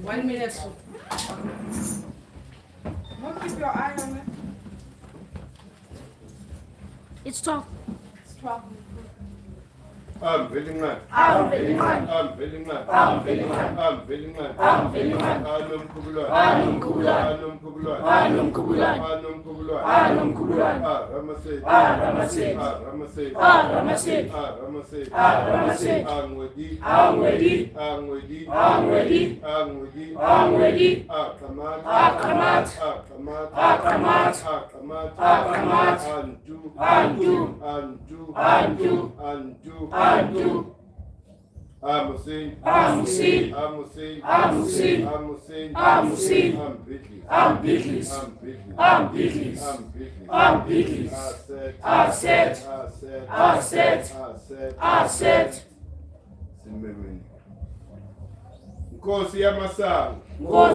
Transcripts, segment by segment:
1 minute. Don't keep your eye on it. It's 12. It's 12. I'm feeling man. I'm feeling man. I'm feeling man. I'm feeling man. I'm feeling man. I'm feeling man. Anum kubula. Anum kubula. Anum kubula. Anum kubula. Anum kubula. Anum kubula. Ramase. Ramase. Ramase. Ramase. Ramase. Ramase. Angwedi. Angwedi. Angwedi. Angwedi. Angwedi. Angwedi. Akamat. Akamat. Akamat. Akamat. Akamat. Akamat. Anju. Anju. Anju. Anju. Anju. Anju. Amusin. Amusin. Amusin. Amusin. Amusin. Amusin. Ambitlis. Ambitlis. Ambitlis. Ambitlis. Ambitlis. Ambitlis. Asset. Asset. Asset. Asset. Asset. Asset. Simemeni. Nkosi yamasango.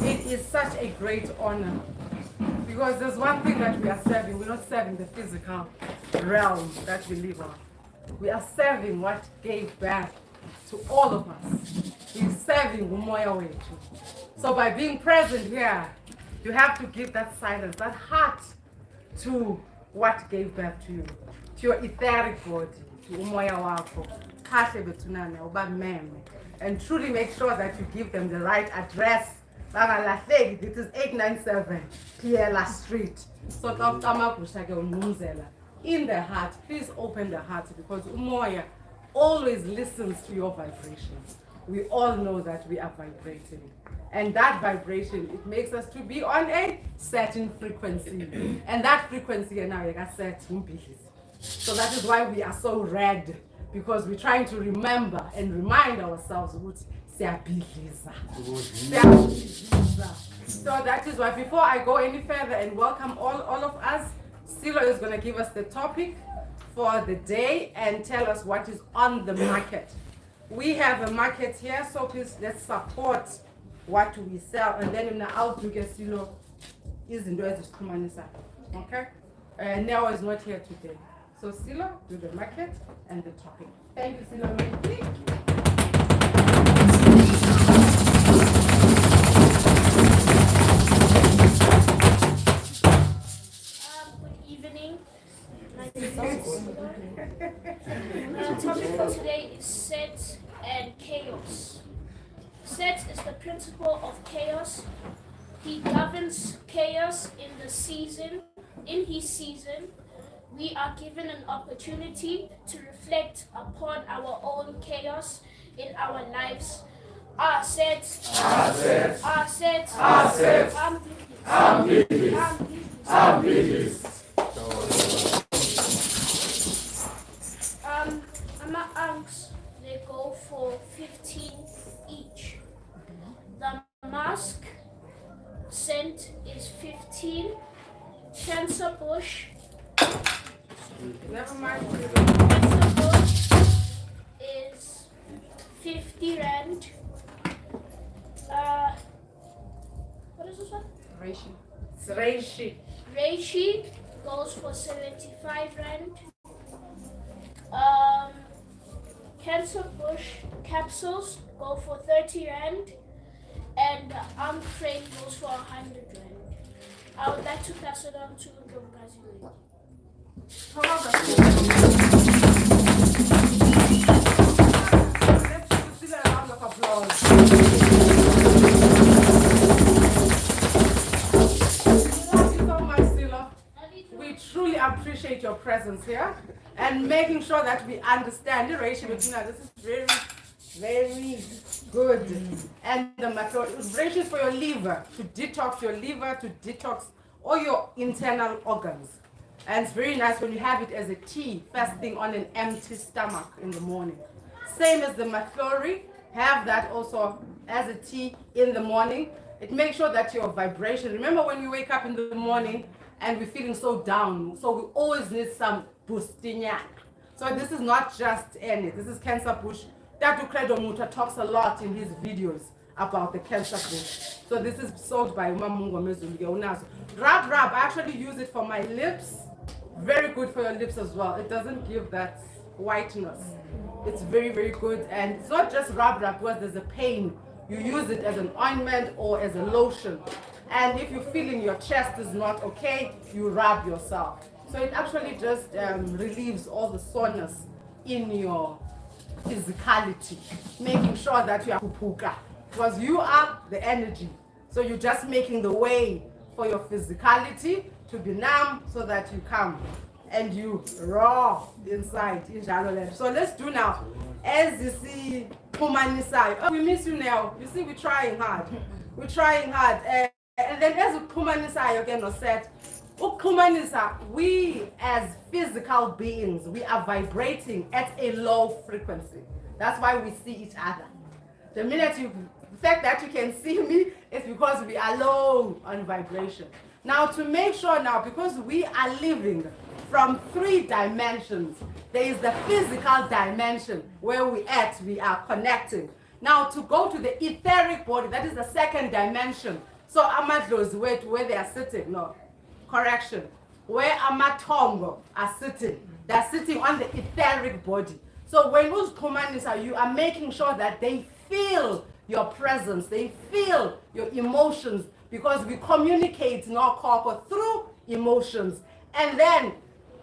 It is such a great honor because there's one thing that we are serving. We're not serving the physical realm that we live on. We are serving what gave birth to all of us. We're serving umoya wethu. So by being present here, you have to give that silence, that heart to what gave birth to you, to your etheric body, to umoya wakho. Kahle bethunana uba meme. And truly make sure that you give them the right address. Bangalahleki, this is 897 Piela Street. So in the heart, please open the heart because umoya always listens to your vibrations. We all know that we are vibrating. And that vibration, it makes us to be on a certain frequency. And that frequency, now like I said, so that is why we are so red, because we're trying to remember and remind ourselves so that is why before I go any further and welcome all of us, Silo is going to give us the topic for the day and tell us what is on the market. We have a market here, so please let's support what we sell, and then in the outlook, Silo, izinto ezisixhumanisayo. Okay? Neo is not here today. So Silo, do the market and the talking. Thank you, Silo. Good evening. My name is Nsingiza. The topic for today is Set and chaos. Set is the principle of chaos. He governs chaos in his season. We are given an opportunity to reflect upon our own chaos in our lives. Set. Ama-anks, they go for 15 each. The mask scent is 15. Cancer bush. Never mind. Cancer bush is 50 rand. What is this one? Reishi goes for 75 rand. Cancer bush capsules go for 30 rand. And the arm frame goes for 100 rand. I would like to pass it on to Nsingiza. Let's give a round of applause. Thank you so much, Silo. We truly appreciate your presence here and making sure that we understand the ratio between us. This is very, very good. And the ratio is for your liver, to detox your liver, to detox all your internal organs. And it's very nice when you have it as a tea, first thing on an empty stomach in the morning. Same as the Mkhulu, have that also as a tea in the morning. It makes sure that your vibration, remember when you wake up in the morning and we're feeling so down, so we always need some boosting. So this is not just any, this is cancer bush. Dr. Credo Muta talks a lot in his videos about the cancer bush. So this is sold by Umamungo Mezulu. Rub, I actually use it for my lips. Very good for your lips as well. It doesn't give that whiteness. It's very, very good. And it's not just rub because there's a pain. You use it as an ointment or as a lotion. And if you're feeling your chest is not okay, you rub yourself. So it actually just relieves all the soreness in your physicality, making sure that you are pupuka, because you are the energy. So you're just making the way for your physicality to be numb so that you come and you raw inside. So let's do now. As you see, Pumanisai. We miss you now. You see, we're trying hard. We're trying hard. And then as Pumanisai again was said, we as physical beings, we are vibrating at a low frequency. That's why we see each other. The minute the fact that you can see me is because we are low on vibration. Now to make sure now, because we are living from 3 dimensions, there is the physical dimension where we are connecting. Now to go to the etheric body, that is the 2nd dimension. So amadlozi where they are sitting, no, correction, where amatongo are sitting, they're sitting on the etheric body. So when those commands you are making sure that they feel your presence, they feel your emotions, because we communicate through emotions. And then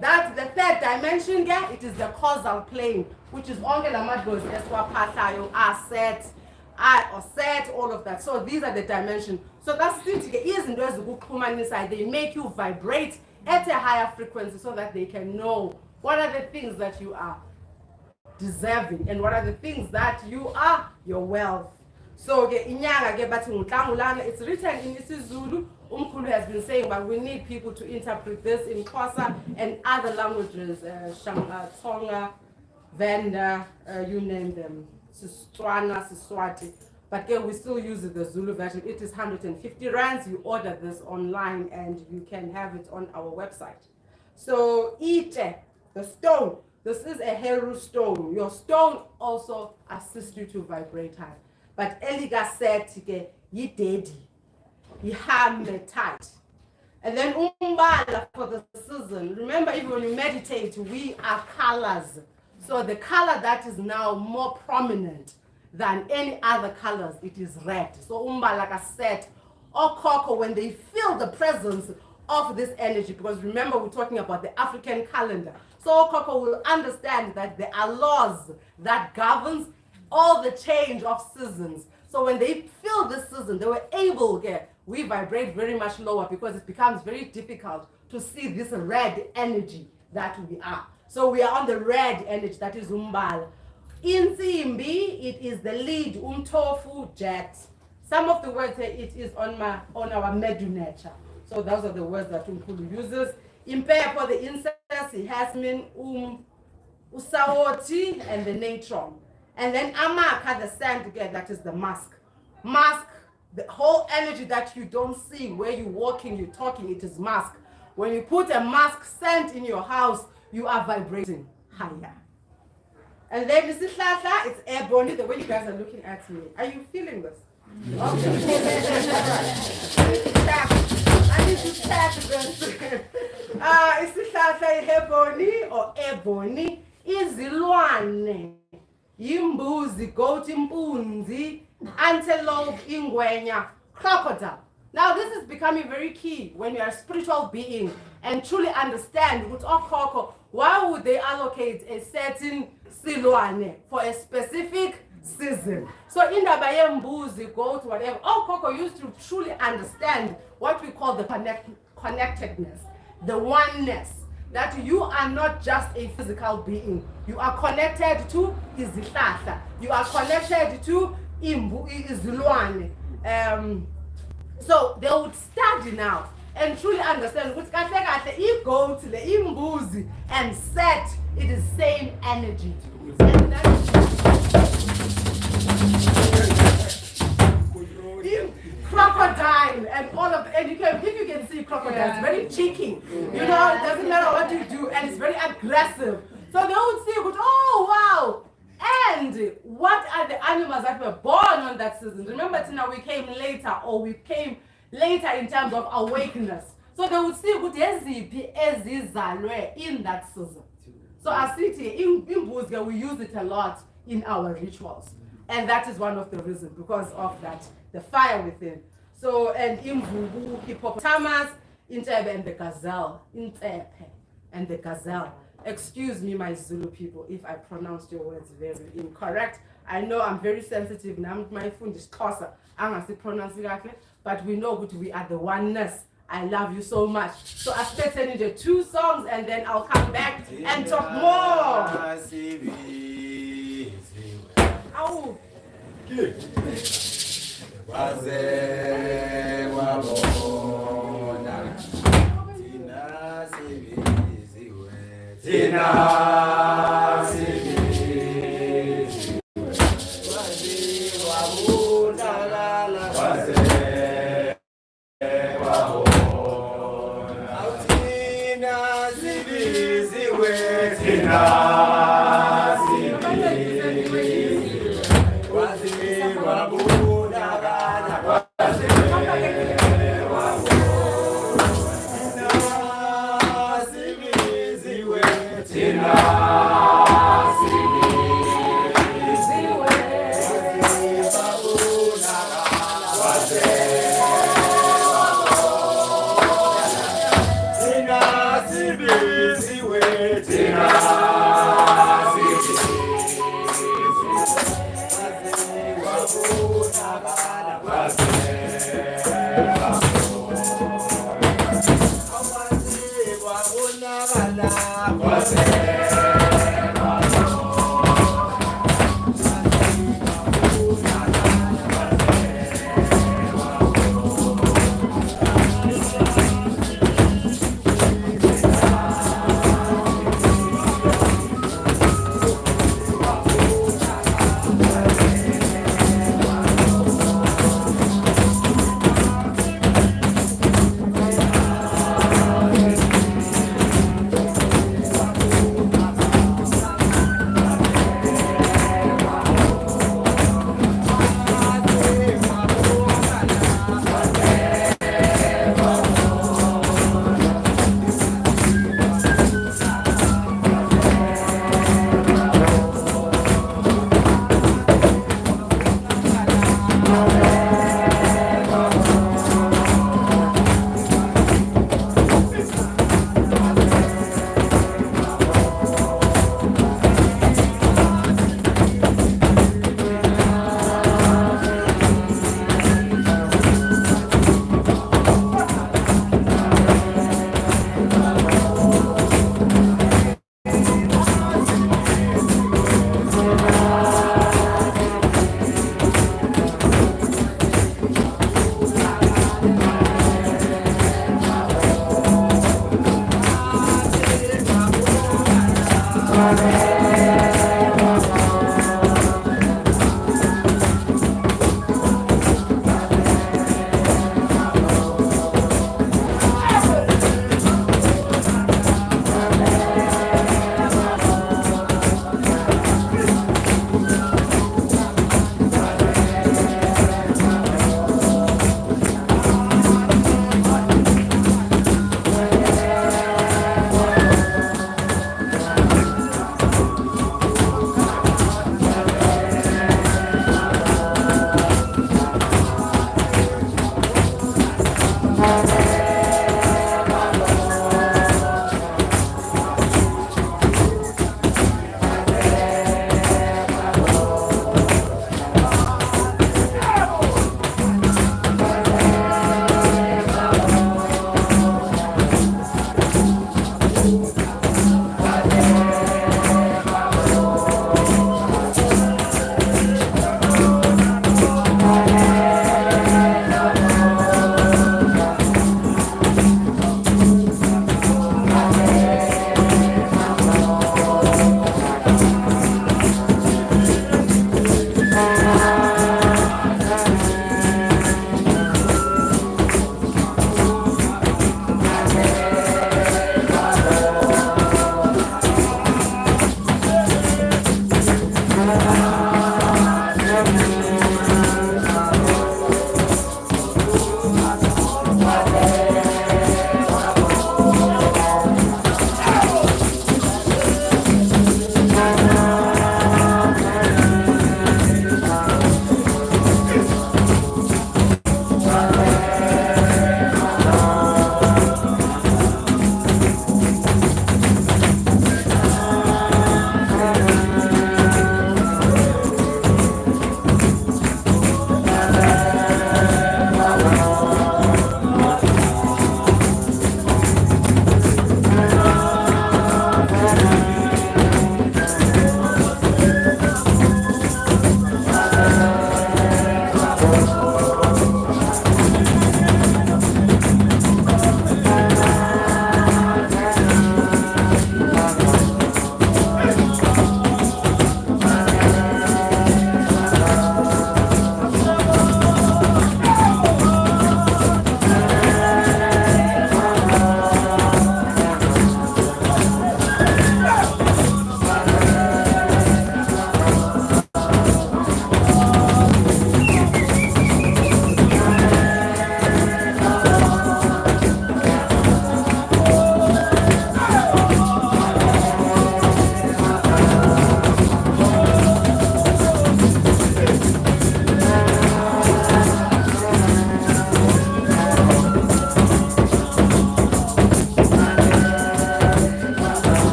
that's the 3rd dimension, yeah, it is the causal plane, which is only the madlos eswapathayo, asset, all of that. So these are the dimensions. So that's it. They make you vibrate at a higher frequency so that they can know what are the things that you are deserving and what are the things that you are your wealth. So it's written in isiZulu. Mkhulu has been saying, but we need people to interpret this in Xhosa and other languages, Tonga, Venda, you name them, Siswati, Siswati. But again, we still use the Zulu version. It is 150 rands. You order this online and you can have it on our website. So Ite, the stone, this is a Heru stone. Your stone also assists you to vibrate high. But Eliga said, ye daddy, ye hammer tight. And then umbala for the season. Remember, even when you meditate, we are colors. So the color that is now more prominent than any other colors, it is red. So umbala, like I said, or cocoa, when they feel the presence of this energy, because remember we're talking about the African calendar. So cocoa will understand that there are laws that governs all the change of seasons. So when they feel this season, they were able, we vibrate very much lower because it becomes very difficult to see this red energy that we are. So we are on the red energy, that is umbala. Insimbi, it is the lead, umtofu, jet. Some of the words here, it is on our medunature. So those are the words that Mkhulu uses. Impepo, the incest, it has mean usawoti, and the natron. And then amaka, the sand again, that is the mask. Mask, the whole energy that you don't see, where you're walking, you're talking, it is mask. When you put a mask scent in your house, you are vibrating higher. And then it's airborne, the way you guys are looking at me. Are you feeling this? Okay. I need to tap this. Isihlahla iheboni or ebony, izilwane, imbuzi, goat, impunzi, antelope, ingwenya, crocodile. Now this is becoming very key when you are a spiritual being and truly understand with Okoko, why would they allocate a certain silwane for a specific season? So in the Bayembuzi, goat, whatever, Okoko used to truly understand what we call the connectedness, the oneness, that you are not just a physical being. You are connected to Izihlahla. You are connected to Izilwane. So they would study now and truly understand which goat, imbuzi, and set, it is same energy. And that crocodile and all of the, and if you can see crocodile, it's very cheeky. You know, it doesn't matter what you do, and it's very aggressive. So they would see, oh wow. And what are the animals that were born on that season? Remember, Tina, we came later, or we came later in terms of awakeness. So they would see in that season. So as city in Buzga, we use it a lot in our rituals. And that is one of the reasons, because of that, the fire within. So, and in Vubu, hippopotamus, Intebe, and the gazelle, Intebe, and the gazelle. Excuse me, my Zulu people, if I pronounced your words very incorrect. I know I'm very sensitive now. My phone is Xhosa. I'm going to pronounce it correctly, but we know that we are the oneness. I love you so much. So I started in the 2 songs, and then I'll come back and talk more. Ow.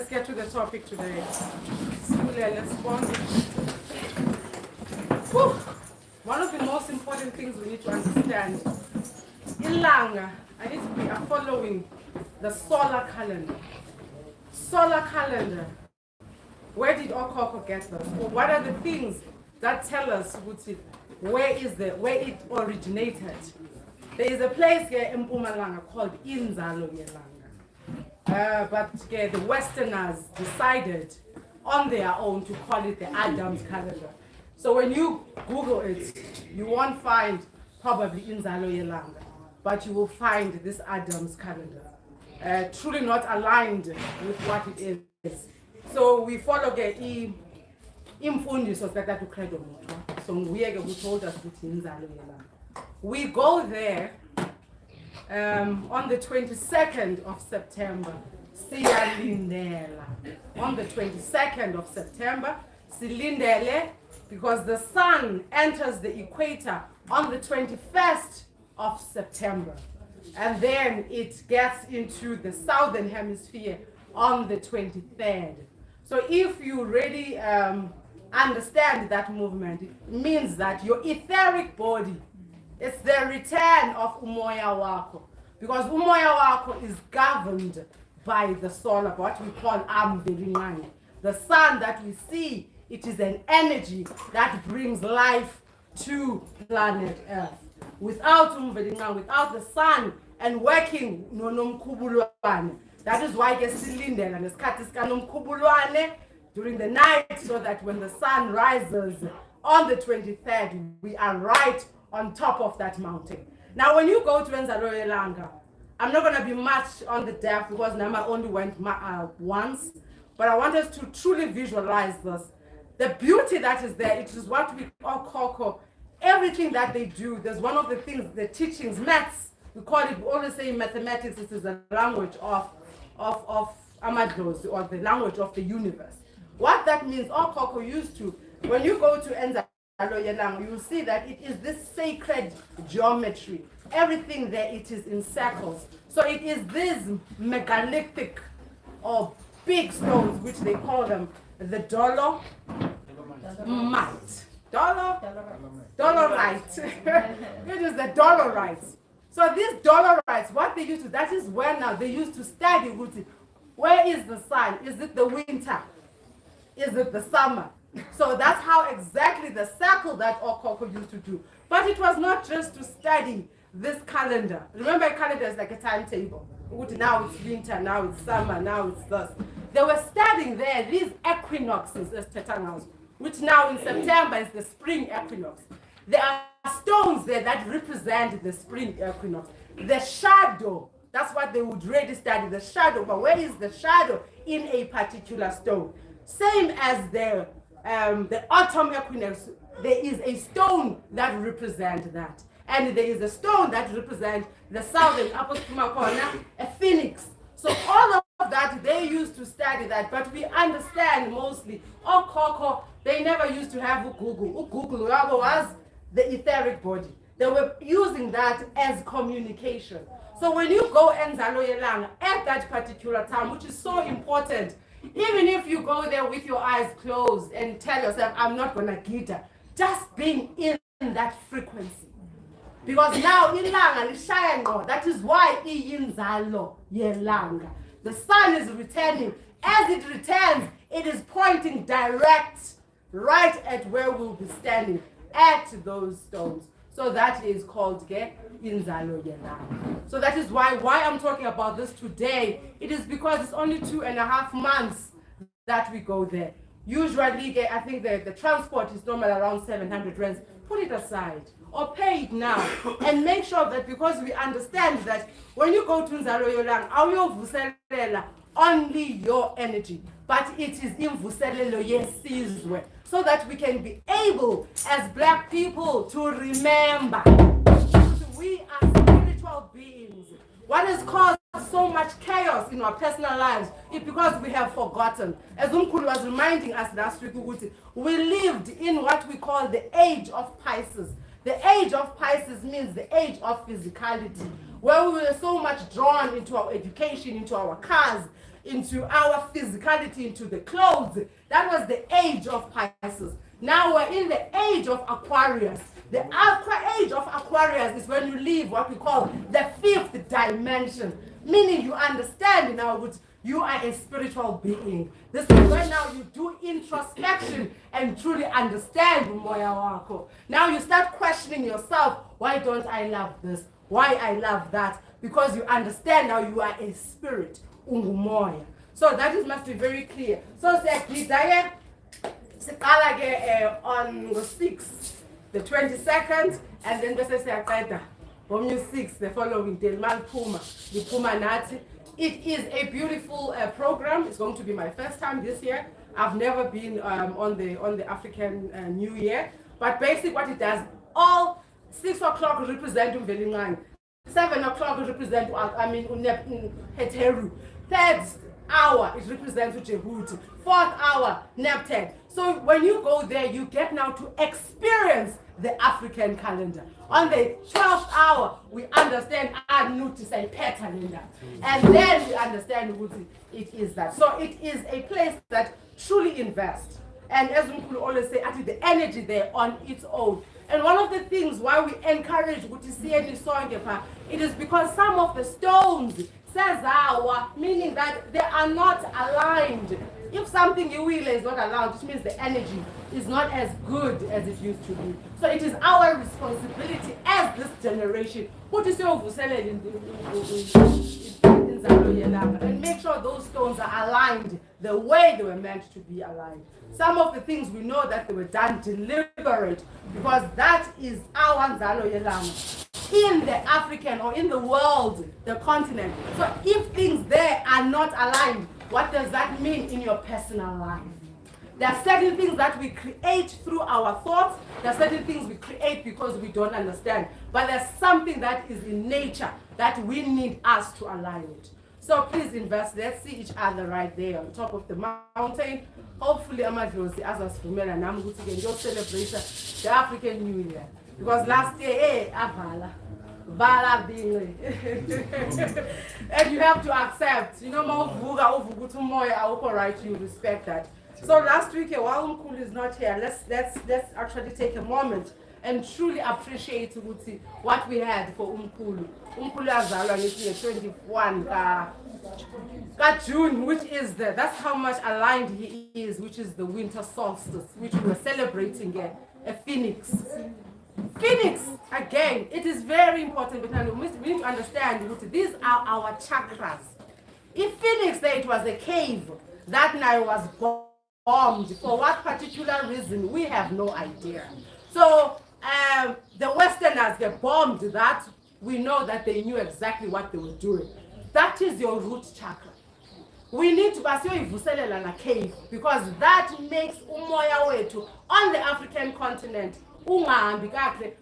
let's get to the topic today. Let's One of the most important things we need to understand, ilanga, I need to be following the solar calendar. Solar calendar. Where did Okoko get this? Or what are the things that tell us where it originated? There is a place here in Mpumalanga called Inzalo Yelanga. But the Westerners decided on their own to call it the Adam's calendar. So when you Google it, you won't find probably Inzalo Yelanga, but you will find this Adam's calendar. Truly not aligned with what it is. So we follow the imfundiso that to credo. So we who told us to Inzalo Yelanga. We go there on the 22nd of September. Siyalindela. On the 22nd of September, silindele, because the sun enters the equator on the 21st of September. And then it gets into the southern hemisphere on the 23rd. So if you really understand that movement, it means that your etheric body, it's the return of umoya wako. Because umoya wako is governed by the solar, what we call amvelinani. The sun that we see, it is an energy that brings life to planet Earth. Without umvelinani, without the sun and working nonomkhubulwane, that is why kesilindela nesikhathi sikanomkhubulwane during the night, so that when the sun rises on the 23rd, we are right on top of that mountain. Now, when you go to Inzalo Yelanga, I'm not going to be much on the depth because Nama only went once, but I want us to truly visualize this. The beauty that is there, it is what we call Koko. Everything that they do, there's one of the things, the teachings, maths, we call it, we always say in mathematics, it is the language of Amadlos, or the language of the universe. What that means, Koko used to, when you go to Inzalo Yelanga, you will see that it is this sacred geometry. Everything there, it is in circles. So it is these megalithic or big stones, which they call them the dolomite. Dolomite. It is the dolorites. So these dolorites, what they used to, that is where now they used to study. Where is the sun? Is it the winter? Is it the summer? So that's how exactly the circle that Okoko used to do. But it was not just to study this calendar. Remember, a calendar is like a timetable. Now it's winter, now it's summer, now it's this. They were studying there these equinoxes, as Tetangaus, which now in September is the spring equinox. There are stones there that represent the spring equinox. The shadow, that's what they would really study, the shadow. But where is the shadow in a particular stone? Same as the autumn equinox, there is a stone that represents that. And there is a stone that represents the southern corner, a phoenix. So all of that, they used to study that, but we understand mostly, Okoko, they never used to have Google. Google was the etheric body. They were using that as communication. So when you go Inzalo Yelanga at that particular time, which is so important, even if you go there with your eyes closed and tell yourself, I'm not going to gita, just being in that frequency. Because now ilanga lishaya ngqo, that is why iyinzalo yelanga. The sun is returning. As it returns, it is pointing direct right at where we'll be standing, at those stones. So that is called inzalo yelanga. So that is why I'm talking about this today. It is because it's only 2.5 months that we go there. Usually, I think the transport is normally around 700 rands. Put it aside or pay it now, and make sure that, because we understand that when you go to Inzalo Yelanga, awuyovuselela only your energy, but it is imvuselelo yesizwe, so that we can be able as black people to remember we are spiritual beings. What has caused so much chaos in our personal lives is because we have forgotten. As Mkhulu was reminding us last week, we lived in what we call the age of Pisces. The age of Pisces means the age of physicality. where we were so much drawn into our education, into our cars, into our physicality, into the clothes. That was the age of Pisces. Now we're in the age of Aquarius. The age of Aquarius is when you leave what we call the fifth dimension, meaning you understand now that you are a spiritual being. This is when now you do introspection and truly understand umoya wako. Now you start questioning yourself, why don't I love this? Why I love that? Because you understand now you are a spirit, ungumoya. So that must be very clear. So on the 6th, the 22nd, and then on the 6th, the following day, the Puma Nati. It is a beautiful program. It's going to be my first time this year. I've never been on the African New Year. But basically what it does, all 6 o'clock represent Umvelingane, 7 o'clock represent Heteru, 3rd hour it represents Jehuti, 4th hour Neptune. So when you go there, you get now to experience the African calendar. On the 12th hour, we understand our notice and calendar. And then we understand what it is that. So it is a place that truly invests. And as Mkhulu always say, actually the energy there on its own. And one of the things why we encourage it is because some of the stones says meaning that they are not aligned. If something you will is not allowed, which means the energy is not as good as it used to be. So it is our responsibility as this generation and make sure those stones are aligned the way they were meant to be aligned. Some of the things we know that they were done deliberate because that is our Nzalo Yelanga. In the African or in the world, the continent. So if things there are not aligned, what does that mean in your personal life? There are certain things that we create through our thoughts. There are certain things we create because we don't understand. But there's something that is in nature that we need us to align with. So please invest. Let's see each other right there on top of the mountain. Hopefully, Amadlozi, as us female and I'm going to celebrate the African New Year. Because last year, Vala being and you have to accept, you know, I operate, you respect that. So last week, while Mkhulu is not here, let's actually take a moment and truly appreciate what we had for Mkhulu. Mkhulu azalwa ngethi 21 June, which is that's how much aligned he is, which is the winter solstice, which we are celebrating a phoenix. Phoenix, again, it is very important because we need to understand that these are our chakras. If Phoenix said it was a cave, that night was bombed. For what particular reason, we have no idea. So the Westerners get bombed that, we know that they knew exactly what they were doing. That is your root chakra. We need to pass a cave because that makes umoya wetu on the African continent.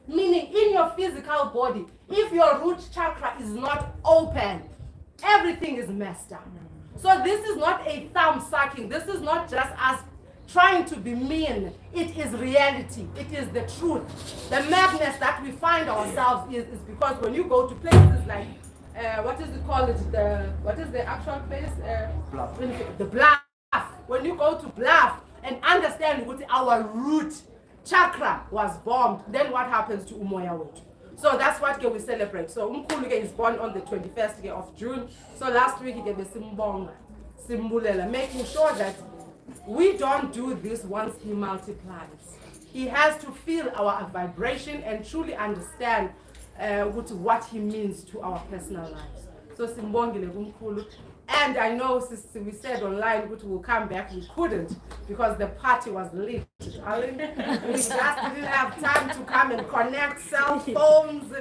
Meaning in your physical body, if your root chakra is not open, everything is messed up. So this is not a thumb sucking. This is not just us trying to be mean. It is reality. It is the truth. The madness that we find ourselves is because when you go to places like, what is it called? What is the actual place? Bluff. The Bluff. When you go to Bluff and understand what our root chakra was bombed, then what happens to umoya wetu? So that's what we celebrate. So Mkhulu is born on the 21st of June. So last week he gave a simbulela, making sure that we don't do this once he multiplies. He has to feel our vibration and truly understand what he means to our personal lives. So simbongile Mkhulu. And I know we said online we will come back, we couldn't because the party was lit. We just didn't have time to come and connect cell phones.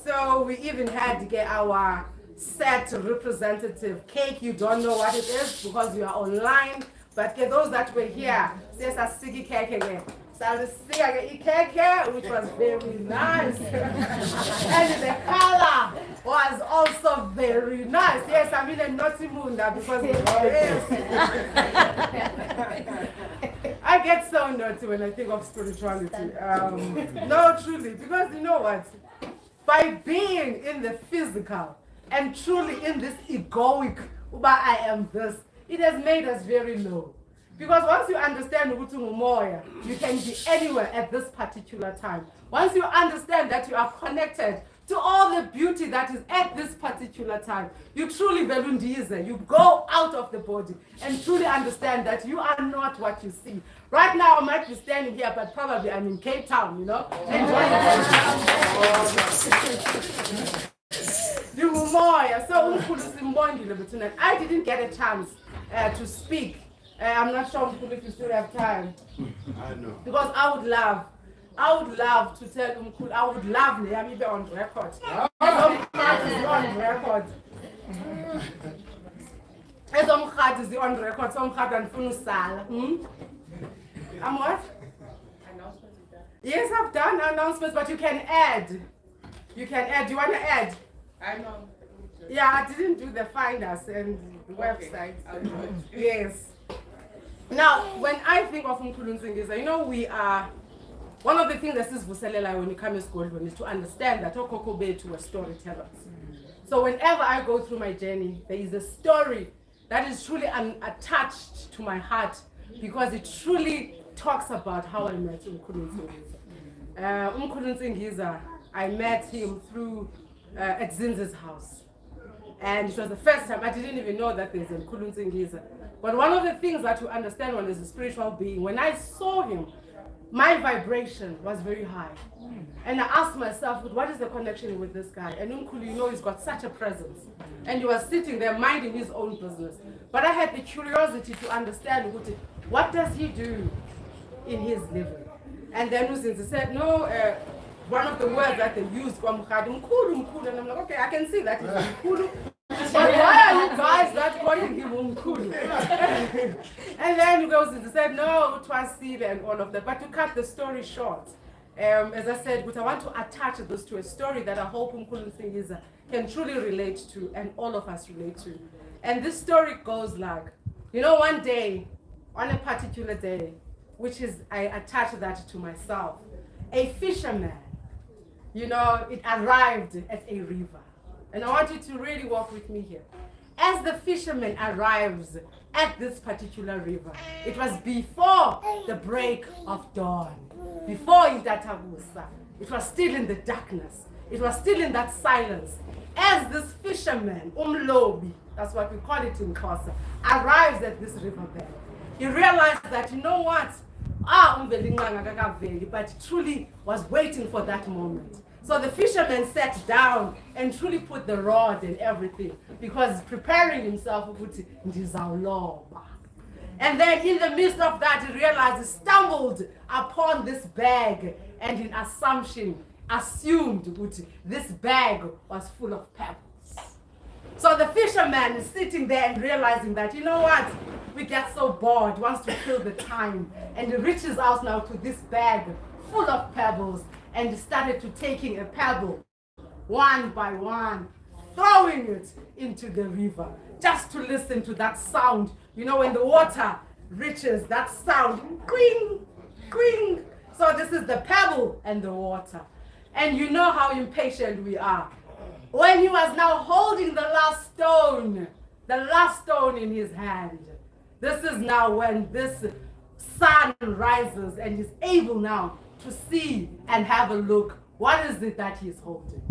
So we even had to get our set representative cake. You don't know what it is because you are online. But for those that were here, there's a sigi cake again. Which was very nice. And the color was also very nice. Yes, I mean a naughty munda because it is. I get so naughty when I think of spirituality. No, truly, because you know what? by being in the physical and truly in this egoic, uba I am this, it has made us very low. Because once you understand ukuthi ungumoya, you can be anywhere at this particular time. Once you understand that you are connected to all the beauty that is at this particular time, you truly velundize. You go out of the body and truly understand that you are not what you see. Right now, I might be standing here, but probably I'm in Cape Town, you know? So I didn't get a chance to speak. I'm not sure if you still have time. I know. Because I would love to tell Mkhulu, I would love Liam be on record. On record. As Omkhad is on record, so Omkhad and Funusala. I'm what? Announcements is that? Yes, I've done announcements, but you can add. You can add. Do you want to add? I know. Yeah, I didn't do the finders and the website. I'll do it. Yes. Now, when I think of Mkhulu Nsingiza, you know, we are, one of the things that is Vuselela when you come to school is to understand that Okoko Betu were storytellers. So whenever I go through my journey, there is a story that is truly attached to my heart because it truly talks about how I met Mkhulu Nsingiza. Mkhulu Nsingiza, I met him through at Zinzi's house. And it was the first time, I didn't even know that there's a Mkhulu Nsingiza. But one of the things that you understand when there's a spiritual being, when I saw him, my vibration was very high. And I asked myself, what is the connection with this guy? And Mkhulu, you know, he's got such a presence. And he was sitting there minding his own business. But I had the curiosity to understand, what does he do in his living? And then Uzinzi said, no, one of the words that they used for Mkhulu, Mkhulu. And I'm like, okay, I can see that he's Mkhulu. But why are you guys not calling him Mkhulu? And then Uzinzi said, no, it was Sile and all of that. But to cut the story short, as I said, but I want to attach this to a story that I hope Mkhulu Nsingiza can truly relate to and all of us relate to. And this story goes like, you know, one day, on a particular day, which is, I attach that to myself, a fisherman, you know, it arrived at a river. And I want you to really walk with me here. As the fisherman arrives at this particular river, it was before the break of dawn, before Indatabusa. It was still in the darkness. It was still in that silence. As this fisherman, Umlobi, that's what we call it in Xhosa, arrives at this riverbed, he realized that, you know what? But truly was waiting for that moment. So the fisherman sat down and truly put the rod and everything because preparing himself with Ndizawuloba. And then in the midst of that, he realized he stumbled upon this bag and in assumed that this bag was full of pebbles. So the fisherman is sitting there and realizing that, you know what? We get so bored, wants to kill the time. And he reaches out now to this bag full of pebbles and started to taking a pebble one by one, throwing it into the river just to listen to that sound. You know, when the water reaches that sound, quing, quing. So this is the pebble and the water. And you know how impatient we are. When he was now holding the last stone in his hand, this is now when this sun rises and he's able now to see and have a look. What is it that he's holding?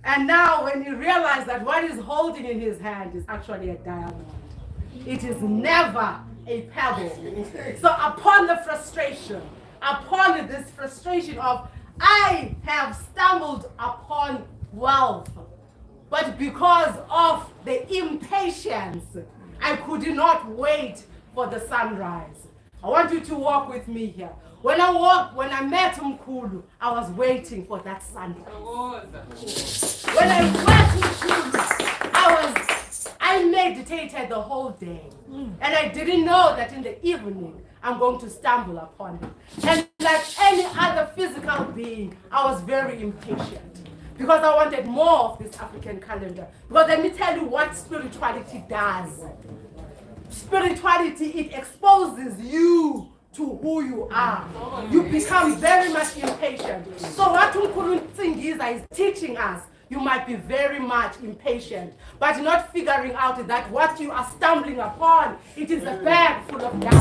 And now when he realized that what he's holding in his hand is actually a diamond. It is never a pebble. So upon this frustration of, I have stumbled upon wealth, but because of the impatience, I could not wait for the sunrise. I want you to walk with me here. When I met Mkhulu, I was waiting for that sunrise. When I met Mkhulu, I meditated the whole day. And I didn't know that in the evening, I'm going to stumble upon him. And like any other physical being, I was very impatient because I wanted more of this African calendar. Because let me tell you what spirituality does. Spirituality, it exposes you to who you are. You become very much impatient. So what Mkhulu Nsingiza is teaching us, you might be very much impatient, but not figuring out that what you are stumbling upon, it is a bag full of doubt.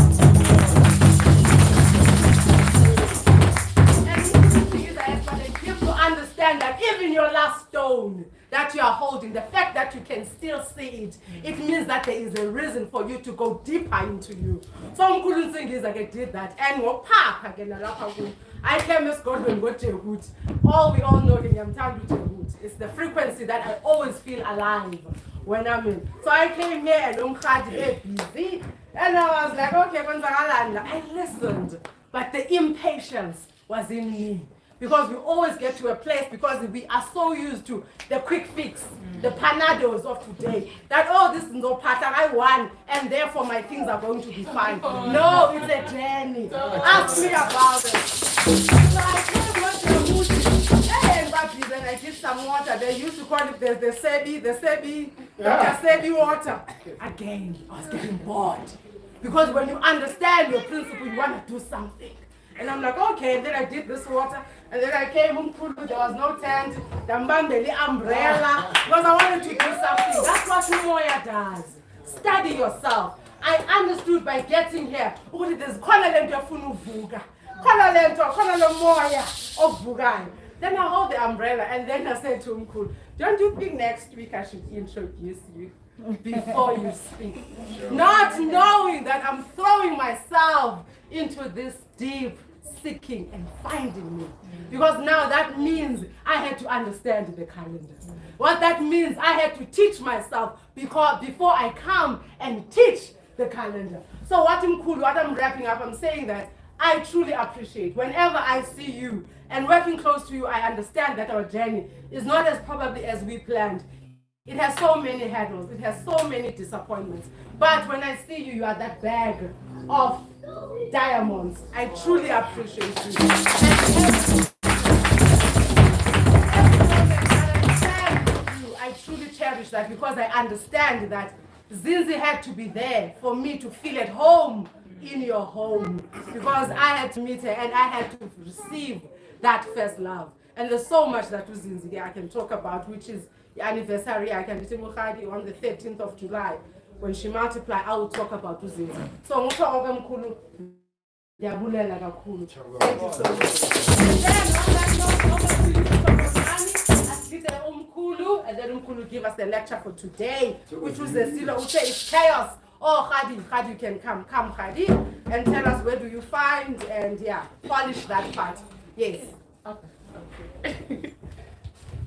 And Nsingiza has got a gift to understand that even your last stone that you are holding, the fact that you can still see it, it means that there is a reason for you to go deeper into you. So Mkhulu Nsingiza did that, and I came as God when God Jehut. All we all know in Yamtandu Jehut. It's the frequency that I always feel alive when I'm in. So I came here and busy, and I was like, okay, I listened, but the impatience was in me. Because we always get to a place because we are so used to the quick fix, the panados of today, that, oh, this is no pattern, I won, and therefore my things are going to be fine. No, it's a journey. Ask me about it. So I came up to the mood, and I did some water. They used to call it the Sebi water. Again, I was getting bored. Because when you understand your principle, you want to do something. And I'm like, okay, and then I did this water, and then I came home, there was no tent, the umbrella, because I wanted to do something. That's what Moya does. Study yourself. I understood by getting here, there's Calender of Bugai. Then I hold the umbrella, and then I said to Mkhulu, don't you think next week I should introduce you before you speak? Not knowing that I'm throwing myself into this deep seeking and finding me. Because now that means I had to understand the calendar. What that means, I had to teach myself because before I come and teach the calendar. So what I'm wrapping up, I'm saying that I truly appreciate whenever I see you and working close to you, I understand that our journey is not as probably as we planned. It has so many hurdles, it has so many disappointments. But when I see you, you are that bag of diamonds. I truly appreciate you. I truly cherish that because I understand that Zinzi had to be there for me to feel at home in your home. Because I had to meet her and I had to receive that first love. And there's so much that Zinzi I can talk about, which is the anniversary. I can do on the 13th of July. When she multiply, I will talk about Zinzi. So Mkhulu, thank you so much. And then on that note, over to you, Mkhulu, and then Mkhulu give us the lecture for today, which was the Silo who says chaos. Oh, Khadi, you can come, Khadi, and tell us where do you find, and yeah, polish that part. Yes. Okay.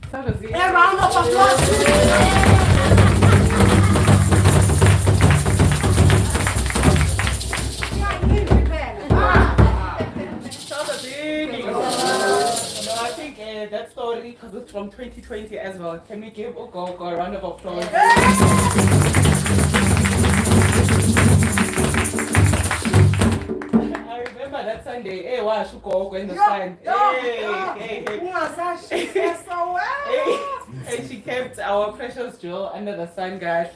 A round of applause. I think that story, because it's from 2020 as well. Can we give Ugogo a round of applause? I remember that Sunday. Hey, wow, Ugogo in the sun. And she kept our precious jewel under the sun, guys.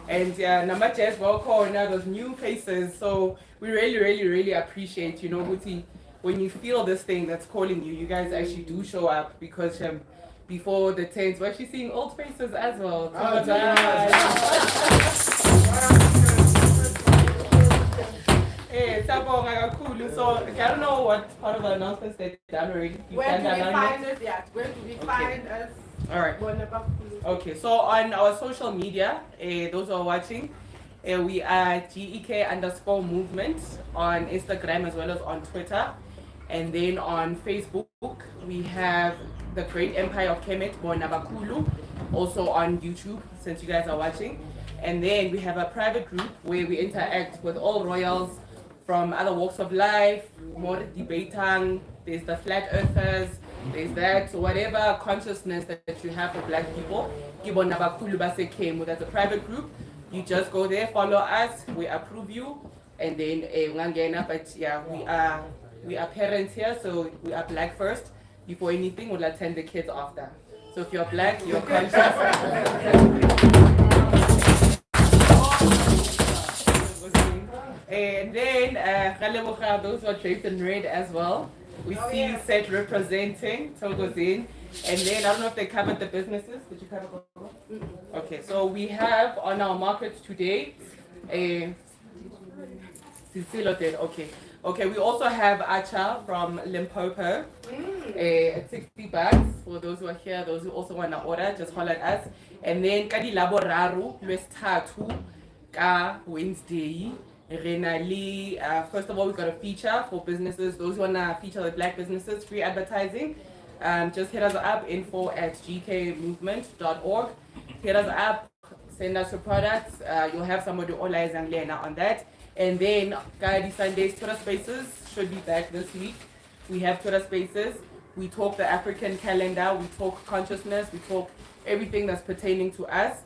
And yeah, Namache welcome now those new faces. So we really appreciate, Guti, when you feel this thing that's calling you, you guys actually do show up because before the tents, we're actually seeing old faces as well. Hey, so I don't know what part of the announcements they've done already. Where do we find it? Yeah, where do we find us? All right. Okay, so on our social media, those who are watching, we are GEK_movement on Instagram as well as on Twitter. And then on Facebook, we have the Great Empire of Kemet, Mkhulu, also on YouTube, since you guys are watching. And then we have a private group where we interact with all royals from other walks of life, more debating, there's the flat earthers, there's that, so whatever consciousness that you have for black people, that's a private group. You just go there, follow us, we approve you, and then but yeah, we are parents here, so we are black first. Before anything, we'll attend the kids after. So if you're black, you're conscious. And then those who are draped in red as well. We see Set representing Togozin. And then I don't know if they covered the businesses. Did you cover both? Okay, so we have on our market today a Sicilo did, okay. Okay, we also have Acha from Limpopo. 60 bags for those who are here, those who also want to order, just holler at us. And then Kadi Laboraru, Lwesithathu ka Wednesday. Renali, first of all, we've got a feature for businesses, those who want to feature with black businesses, free advertising. Just hit us up, info@gkmovement.org. Hit us up, send us your products. You'll have somebody online on that. And then, Kadi Sundays, Twitter Spaces should be back this week. We have Twitter Spaces. We talk the African calendar, we talk consciousness, we talk everything that's pertaining to us.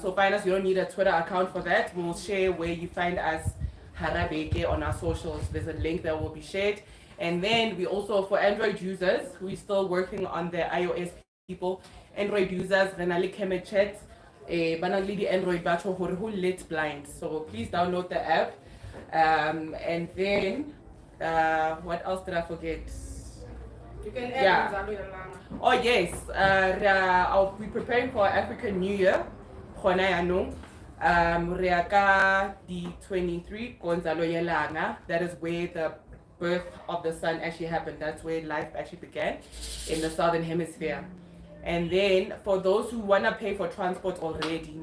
So find us, you don't need a Twitter account for that. We'll share where you find us Harabeke on our socials. There's a link that will be shared. And then we also, for Android users, we're still working on the iOS people. Android users, Renali Kemet chat, Banangli the Android batch who lit blind. So please download the app. And then, what else did I forget? You can add Oh yes, I'll be preparing for African New Year. Riaka D23 Gonzalo Yelanga. That is where the birth of the sun actually happened. That's where life actually began in the southern hemisphere. And then for those who wanna pay for transport already,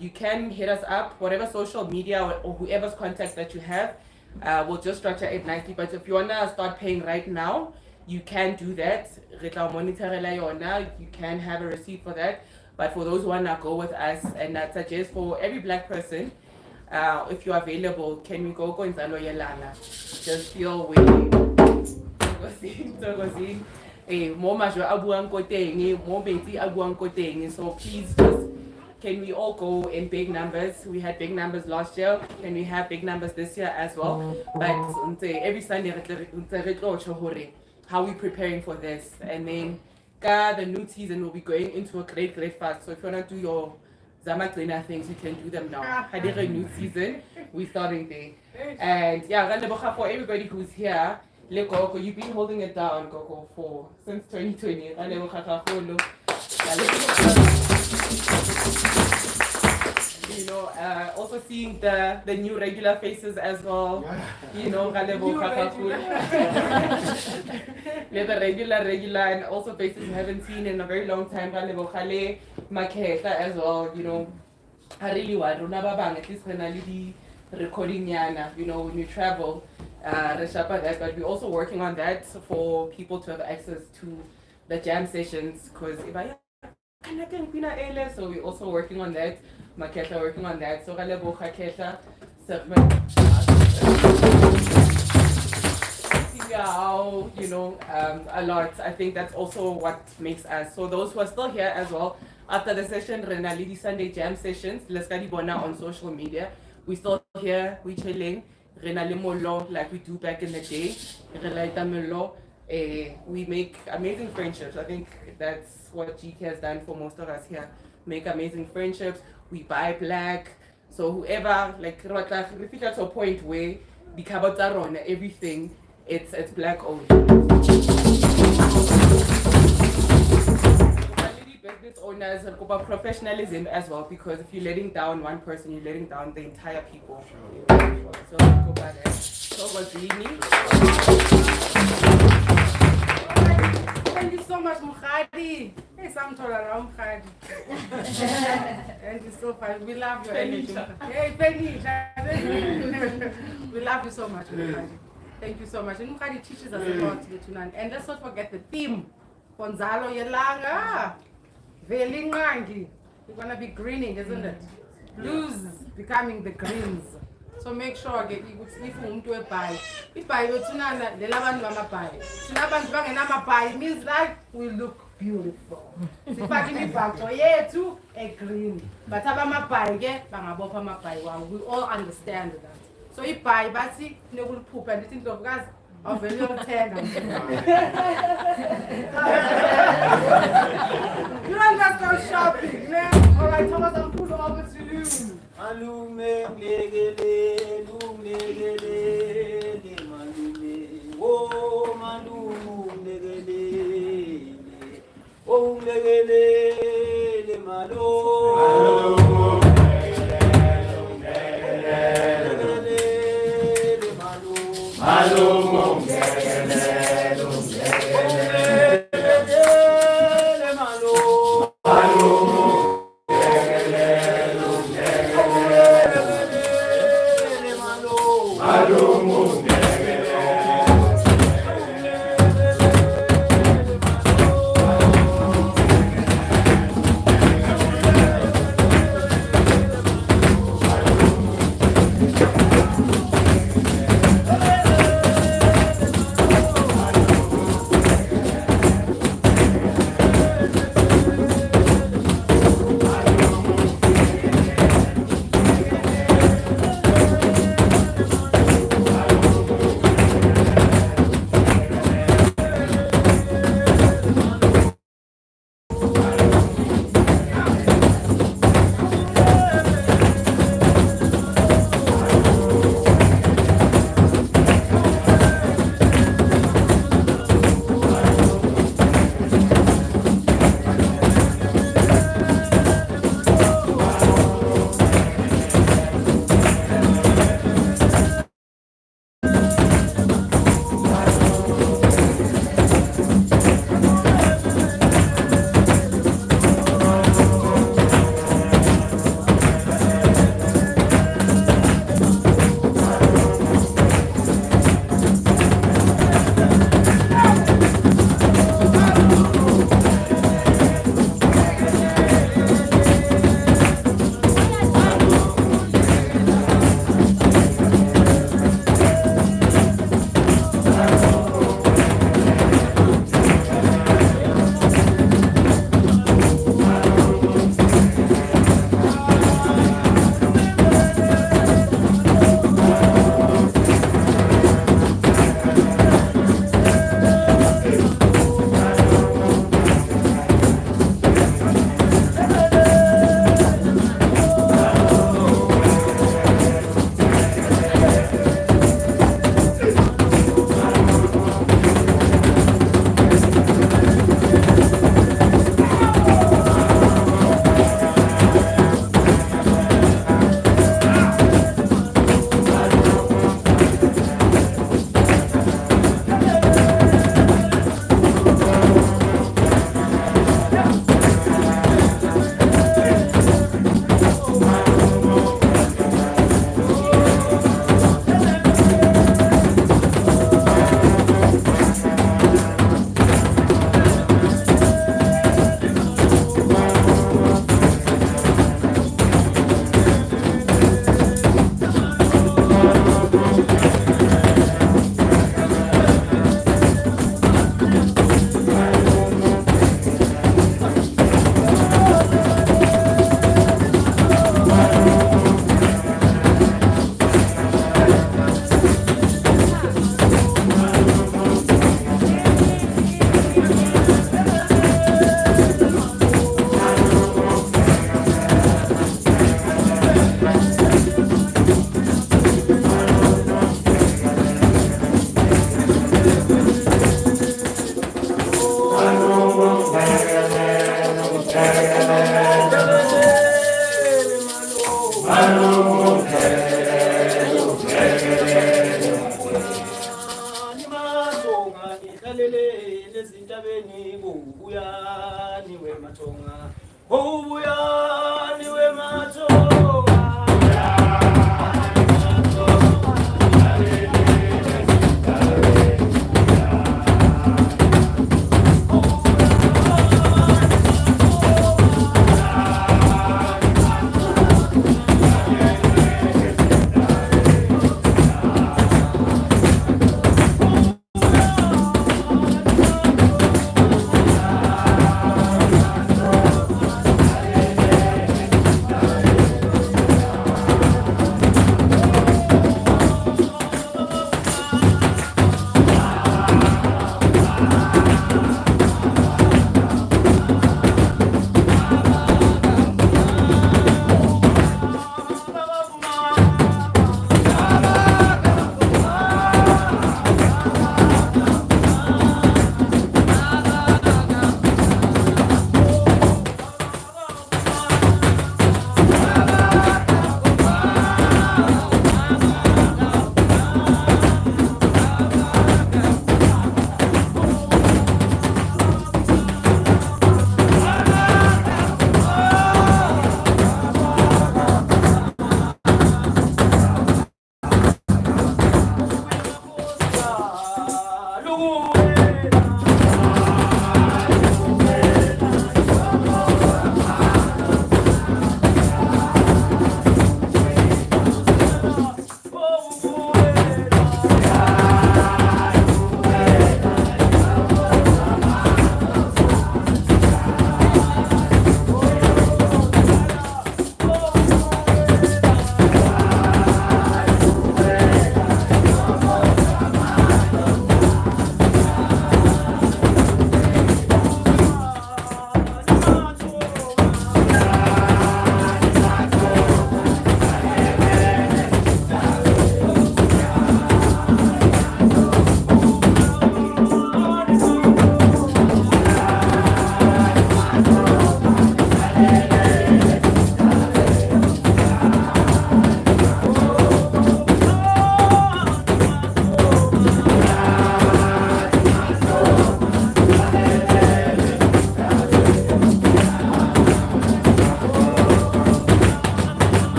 you can hit us up, whatever social media or whoever's contact that you have. We'll just structure it nicely. But if you wanna start paying right now, you can do that. You can have a receipt for that. But for those who want to go with us, and I suggest for every black person, if you're available, can we go in Zalo Yelana? Just feel way. So please just, can we all go in big numbers? We had big numbers last year. Can we have big numbers this year as well? But every Sunday, how are we preparing for this? And then the new season will be going into a great fast. So if you want to do your Zamaklina things, you can do them now. Hadira new season, we're starting there. And yeah, for everybody who's here, Lekoko, you've been holding it down, Koko, since 2020. You know, also seeing the new regular faces as well. You know, the regular, and also faces you haven't seen in a very long time. Maketa as well. You know, I really want at least when I recording yana. You know, when you travel, but we're also working on that for people to have access to the jam sessions. Because if I so we're also working on that. Maketa working on that. So you know, a lot. I think that's also what makes us. So those who are still here as well, after the session, Renali Sunday jam sessions, let's get on social media. We still here, we chilling, Renali Molo like we do back in the day. We make amazing friendships. I think that's what GK has done for most of us here. Make amazing friendships. We buy black. So whoever, like, we figure to a point where the kabataro everything, it's black only. Business owners and professionalism as well, because if you're letting down one person, you're letting down the entire people. So go back there. So it was really. Thank you so much, Mkhadi. Hey, some told around Mkhadi. And it's so fun. We love your energy. Hey, Penny. We love you so much, Mkhadi. Thank you so much. And Mkhadi teaches us about Yetunan. And let's not forget the theme. Gonzalo Yelanga. Velingangi. You're gonna be greening, isn't it? Blues becoming the greens. So make sure if you buy, if I go to Nana, the Lavan Mama buy. Tunaban bang and buy means that we look beautiful. If I give me back for yeah too a green. But Abama buy get Bangabopama buy one. We all understand that. So if buy Basi, no will poop and think of gas of a little tender. You don't just go shopping, man. Alright, Thomas, I'm full over to you.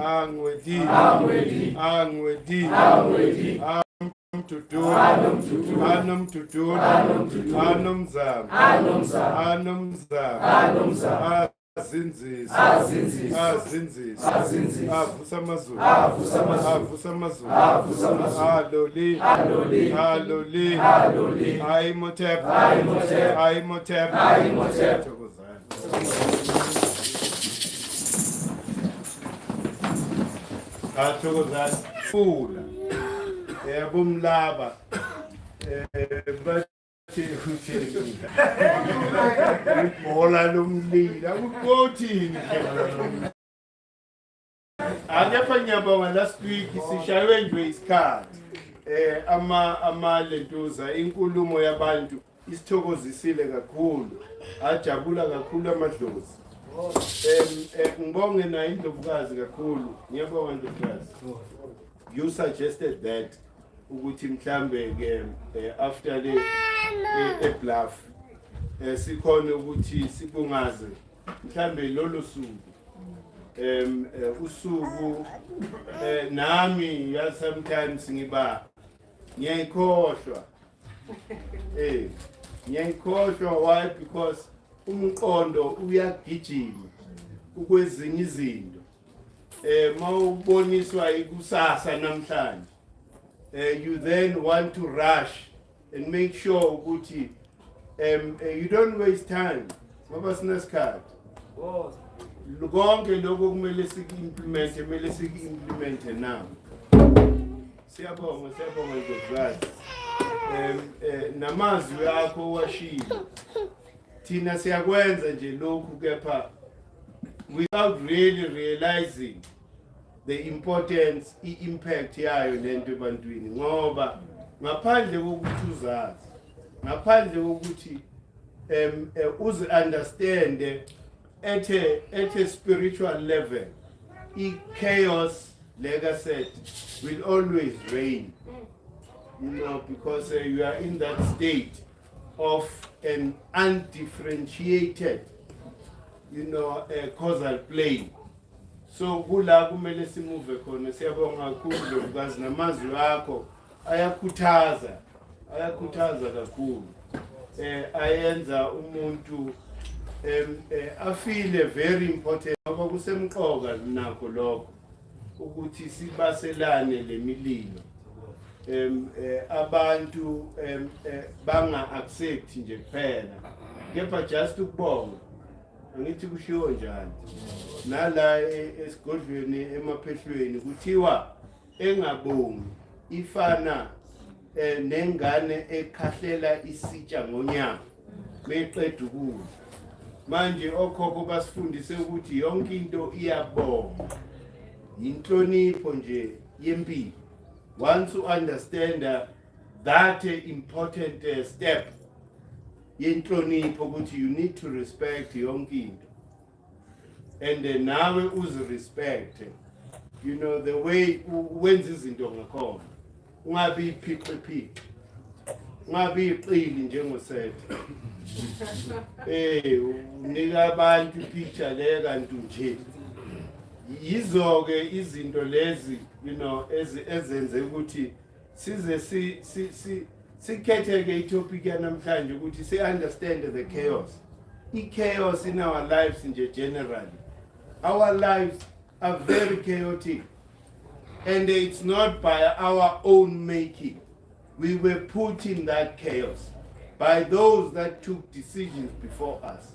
Angwedi. Angwedi. Angwedi. Angwedi. Tutun. Anum tutun. Anum tutun. Anum tutun. Anum zam. Anum zam. Anum zam. Anum zam. Azinzis. Azinzis. Azinzis. Azinzis. Avusa mazulu. Avusa mazulu. Avusa mazulu. Avusa mazulu. Aloli. Aloli. Aloli. Aloli. Aimotep. Aimotep. Aimotep. Aimotep. Athokozani. Fula. Bomlaba. Bathi uthini. Ibhola lomlilo. Ukuthini? Anyapha nyabonga last week sishaywe nje isikhathi. Ama lentuza inkulumo yabantu isithokozisile kakhulu. Ajabula kakhulu amadlozi. Ngibonge na indlovukazi kakhulu. Ngiyabonga indlovukazi. You suggested that ukuthi mhlambe ke after the bluff sikhona ukuthi sibungaze mhlambe lolu suku usuku nami ya sometimes ngiyayikhohlwa ngiyayikhohlwa. Why? Because umqondo uyagijima ukwezinye izinto mawuboniswa ikusasa namhlanje you then want to rush and make sure ukuthi you don't waste time ngoba sinesikhathi konke lokho kumele siki-implemente now. Siyabonga ndlovukazi. Namazwi akho washilo thina siyakwenza nje lokhu kepha without really realizing the importance, impact yayo lento ebantwini ngoba ngaphandle kokuthi uzazi, ngaphandle kokuthi uzi understand at a spiritual level, chaos, like I said, will always reign. You know, because you are in that state of an undifferentiated, you know, causal plane. So kula kumele simuve khona. Siyabonga kakhulu because namazwi akho ayakhuthaza kakhulu. Ayenza umuntu I feel very important ngoba kusemqoka nakho lokho ukuthi sibaselane lemililo. Abantu banga accept nje kuphela kepha just ukubonga angithi kushiwo njani nala esigodlweni emaphehlweni kuthiwa engabongi ifana nengane ekhahlela isitsha ngonyaka meqeda ukudla. Manje okhokho basifundise ukuthi yonke into iyabonga, inhlonipho nje yempilo. Once you understand that important step inhlonipho ukuthi you need to respect yonke into, and nawe uzi-respect, you know, the way wenza izinto ngakhona, ungabi iphiqiphiqi, ungabi iqili njengosethe. Unika abantu ipicture le kanti nje yizo-ke izinto lezi, you know, ezenze ukuthi size sikhetheke itopic yanamhlanje ukuthi si-understand the chaos. I-chaos in our lives nje generally. Our lives are very chaotic, and it's not by our own making. We were put in that chaos by those that took decisions before us.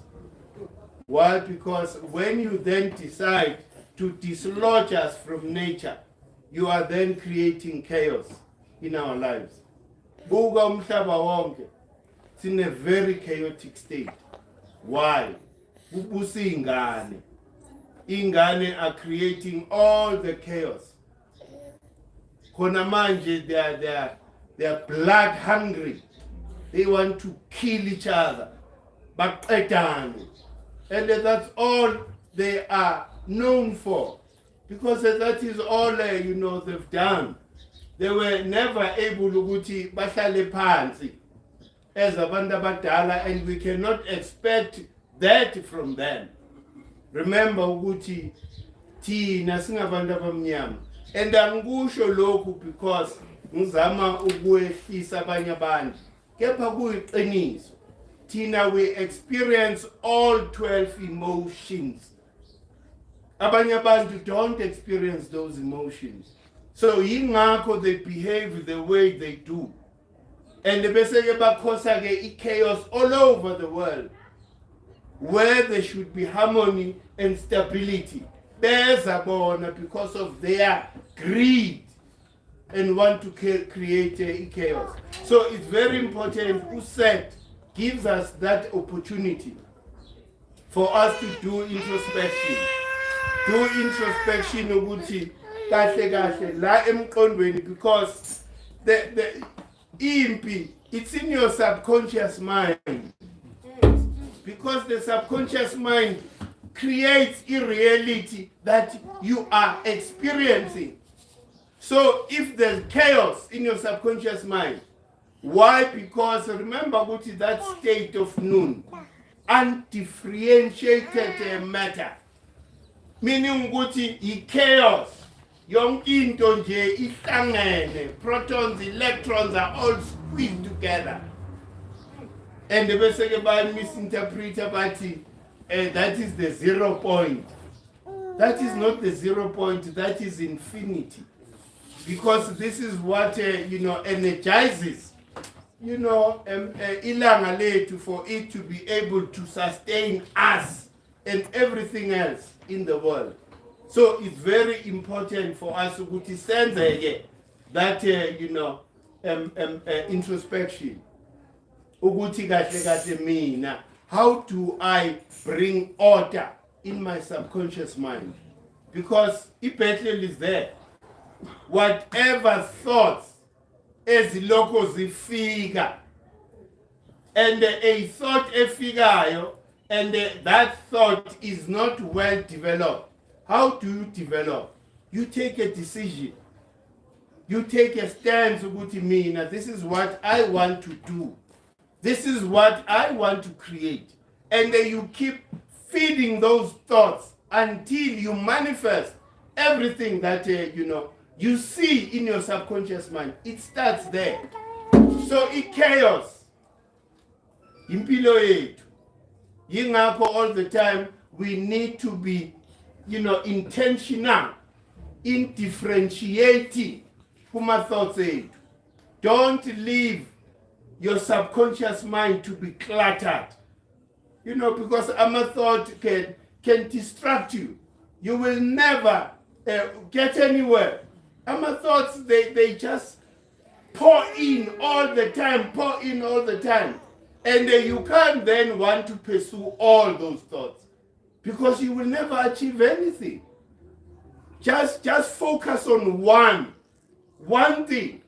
Why? Because when you then decide to dislodge us from nature, you are then creating chaos in our lives. Buka umhlaba wonke, it's in a very chaotic state. Why? Ubusi ingane. Ingane are creating all the chaos. Khona manje they are blood hungry. They want to kill each other. Baqedane. And that's all they are known for. Because that is all you know they've done. They were never able to bahlale phansi as abantu abadala, and we cannot expect that from them. Remember ukuthi thina singabantu abamnyama. And angikusho lokhu because ngizama ukwehlisa abanye abantu. Kepha kuyiqiniso. Thina we experience all 12 emotions. Abanye abantu don't experience those emotions. So yingakho they behave the way they do. And bese ke bakhosa ke chaos all over the world, where there should be harmony and stability. Beza bona because of their greed and want to create a chaos. So it's very important who said gives us that opportunity for us to do introspection. Do introspection ukuthi kahle kahle la emqondweni, because the impi, it's in your subconscious mind. Because the subconscious mind creates a reality that you are experiencing. So if there's chaos in your subconscious mind, why? Because remember Guti, that state of noon, undifferentiated matter. Meaning Guti, chaos. Young into nje ihlangene, protons, electrons are all squeezed together. And the best by misinterpreter party, that is the 0 point. That is not the 0 point, that is infinity. Because this is what energizes, ilanga lethu, for it to be able to sustain us and everything else in the world. So it's very important for us to send that introspection. How do I bring order in my subconscious mind? Because Impatience is there. Whatever thoughts as locals figure, and a thought a figure, and that thought is not well developed. How do you develop? You take a decision. You take a stance. This is what I want to do. This is what I want to create. And then you keep feeding those thoughts until you manifest everything that you see in your subconscious mind. It starts there. So it chaos. Impilo yethu. Yingakho all the time we need to be intentional in differentiating kuma thoughts ethu. Don't leave your subconscious mind to be cluttered. Because a thought can distract you. You will never get anywhere. Thoughts, they just pour in all the time. And you can't then want to pursue all those thoughts, because you will never achieve anything. Just focus on one thing.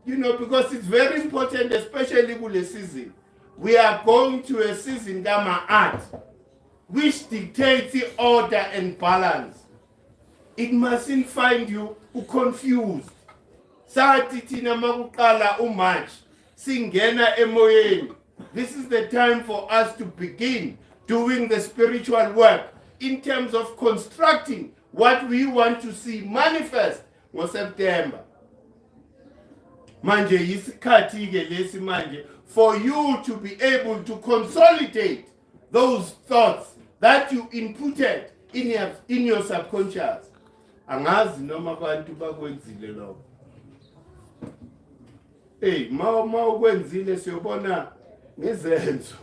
Because it's very important, especially with the season. We are going to a season Gamma Art, which dictates the order and balance. It mustn't find you confused. Sathi thina makuqala uMarch singena emoyeni. This is the time for us to begin doing the spiritual work in terms of constructing what we want to see manifest in September. Manje yisikhathi ke lesi manje for you to be able to consolidate those thoughts that you inputted in your subconscious. Angazi noma abantu bakwenzile lokho. Ma ukwenzile siyobona ngezenzo.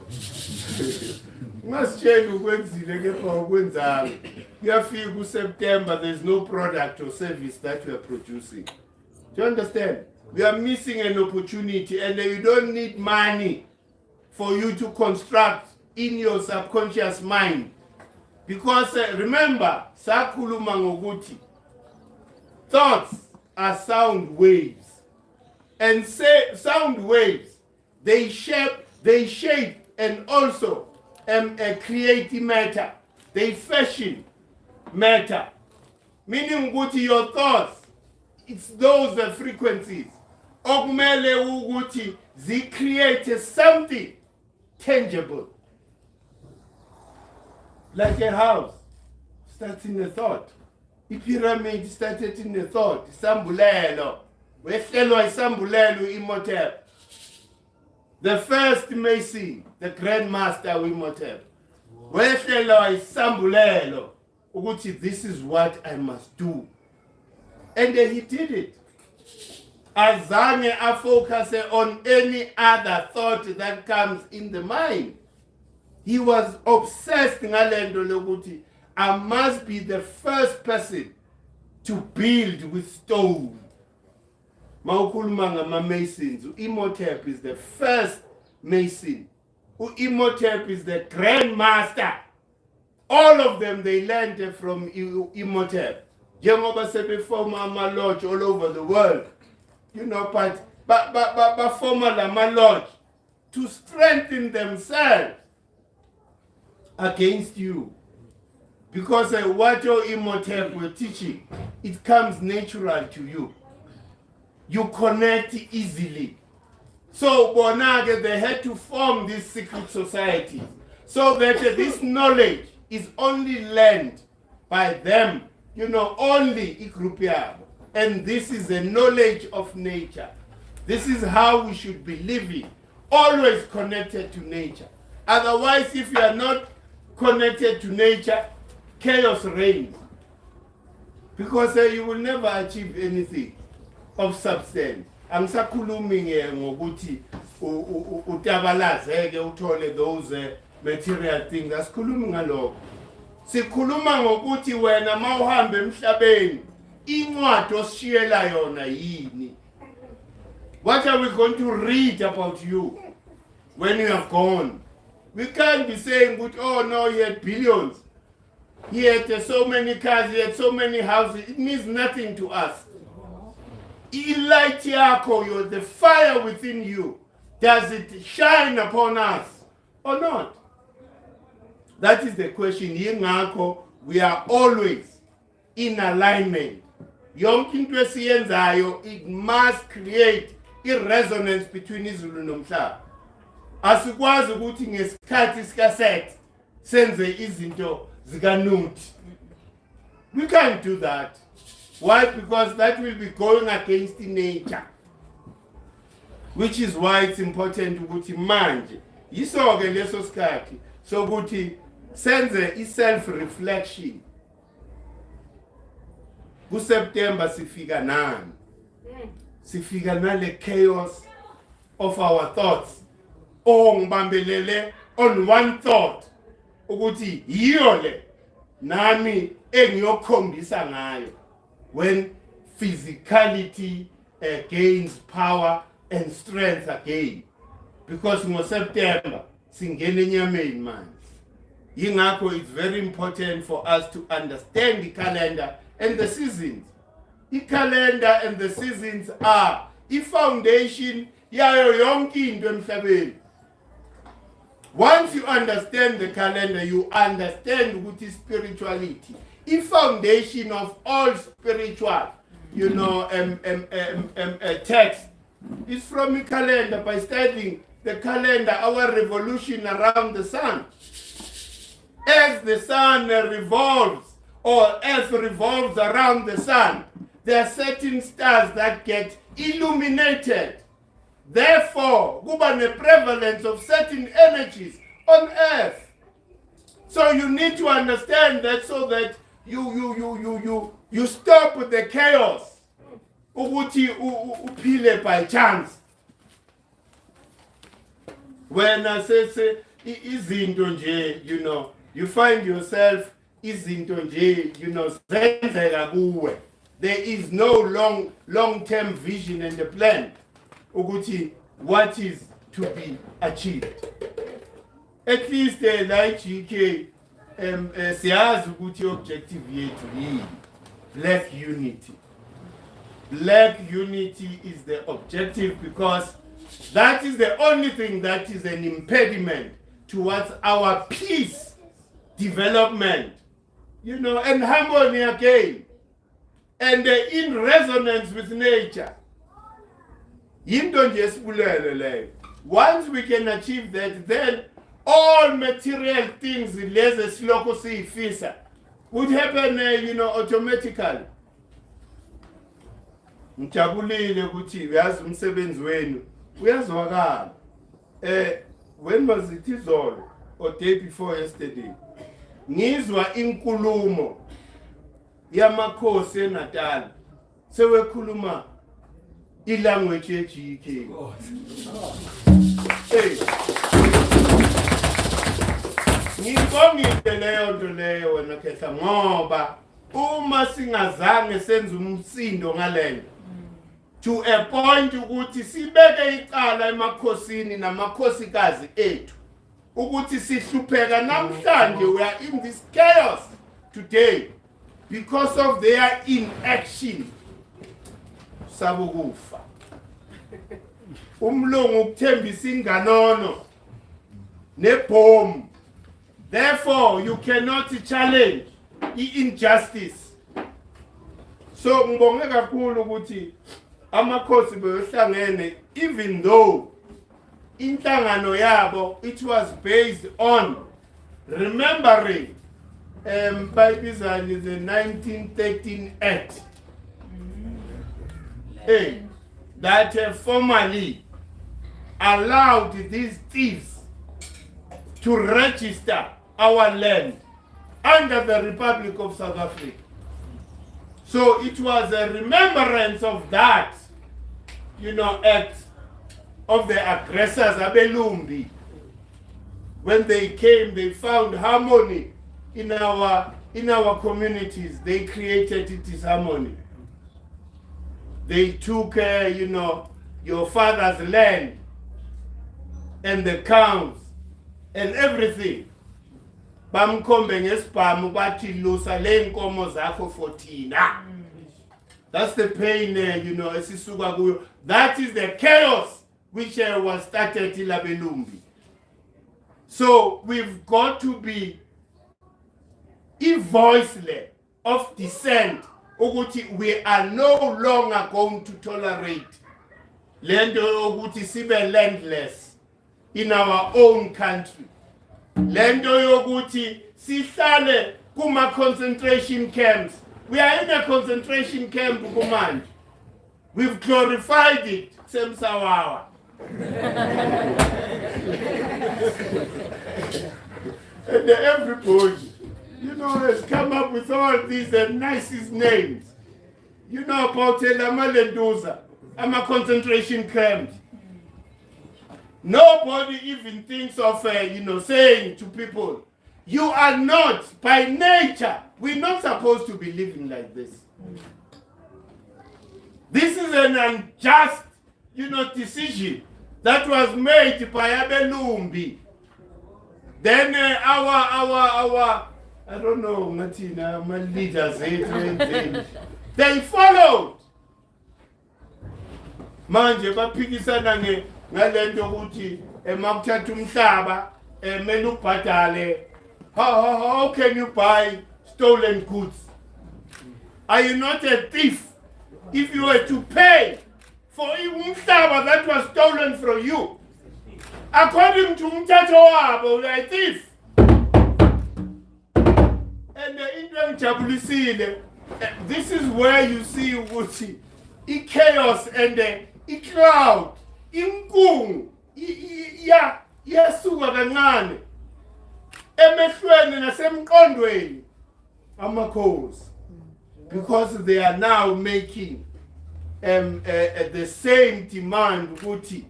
Ungasitshela ukwenzile kepha ukwenzanga. Kuyafika uSeptember, there's no product or service that we are producing. Do you understand? We are missing an opportunity, and you don't need money for you to construct in your subconscious mind. Because remember, sakhuluma ngokuthi thoughts are sound waves. And sound waves, they shape and also create matter. They fashion matter. Meaning ukuthi your thoughts, it's those frequencies. Okumele ukuthi they create something tangible. Like a house starts in a thought. I-pyramid started in the thought, isambulelo. Wehlelwa isambulelo Imhotep. The first Mason, the Grand Master Imhotep. Wehlelwa isambulelo. Ukuthi this is what I must do. And then he did it. Azange focus on any other thought that comes in the mind. He was obsessed ngalendo lokuthi I must be the first person to build with stone. Mkhulu ngama-Masons, Imhotep is the first Mason. Imhotep is the Grand Master. All of them, they learned from Imhotep. Njengoba sebefoma ama-lodge all over the world. You know, but form ama-lodge to strengthen themselves against you. Because what your Imhotep were teaching, it comes natural to you. You connect easily. So Bonage, they had to form this secret society so that this knowledge is only learned by them, you know, only Ikrupiab. And this is the knowledge of nature. This is how we should be living, always connected to nature. Otherwise, if you are not connected to nature, chaos reigns. Because you will never achieve anything of substance. Angisakhulumi ngokuthi utabalazeke uthole those material things. Asikhulumi ngalokho. Sikhuluma ngokuthi wena mawuhamba emhlabeni incwadi osishiyela yona yini? What are we going to read about you when you have gone? We can't be saying, oh no, he had billions. He had so many cars, he had so many houses. It means nothing to us. Light yako, the fire within you, does it shine upon us or not? That is the question. Yingako, we are always in alignment. Yonkinto esiyenzayo, it must create a resonance between izulu nomhlaba. Asikwazi ukuthi ngesikhathi sikaset senze izinto zikanuthi. We can't do that. Why? Because that will be going against nature. Which is why it's important ukuthi manje yiso-ke leso sikhathi sokuthi senze i-self-reflection. KuSeptember sifika nani? Sifika nale chaos of our thoughts. Ngibambelele on one thought. Ukuthi yiyo le nami engiyokhombisa ngayo. When physicality gains power and strength again. Because in September, singene enyameni manje. Yingakho it's very important for us to understand the calendar and the seasons. The calendar and the seasons are the foundation yayo yonke into emhlabeni. Once you understand the calendar, you understand what is spirituality. The foundation of all spiritual, you know, text is from the calendar. By studying the calendar, our revolution around the sun. As the sun revolves, or Earth revolves around the sun, there are certain stars that get illuminated. Therefore, kuba ne prevalence of certain energies on Earth. So you need to understand that so that you stop with the chaos. Ukuthi uphile by chance. When I say izinto nje, you know, you find yourself izinto nje, you know, zenzeka kuwe. There is no long-term vision and the plan. Ukuthi what is to be achieved. At least like GK siyazi ukuthi objective yethu yini. Black unity. Black unity is the objective because that is the only thing that is an impediment towards our peace development, you know, and harmony again, and in resonance with nature. Once we can achieve that, then all material things leze siloko siyifisa would happen, automatically. Ngijabulile ukuthi uyazi umsebenzi wenu uyazwakala. When was it izolo or day before yesterday? Ngizwa inkulumo yamakhosi eNatal sewekhuluma ilanguage ye-GK. Ngibongile leyo nto leyo wena Khehla ngoba uma singazange senze umsindo ngalento to a point ukuthi sibeke icala emakhosini namakhosikazi ethu ukuthi sihlupheka namhlanje. We are in this chaos today because of their inaction. Sabukufa umlungu ukuthembisa inganono nebhomu. Therefore you cannot challenge injustice. So ngibonge kakhulu ukuthi amakhosi beyohlangene, even though inhlangano yabo it was based on remembering bayibizani the 1913 Act that formally allowed these thieves to register our land under the Republic of South Africa. So it was a remembrance of that, act of the aggressors, Abelumbi. When they came, they found harmony in our communities. They created this harmony. They took, your father's land and the cows and everything. Bamkhombe ngesibhamu bathi lusa le nkomo zakho 14. That's the pain, esisuka kuyo. That is the chaos which was started in Labelumbi. So we've got to be voiceless of dissent. We are no longer going to tolerate lendo ukuthi sibe landless in our own country. Lendo yokuthi sihlale kuma concentration camps. We are in a concentration camp kumanje. We've glorified it, Semsawawa. And everybody, has come up with all these nicest names. About Lamalenduza, I'm a concentration camp. Nobody even thinks of, saying to people, you are not, by nature, we're not supposed to be living like this. This is an unjust, decision that was made by Abelumbi. Then our I don't know, Martina, my leaders, they followed. Manje baphikisana ngalento ukuthi emakuthatha umhlaba emele ubhadale. How can you buy stolen goods? Are you not a thief if you were to pay for umhlaba that was stolen from you? According to umthetho wabo, you are a thief. And this is where you see ukuthi chaos and cloud inkungu yasuka kancane emehlweni nasemqondweni amakhosi, because they are now making the same demand ukuthi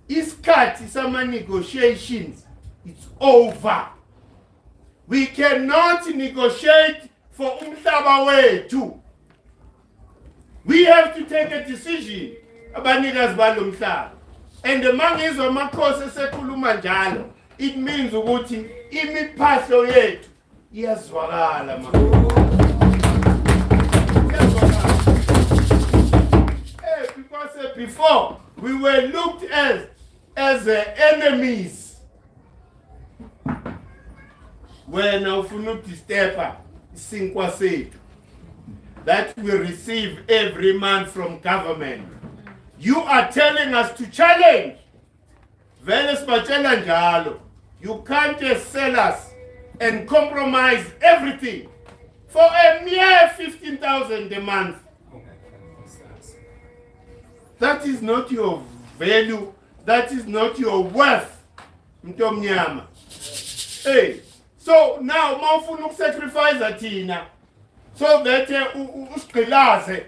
isikhathi sama negotiations it's over. We cannot negotiate for umhlaba wethu. We have to take a decision abanikazi balomhlaba. And mangizwa amakhosi esekhuluma njalo, it means ukuthi imiphahlo yethu iyazwakala because before we were looked as enemies. When ufuna ukudisturba isinkwa sethu that we receive every month from government, you are telling us to challenge. Vele sibatshela njalo. You can't just sell us and compromise everything for a mere 15,000 a month. That is not your value. That is not your worth. Mtomnyama. Hey, so now mawufuna ukusacrifice athina so that usigqilaze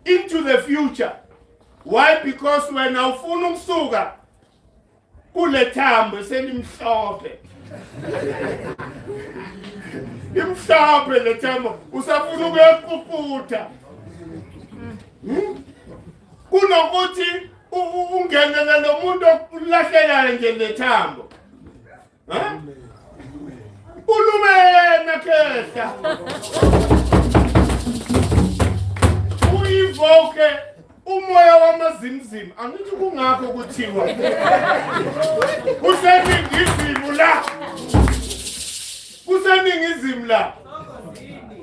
into the future. Why? Because when awufuna ukusuka kule thambo selimhlophe. Imhlophe le thambo usafuna ukuyiquputha. Kunokuthi ungenele lo muntu olahlelayo nje le thambo. Ulumena khehla. Uyivoke umoya wamazimzim. Angithi kungakho kuthiwa. Useningizimo la. Useningizimo la.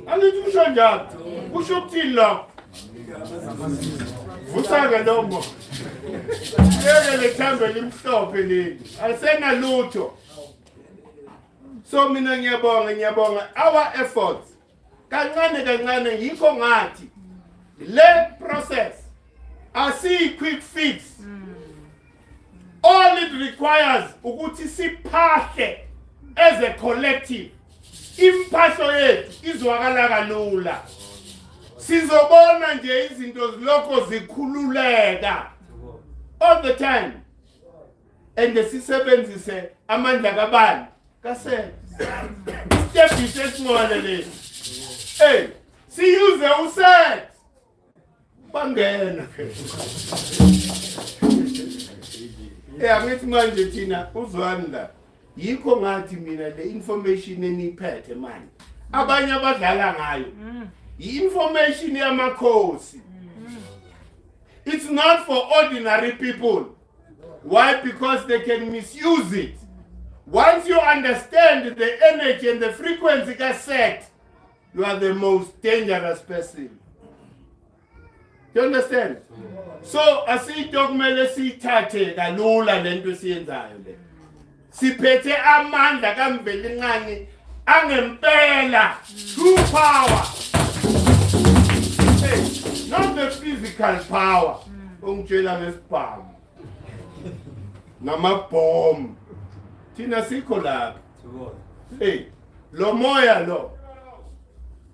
Angithi kusho njalo. Kusho ukuthini la? Vusa-ke lo mo. Yeke le thambo limhlophe leli. Asena lutho. So mina ngiyabonga our efforts. Kancane yikho ngathi le process asi quick fix. All it requires ukuthi siphahle as a collective. Impahlo yethu izwakala kalula. Sizobona nje izinto ziloko zikhululeka all the time. And sisebenzise amandla kabani kase step esimole lesi. Hey, siyuze uset bangena. Angithi manje thina uzwani la. Yikho ngathi mina le information eniphethe manje. Abanye abadlala ngayo. Information yamakhosi. It's not for ordinary people. Why? Because they can misuse it. Once you understand the energy and the frequency set, you are the most dangerous person. Do you understand? So, asiyinto kumele siyithathe kalula lento siyenzayo le. Siphethe amandla kamvelincane angempela, true power. Hey, not the physical power. Ungitshela ngesibhamu. Namabhombu. Thina sikho lapha. Hey, lo moya lo.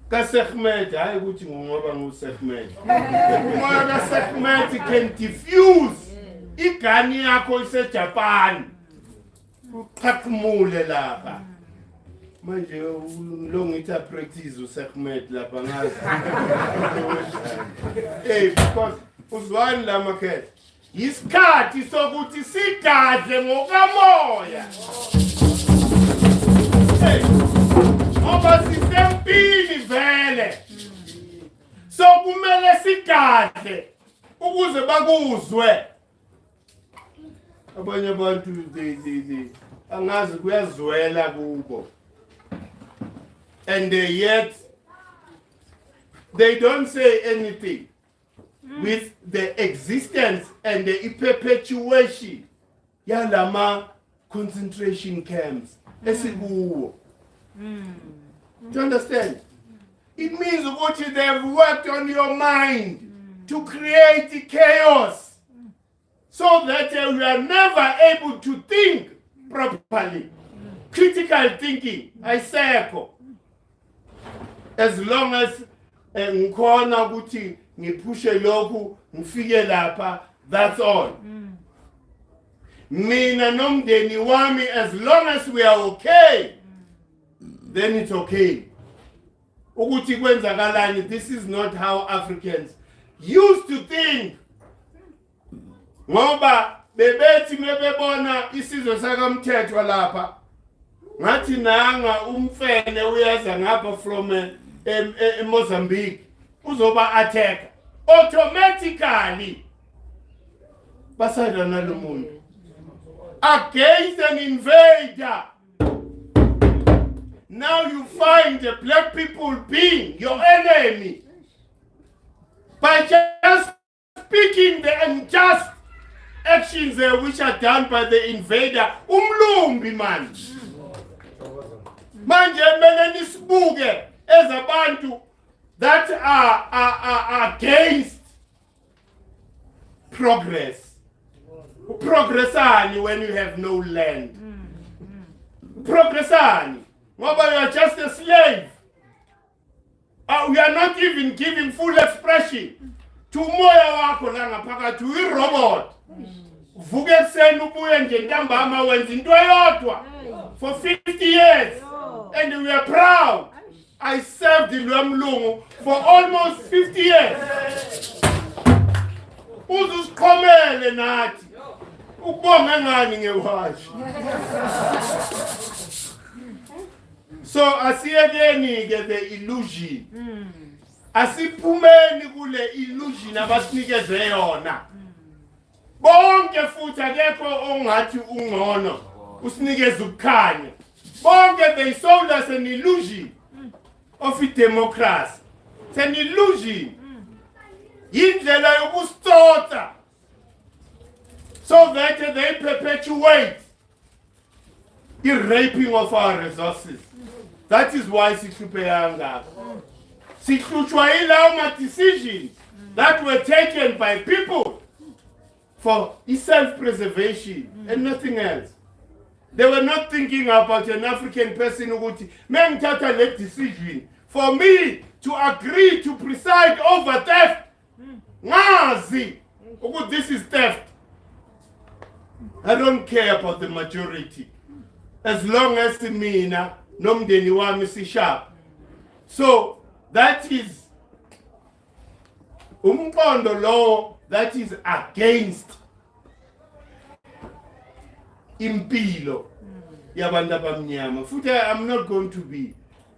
Kemet, hayi ukuthi ngoba nguSekhmet. Umoya kaSekhmet can diffuse igani yakho iseJapan. Uqhakumule lapha. Manje lo ngitha practice uSekhmet lapha ngazi. Hey, because uzwani la market. Isikhathi sokuthi sigadle ngokamoya. Hey, ngoba sisempini vele. So kumele sigadle ukuze bakuzwe. Abanye abantu angazi kuyazwela kubo. And yet they don't say anything with the existence and the perpetuation yalama concentration camps. Do you understand? It means what they have worked on your mind to create chaos so that you are never able to think properly. Critical thinking, I say, as long as ngikhona ukuthi ngiphushe lokhu ngifike lapha, that's all. Mina nomndeni wami, as long as we are okay, then it's okay. Ukuthi kwenzakalani, this is not how Africans used to think. Ngoba bebethi mebebona isizwe sakamthethwa lapha, ngathi nanga umfene uyeza ngapha from Mozambique, uzoba attack automatically basayida nalo muntu against an invader. Now you find the black people being your enemy by just speaking the unjust actions which are done by the invader. Umlumbi man. Manje mele nisibuke ezabantu that are against progress. Progressani when you have no land. Progressani. Ngoba you are just a slave. We are not even giving full expression to moya wako la ngaphakathi uyi-robot. Vuke ekuseni ubuye nje ntambama wenza into eyodwa for 50 years. And we are proud. I served in Lwamlungu for almost 50 years. Uzusiqhomele nathi. Ukubonga ngani ngewashi. So asiyekeni ke the illusion. Asiphumeni kule illusion abasinikeze yona. Bonke futhi akekho ongathi ungcono usinikeze ukukhanya. Bonke they sold us an illusion of a democracy. It's an illusion. Yindlela yokusitotha so that they perpetuate the raping of our resources. That is why sihluphe sihlutshwa yilawo decisions that were taken by people for self-preservation and nothing else. They were not thinking about an African person ukuthi mengithatha le decision for me to agree to preside over theft. Ngazi ukuthi this is theft. I don't care about the majority as long as mina nomndeni wami sishap. So that is umqondo law that is against impilo yabantu abamnyama. Futhi I'm not going to be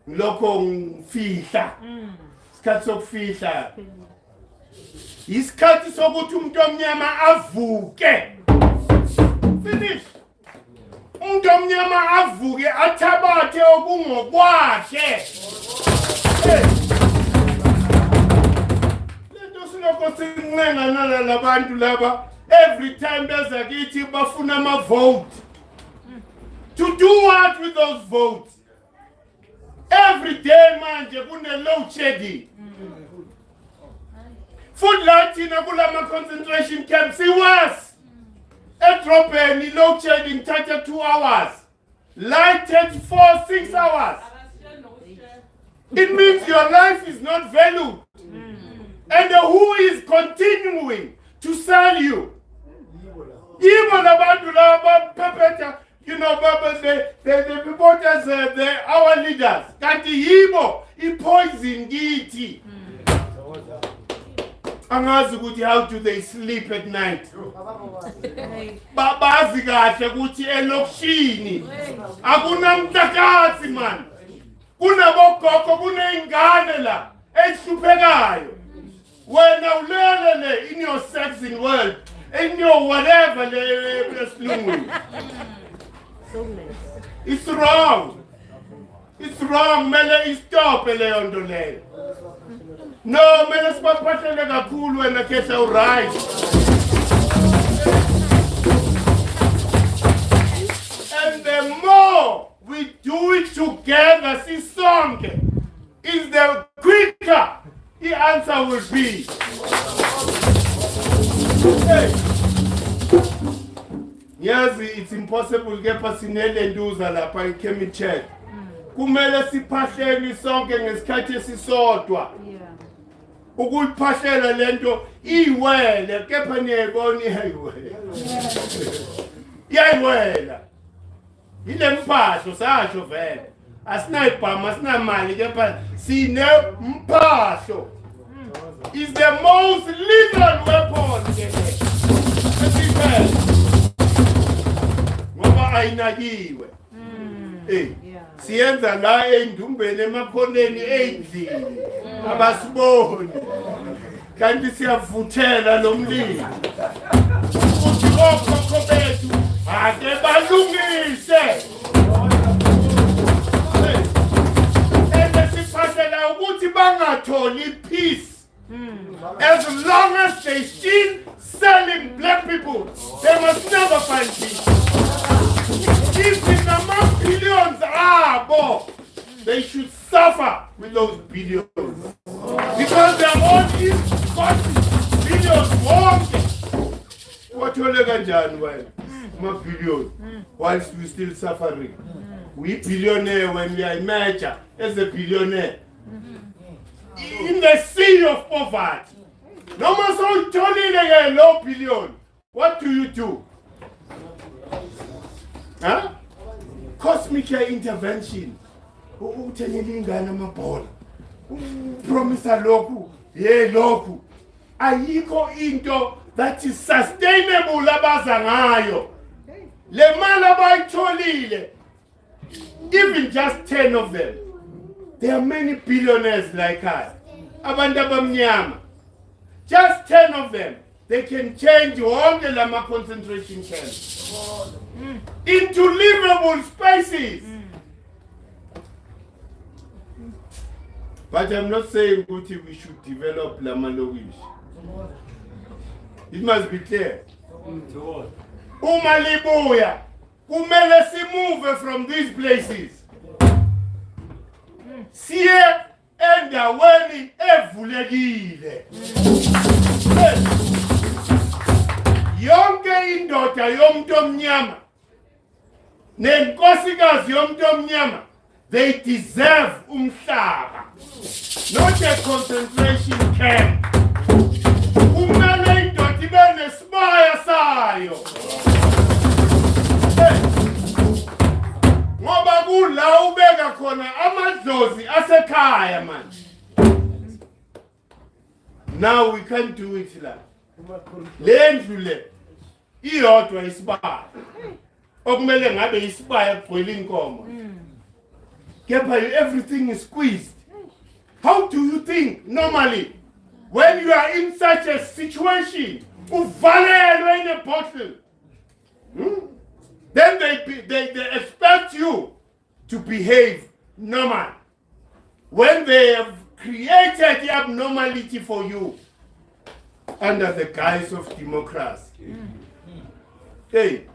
lokho ngifihla. Isikhathi sokufihla. Isikhathi sokuthi umuntu omnyama avuke. Finish. Umuntu omnyama avuke athabathe okungokwakhe. Lento silokho sinqenganana labantu laba every time beza kithi bafuna ama vote. To do what with those votes? Every day manje kune load shedding. Food latina kula concentration camps was. Edropeni load shedding 2 hours. Lighted for 6 hours. It means your life is not valued. And who is continuing to sell you? Even about you know, the reporters, our leaders. Kanti yibo, poison giti. Angazi ukuthi how do they sleep at night? Babazi kahle ukuthi elokishini akunamhlakazi man. Kunabogogo kuneyingane la ezihluphekayo. Wena ulele in your sexing world, in your whatever le. It's wrong. It's wrong. Mele stop leyo nto leyo. No, mele sipaphathele kakhulu wena khetha uright. And the more we do it together, sisonke, is the quicker the answer will be. Hey. Yes, it's impossible to get pasinele nduza lapha in Kemet. Kumele siphahleni sonke ngesikhathi esisodwa. Ukuyiphahlela lento iwele kepha niyayibona iyayiwela. Iyayiwela. Ile mphahlo sasho vele. Asinayibhama asinamali kepha sine mphahlo. Is the most lethal weapon esiphethe. Ngoba ayinakiwe. Siyenza la endumbeni emakhoneni endlini abasiboni kanti siyavuthela lo mlilo ukuthi okhokho bethu ake balungise esiphathela ukuthi bangatholi peace as long as they still selling black people they must never find peace. If in the billions abo they should suffer with those billions. Because they're all in billions wonke. Wathole kanjani wena? Ama-billion. Whilst we're still suffering. We billionaire when we are major as a billionaire. In the sea of poverty. No more so a low billion. What do? Huh? Cosmic intervention. Uthenilingana amabhola. Promisa lokhu, lokhu. Ayikho into that is sustainable abaza ngayo. Le mali abayitholile. Even just 10 of them. There are many billionaires like us. Abantu abamnyama. Just 10 of them. They can change all the Lama concentration camps into livable spaces. But I'm not saying we should develop Lama Lowish. It must be clear. Umalibuya, kumele move from these places. Siye endaweni evulekile. Yonke indoda yomuntu omnyama nenkosikazi yomuntu omnyama, they deserve umhlaba, not a concentration camp. Kumele indoda ibe nesibaya sayo. Ngoba kula ubeka khona amadlozi asekhaya manje. Now we can't do it like. Lendlu le iyodwa isibaya. Okumele ngabe isibaya kugcwele inkomo. Kepha everything is squeezed. How do you think normally when you are in such a situation, uvalelwe in a bottle? Then they expect you to behave normal. When they have created the abnormality for you under the guise of democracy. Hey,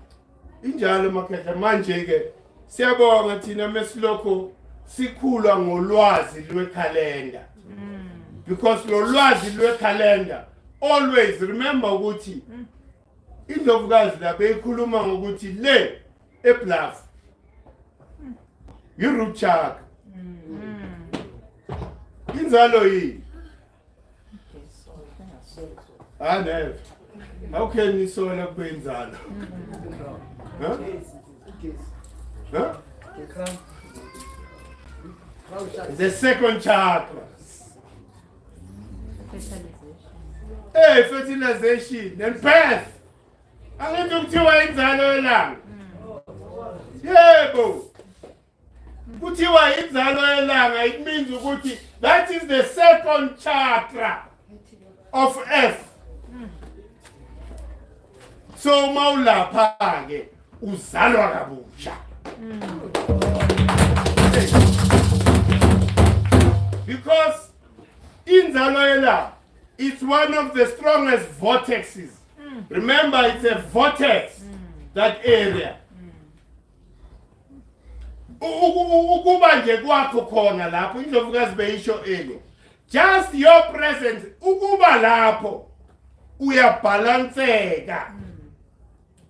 injalo makhetha manje ke siyabonga thina mesiloko sikhulwa ngolwazi lwe-calendar. Because lo lwazi lwe-calendar always remember ukuthi indlovukazi lapha ekhuluma ngokuthi le eBluff yi-root chakra. Inzalo yini? Never. How can you sow up inzalo? Huh? Huh? The second chakra. Hey, fertilization and birth. I'm going to tell you inzalo lang. Yebo. Kuthiwa inzalo yelanga, it means ukuthi that is the second chakra of Earth. So maulapha ke uzalwa kabusha. Because inzalo yelanga, it's one of the strongest vortexes. Remember, it's a vortex, that area. Ukuba nje kwakho khona lapho indlovukazi beyisho ele. Just your presence, ukuba lapho uyabalanceka.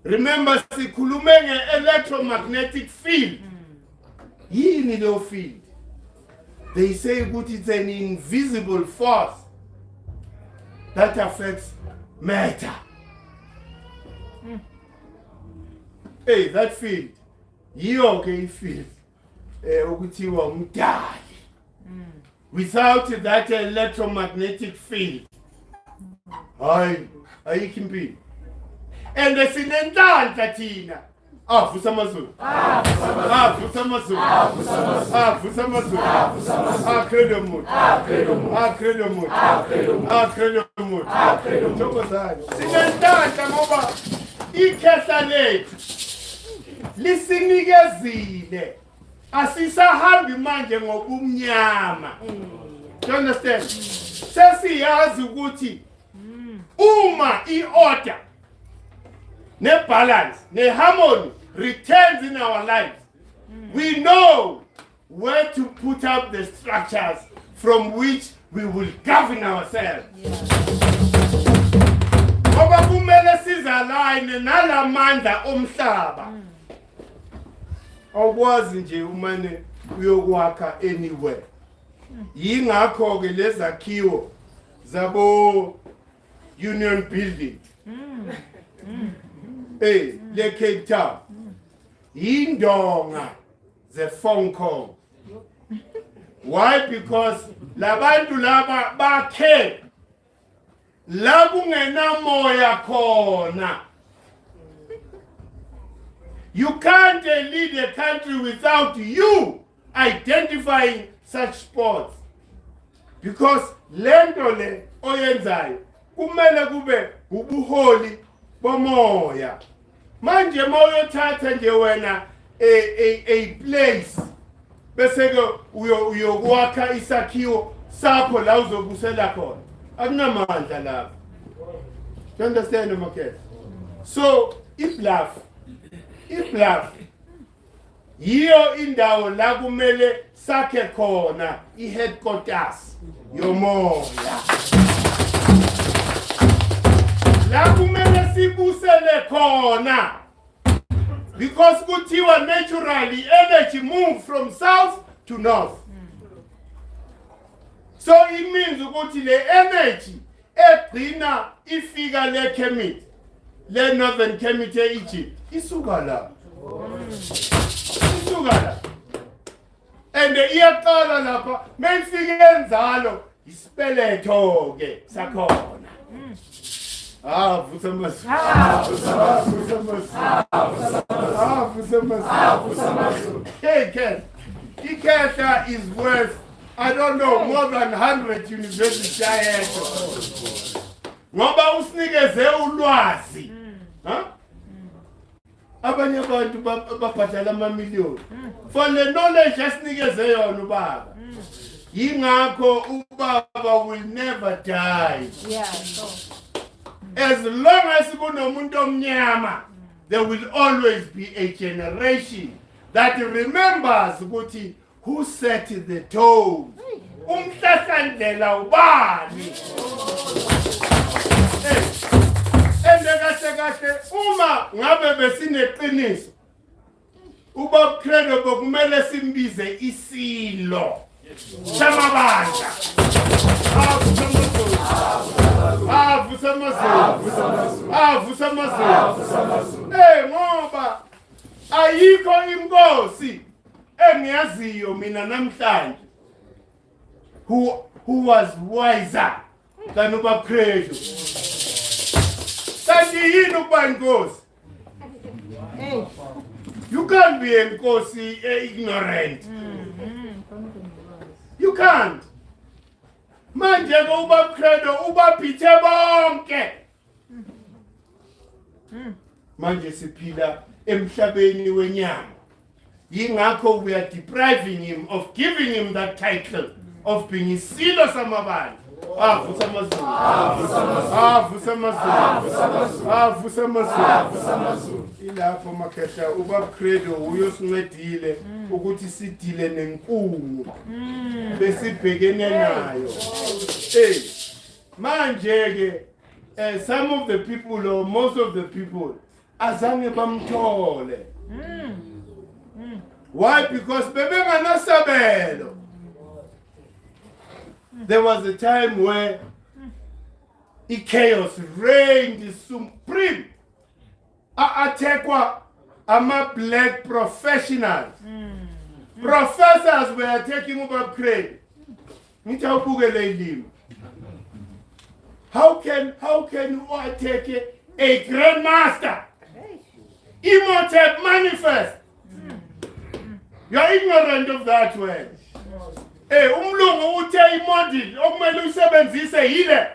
Remember sikhulume nge-electromagnetic field. Yini lo field? They say ukuthi it's an invisible force that affects matter. Hey, that field. Yiyo ke field. Ukuthiwa umdali. Without that electromagnetic field, ayikimpi. And sinenhlanhla thina. Vusa amazulu. Vusa amazulu. Vusa amazulu. Credo mood. Credo mood. Thokozani. Sinenhlanhla ngoba ikhehla lethu lisinikezile. Asisahambi manje ngobumnyama. Do you understand? Sesiyazi ukuthi uma i-order ne-balance ne-harmony returns in our lives, we know where to put up the structures from which we will govern ourselves. Ngoba kumele sizaline nalamandla omhlaba. Awukwazi nje umane uyokwakha anywhere. Yingakho ke lezakhiwo zabo Union Building. Le Cape Town. Yindonga ze phone call. Why? Because labantu laba bakhe la kungena moya khona. You can't lead a country without you identifying such spots. Because lento le oyenzayo kumele kube ubuholi bomoya. Manje moyothatha nje wena a place bese ke uyokwakha isakhiwo sakho la uzobusela khona. Akunamandla lapho. You understand, Makhe? So if love yiyo indawo la kumele sakhe khona i-headquarters yomoya. La kumele sibusele khona. Because kuthiwa naturally energy move from south to north. So it means ukuthi le energy egcina ifika le Kemet, le northern Kemet e-Egypt, isuka la. And iyaqala lapha mayifike enzalo isibeletho ke sakhona. Ikhetha is worth, I don't know, more than 100 university ayetho. Ngoba usinikeze ulwazi. Abanye abantu babhadala amamiliyoni for the knowledge asinikeze yona ubaba. Yingakho ubaba will never die. As long as kunomuntu omnyama, there will always be a generation that remembers ukuthi who set the tone. Umhlahlandlela ubani. Kahle uma ngabe besineqiniso ubaba Credo bokumele simbize isilo samabandla. Ngoba ayikho inkosi engiyaziyo mina namhlanje who was wiser than ubaba Credo. You can't be a nkosi ignorant. You can't. Manje ko ubaba Credo ubaphethe bonke. Manje siphila emhlabeni wenyama. Yingakho we are depriving him of giving him that title of being isilo samabandla. Ilapho Makhehla ubaba Credo uyosincedile ukuthi sidile nenkungu besibhekene nayo. Manje ke some of the people or most of the people azange bamthole. Why? Because bebenganasabelo. There was a time where chaos reigned supreme. Atekwa ama black professionals. Professors were taking over credit. How can you take a grandmaster? Immortal manifest. You are ignorant of that word. Umlungu uthe imodel okumele usebenzise yile.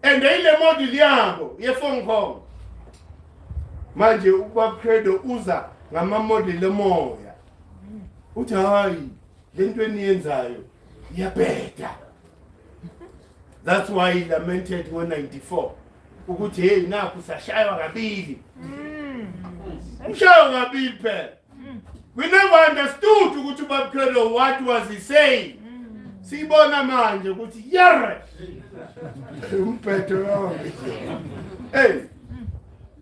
And ile model yabo ye-phone call. Manje ubaba Credo uza ngama model emoya. Uthi hayi lento eniyenzayo iyabheda. That's why he lamented 194. Ukuthi hey nakho sashaywa kabili. Umshaywa kabili phela. We never understood ukuthi uBabkhelo what was he saying. Sibona manje ukuthi yere. Umphetho wonke. Hey.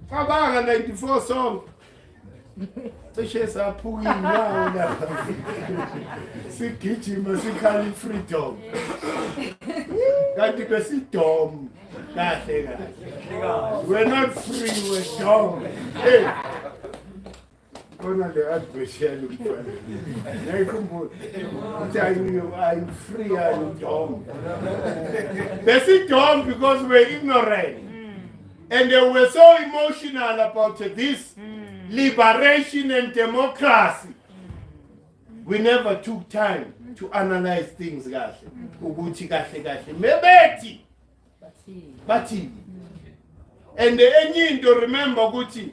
Cabanga 94 song. Cishe saphukile nawo lapha. Sigijima sikhali freedom. Kanti besidom kahle kahle. We're not free, we're dom. Hey. Kona le advocate umfana. Ngiyakhumbula. I'm free, I'm dom. Besidom because we're ignorant. And they were so emotional about this liberation and democracy. We never took time to analyze things. Uguti kahle kahle. Mebeti. Bati. And the engine to remember Guti.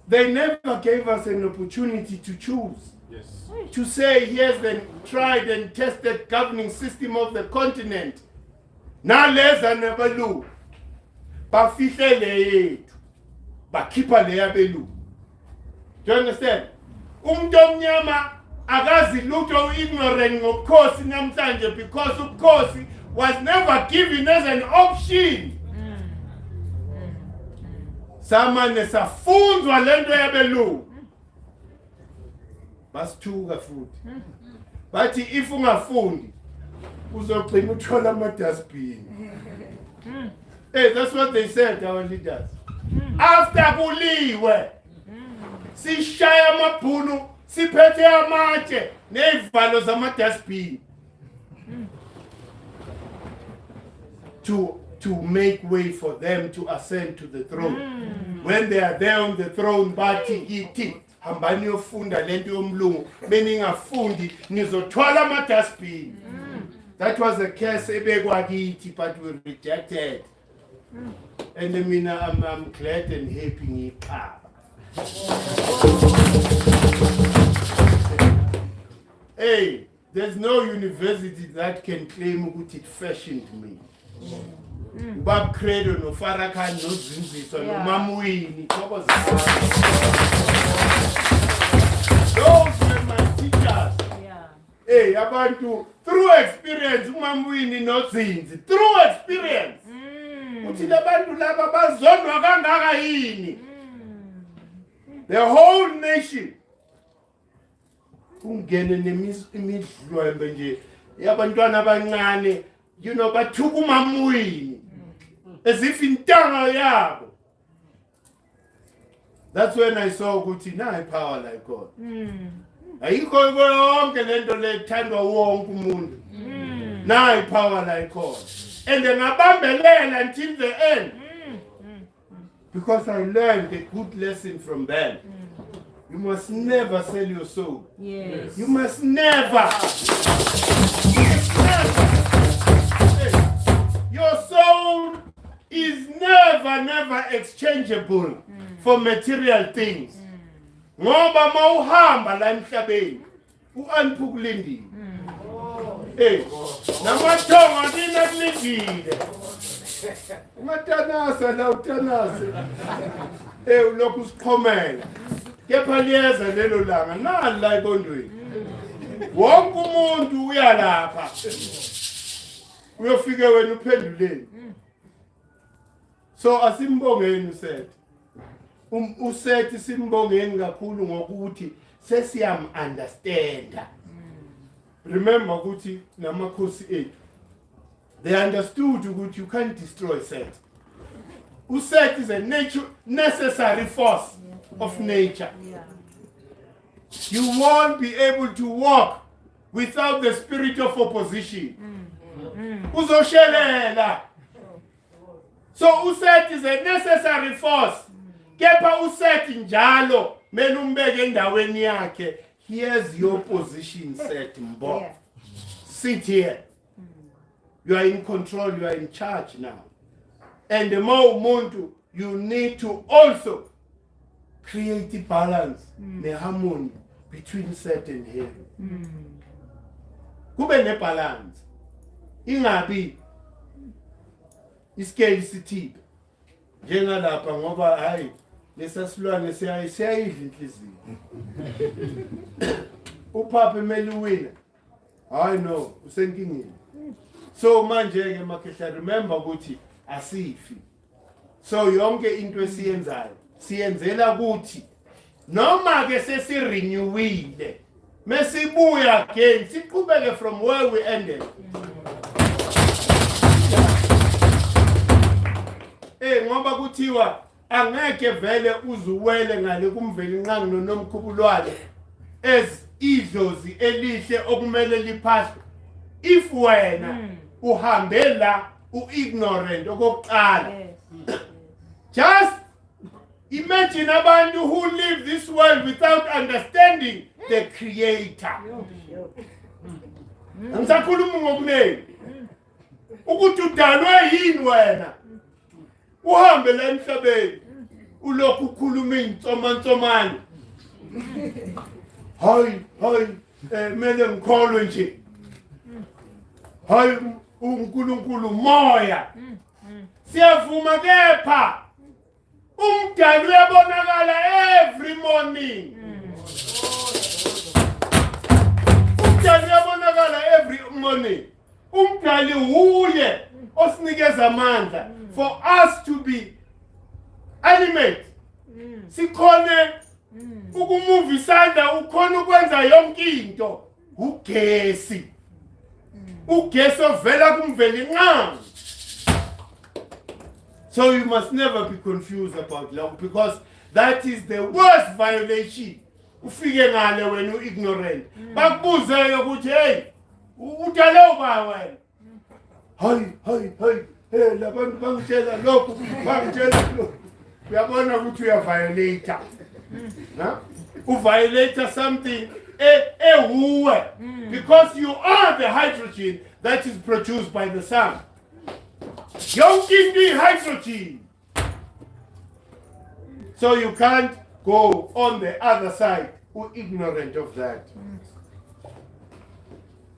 They never gave us an opportunity to choose. Yes. To say, here's the tried and tested governing system of the continent. Now less than ever look. Bafihle lethu bakhipha leya belu. Do you understand? Umuntu omnyama akazi lutho ignorant ngokhosi namhlanje because ukhosi was never given as an option. Samane safunzwa lento yabelu. Basithuka futhi. Bathi if ungafundi uzogcina uthola ama dustbin. Hey, that's what they said, our leaders. After kuliwe, sishaya amabhunu, siphethe amatshe, nezivalo zama-dustbin. To make way for them to ascend to the throne. When they are there on the throne, bathi iti, hambani yofunda lento yomlungu, beningafundi, nizothwala ama-dustbin. That was a curse ebekwa kithi, but we rejected. And I mean, I'm glad and happy. Hey, there's no university that can claim that it fashioned me. Bab Credo, no Afrikan, no Nsingiza, no Mamuini. Those were my teachers. Hey, about to through experience, Mamuini, no Nsingiza. Through experience. The whole nation ungene nemidlwembe nje yabantwana abancane bathuka uMamuyini as if intanga yabo. That's when I saw ukuthi nayi power like God. Ayikho yonke lento lethandwa wonke umuntu. Nayi power like God. And then abambelela until the end. Because I learned a good lesson from them. You must never sell your soul. Yes. You must never. Your soul is never exchangeable for material things. Ngoba mawuhamba la emhlabeni uanpukulindini. Hey, namathonga thina kulindile. Ungatanasa la utanase. Hey, ulokhu usiqhomela. Kepha liyeza lelo langa nali la ebondweni. Wonke umuntu uya lapha. Uyofika wena uphenduleni. So asimbongeni uSethi. uSethi simbongeni kakhulu ngokuthi sesiyam understand. Remember ukuthi namakhosi ethu they understood ukuthi you can't destroy Seth. Seth is a necessary force of nature. You won't be able to walk without the spirit of opposition. Uzoshelela. So Seth is a necessary force. Kepha Seth njalo mele umbeke endaweni yakhe. Here's your position, Seth Mbo. Sit here. You are in control, you are in charge now. And the more umuntu, you need to also create the balance, the harmony between Seth and him. Kube ne balance. Ingabi iscale sithiphe. Njengalapha ngoba hayi lesasilwane siyayidla inhliziyo. Upapa emeluwina. I know, usenkingeni. So manje ke makhehla remember ukuthi asifi. So yonke into esiyenzayo siyenzela ukuthi noma ke sesirenewile mesibuya again siqhubeke from where we ended. Ngoba kuthiwa angeke vele uzuwele ngale kumveli nqangi nonomkhubulwane as idlozi elihle okumele liphahlwe. If wena uhambe la ignorant okokuqala. Just imagine abantu who live this world without understanding the creator. Angisakhuluma ngokunene. Ukuthi udalwe yini wena? Uhambe la emhlabeni ulokhu ukhuluma intsoma hayi mele ngikholwe nje. Hayi uNkulunkulu moya. Siyavuma kepha umdali uyabonakala every morning. Umdali uyabonakala every morning. Umdali uye osinikeza amandla for us to be animate. Sikhone ukumove isandla ukhona ukwenza yonke into. Ugesi. Ugesi ovela kumveli nqangi. So you must never be confused about love because that is the worst violation. Ufike ngale wena ignorant. Bakubuze ukuthi hey udale uba wena. Hayi labantu bangitshela lokho bangitshela lokho. Uyabona ukuthi uyaviolate. Uviolate something because you are the hydrogen that is produced by the sun. Yonke into hydrogen. So you can't go on the other side. We're ignorant of that.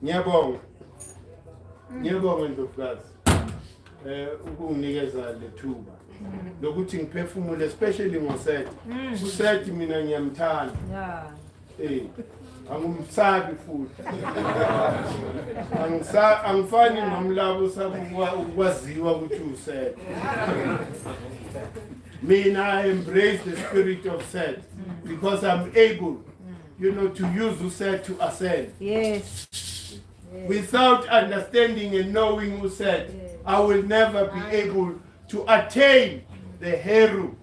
Ngiyabonga Ndlovukazi. Ukunginikeza lethuba. Lokuthi ngiphefumule especially ngoSeth. uSeth mina ngiyamthanda. Angumsabi futhi. Angifani nomlabo ukwaziwa ukuthi uSeth. Mina I embrace the spirit of Seth because I'm able, to use uSeth to ascend. Yes. Without understanding and knowing uSeth, I will never be able to attain the Heru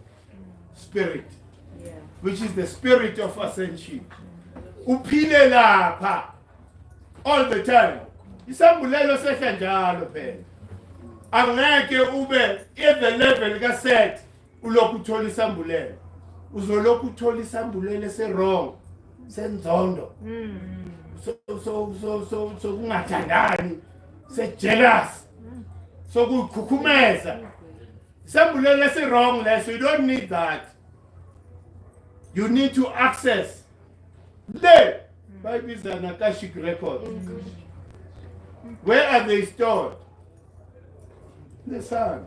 spirit, which is the spirit of ascension. Uphile lapha all the time. Isambulelo sehla njalo phela. Angeke ube at the level kaSeth ulokhu uthola isambulelo. Uzolokhu uthola isambulelo wrong. Senzondo. So kungathandani. Jealous. So kukhukhumeza. Isambulelo wrong leso, you don't need that. You need to access the Bible is an Akashic record. Where are they stored? The sun.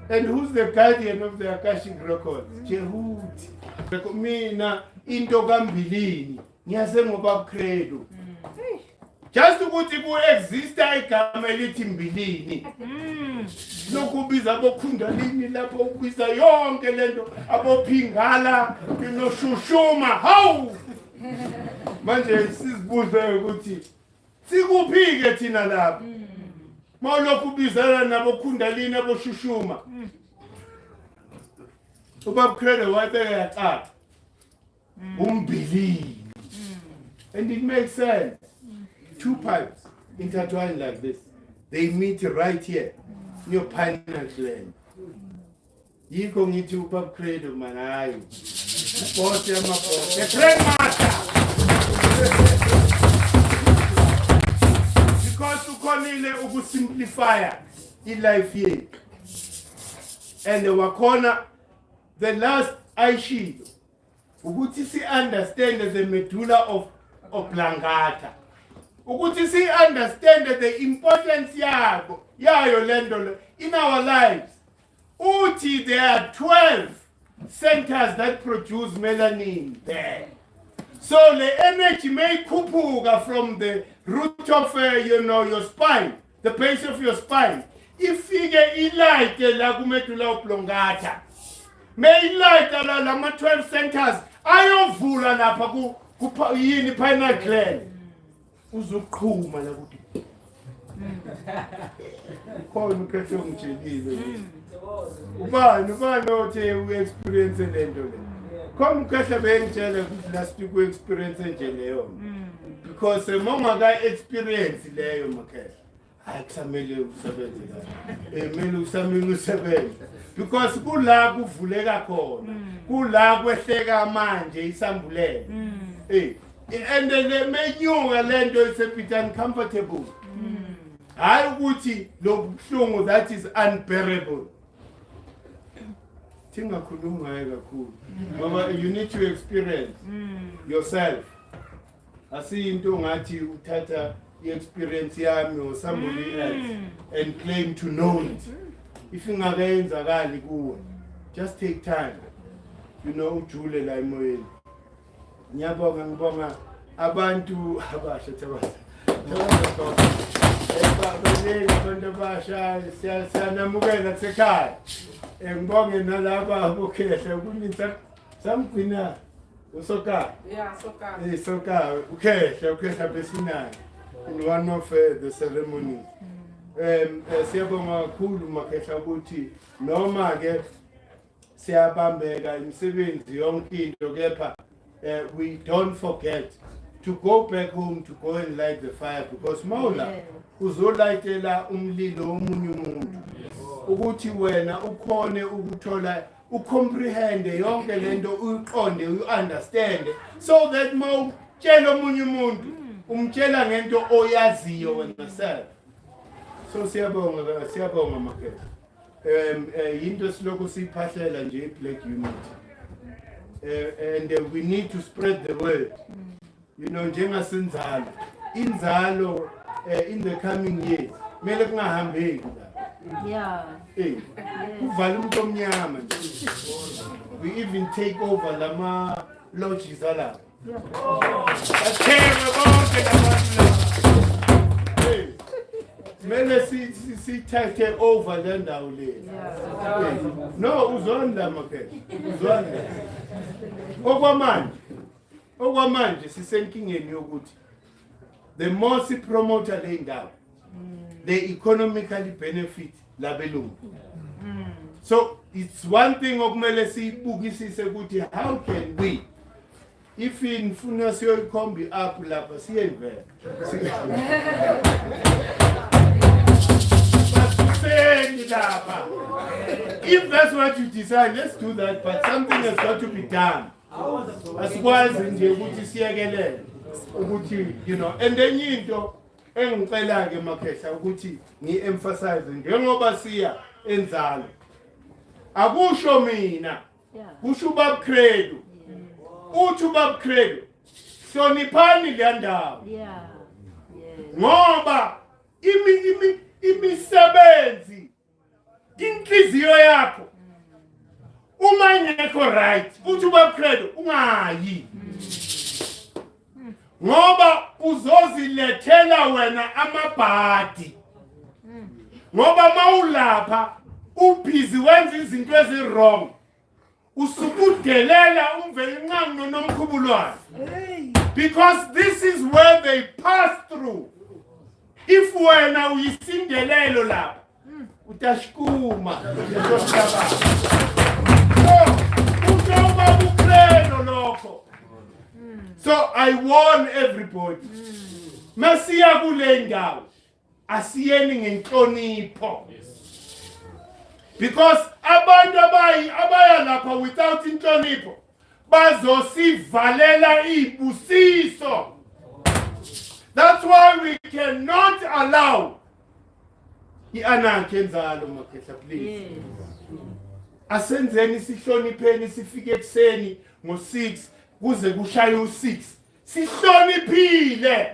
And who's the guardian of the Akashic records? Jehud. Mina into kambilini. Ngiyaze ngoba credo. Just ukuthi ku-exista igama elithi mbilini. Nokubiza abokundalini lapho ubiza yonke lento abophingala inoshushuma. Hawu! Manje sizibuze ukuthi sikuphike thina lapha. Mawulokhu ubizana nabokundalini aboshushuma. Ubaba credo wayibeka yaqala. Umbilini. And it makes sense. Two pipes intertwined like this. They meet right here, near pineal gland. Yiko ngithi ubaba credo manayo. Boss yamaboss. The grandmaster. Because ukhonile ukusimplify life here. And wakhona the last eyeshield. Ukuthi si understand the medulla of oblongata. Ukuthi si understand the importance yayo lento in our lives. Uthi there are 12 centers that produce melanin there. So the energy may kupuga from the root of your spine, the base of your spine. Ifike ilike la kumedula oblongata. May light la 12 centers ayovula lapha ku yini pineal gland. Uzoqhuma la kuthi. Khona ukhethe umjelile. Ubani othe u-experience lento le. Khona ukhethe bengitshela ukuthi last week u-experience nje leyo. Because mongaka-experience leyo makhethe. Hayi kusamele usebenze kahle. Kumele usamele usebenze. Because kula kuvuleka khona. Kula kwehleka manje isambulelo. And the menyuka lento is a bit uncomfortable. Hayi ukuthi lo buhlungu that is unbearable. Tingakhuluma ngaye kakhulu. Ngoba you need to experience yourself. Asiyinto ngathi uthatha i-experience yami or somebody else and claim to know it. If ingakenzakali kuwe, just take time. You know, ujule la emoyeni. Ngibonga abantu abasha tabasa. Abantu abasha siyanamukela kusekhaya. Ngibonge nalaba abokhehla kuningi samgcina usoka. Yeah, soka. Soka ukhehla besinayo in one of the ceremonies. Siyabonga kakhulu makhehla ukuthi noma ke siyabambeka imisebenzi yonke into kepha we don't forget to go back home to go and light the fire, because Maula uzolayitela umlilo omunye umuntu ukuthi wena ukhone ukuthola ucomprehende yonke lento uyiqonde uunderstand, so that mawutshela omunye umuntu umtshela ngento oyaziyo wena self. So siyabonga makhehla. Into siloko siphahlela nje black unity. And we need to spread the word. You know, njengasinzalo inzalo in the coming years mele kungahambeki la. Yeah. Kuvala umuntu omnyama nje. We even take over lama lodges ala. Atheme bonke labantu. Mele sithathe over le ndawo le. No, uzonda makhehla. Uzonda. Okwamanje sisenkingeni yokuthi the more sipromote le ndawo, they economically benefit labelungu. So it's one thing okumele sibukisise ukuthi how can we, if infuna siyoyikhombi up lapha siyevela. If that's what you decide, let's do that, but something has got to be done. Asikwazi nje ukuthi siyekelele ukuthi, you know, and then into engicela ke makhehla ukuthi ngi-emphasize njengoba siya enzalo. Akusho mina, kusho ubab Credo. Uthi ubab Credo, hloniphani le ndawo. Ngoba imisebenzi inhliziyo yakho uma ingekho right, uthi ubab Credo ungayi. Ngoba uzozilethela wena amabhadi. Ngoba mawulapha ubhizi wenza izinto ezi-wrong, usukudelela umvelinqanqo nomkhubulwane. Because this is where they pass through. If wena uyisindelelo lapha utashikuma. So I warn everybody. Masiya kule ndawo asiyeni ngenhlonipho. Because abantu abaya lapha without inhlonipho bazosivalela ibusiso. That's why we cannot allow i-anarchy enzalo makhehla, please. Asenzeni sihlonipheni sifike ekseni ngo-6 kuze kushaye u-6. Sihloniphile.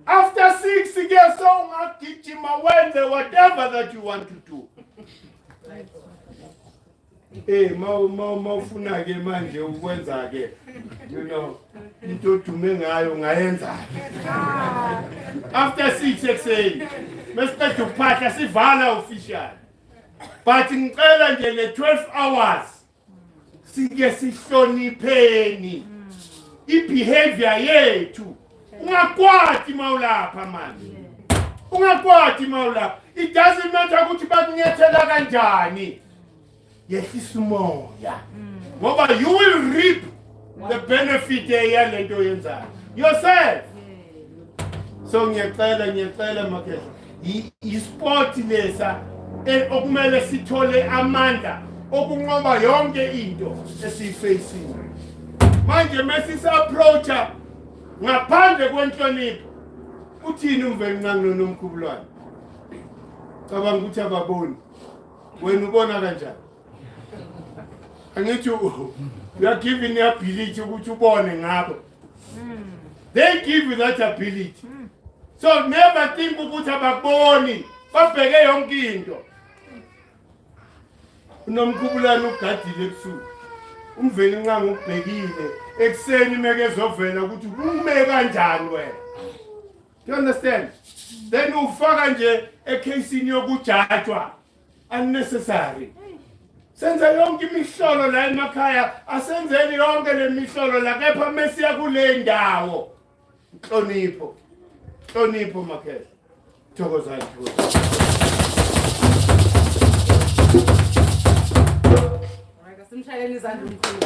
After 6 ke so ungagijima wenze whatever that you want to do. mawufuna ke manje ukwenza ke you know into dume ngayo ngayenza after 6 ekseni mesiqeda ukuphahla sivala official but ngicela nje le 12 hours sike sihlonipheni ibehavior yethu ungakwati mawulapha manje ungakwati mawulapha it doesn't matter ukuthi bakunyethela kanjani yehlisa umoya ngoba you will reap the benefit yalento yenzayo yourself so ngiyacela makhehle isport lesa okumele sithole amandla okunqoba yonke into esiyifacing manje mesisa approacha ngaphandle kwenhlonipho uthini umvelinqanqo nomkhubulwane cabanga ukuthi ababoni wena ubona kanjani angithi you are given the ability ukuthi ubone ngabo they give you that ability so never think ukuthi ababoni babheke yonke into unomkhubulwane ugadile ebusuku umvelinqanqo ubhekile ekseni mekezovela ukuthi ume kanjani wena you understand then ufaka nje ekhasini yokujajwa unnecessary senza yonke imihlolo la emakhaya asenzeni yonke le mihlolo la kepha mesiya kule ndawo hlonipho makhaya thokozani Simshayeleni izandla umkhulu.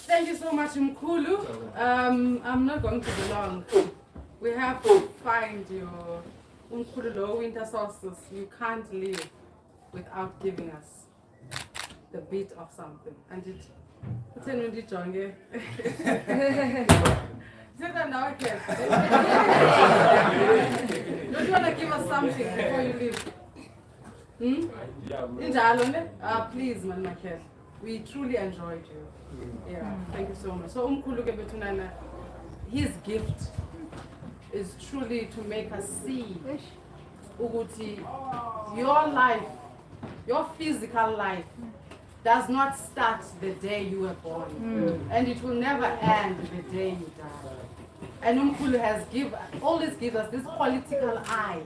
Thank you so much, Mkhulu. I'm not going to be long. We have to find your Mkhulu lo winter solstice. You can't live without giving us the beat of something. And it jonge. Don't you want to give us something before you leave? Please, man, Michael. We truly enjoyed you. Yeah, thank you so much. So, Mkhulu Betunana, his gift is truly to make us see Uguti, your life, your physical life does not start the day you were born, and it will never end the day you die. And Mkhulu has always given us this political eye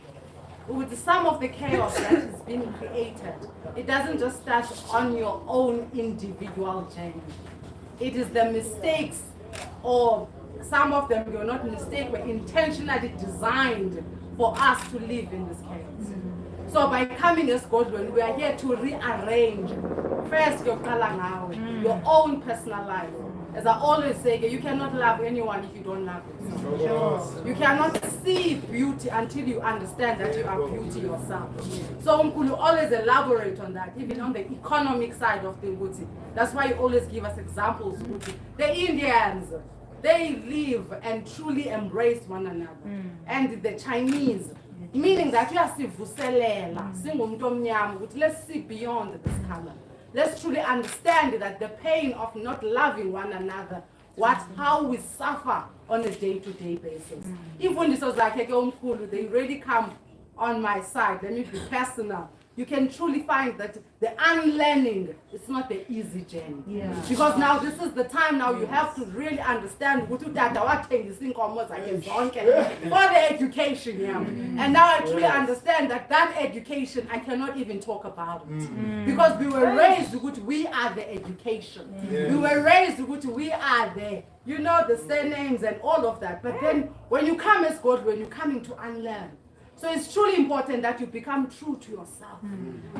with some of the chaos that is being created. It doesn't just start on your own individual journey. It is the mistakes, or some of them were not mistakes, were intentionally designed for us to live in this chaos. So by coming as Godwin, we are here to rearrange first your own personal life. As I always say, you cannot love anyone if you don't love yourself. You cannot see beauty until you understand that you are beauty yourself. So Mkhulu always elaborate on that, even on the economic side of the beauty. That's why you always give us examples. The Indians, they live and truly embrace one another. And the Chinese, meaning that you are let's see beyond this color. Let's truly understand that the pain of not loving one another, how we suffer on a day-to-day basis. Even this was like they already come on my side. Let me be personal. You can truly find that the unlearning is not the easy journey. Yeah. Because now this is the time now you have to really understand for the education. Yeah. And now I truly understand that education, I cannot even talk about it. Because we were raised with we are the education. Yes. We were raised with we are the, the surnames and all of that. But then when you come as God, when you're coming to unlearn, so it's truly important that you become true to yourself.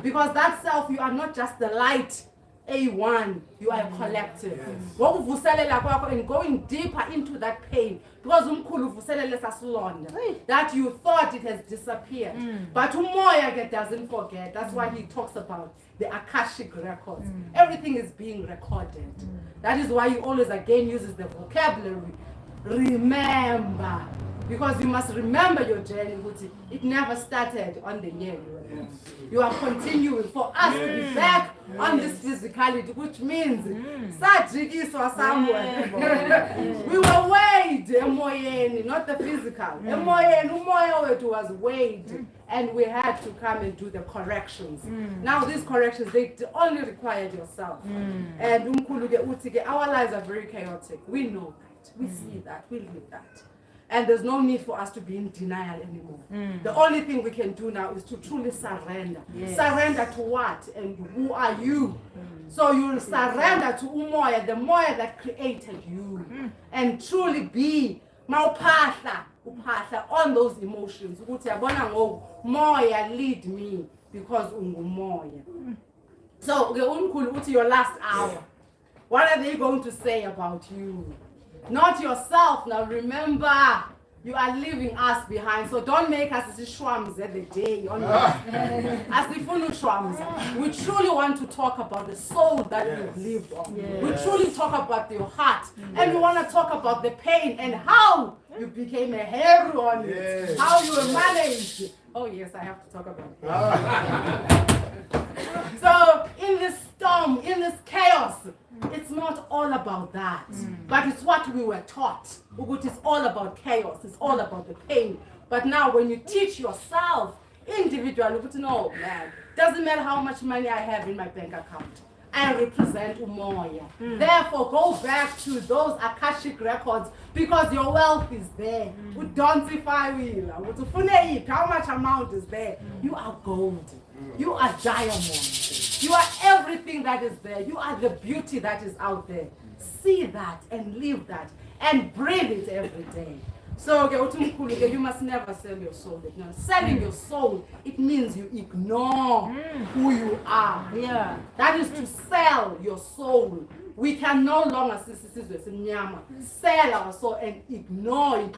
Because that self, you are not just the light, A1, you are a collective. And going deeper into that pain, because that you thought it has disappeared. But Umoya doesn't forget. That's why he talks about the Akashic records. Everything is being recorded. That is why he always again uses the vocabulary. Remember. Because you must remember your journey, it never started on the year you were born. You are continuing for us to be back on this physicality, which means sajikiswa somewhere. We were weighed emoyeni, not the physical. Emoyeni, umoya wethu was weighed, and we had to come and do the corrections. Now these corrections, they only required yourself. And Mkhulu ke uthi ke, our lives are very chaotic. We know that. We see that. We live that. And there's no need for us to be in denial anymore. The only thing we can do now is to truly surrender. Surrender to what? And who are you? So you'll surrender to umoya, the moya that created you. And truly be mawuphahla on those emotions. Ukuthi yabona ngoku moya lead me because ungumoya. So ke Mkhulu uthi your last hour. What are they going to say about you? Not yourself. Now remember, you are leaving us behind. So don't make us shwams every day. As we truly want to talk about the soul that you've lived on. We truly talk about your heart. And we want to talk about the pain and how you became a hero on it. How you were managed. Oh yes, I have to talk about it. So in this storm, in this chaos, it's not all about that, but it's what we were taught. It's all about chaos, it's all about the pain. But now when you teach yourself individually, no, man, doesn't matter how much money I have in my bank account, I represent umoya. Therefore, go back to those Akashic records because your wealth is there. Don't how much amount is there? You are gold. You are diamond. You are everything that is there. You are the beauty that is out there. See that and live that and breathe it every day. So you must never sell your soul. Selling your soul, it means you ignore who you are. That is to sell your soul. We can no longer sell our soul and ignore it.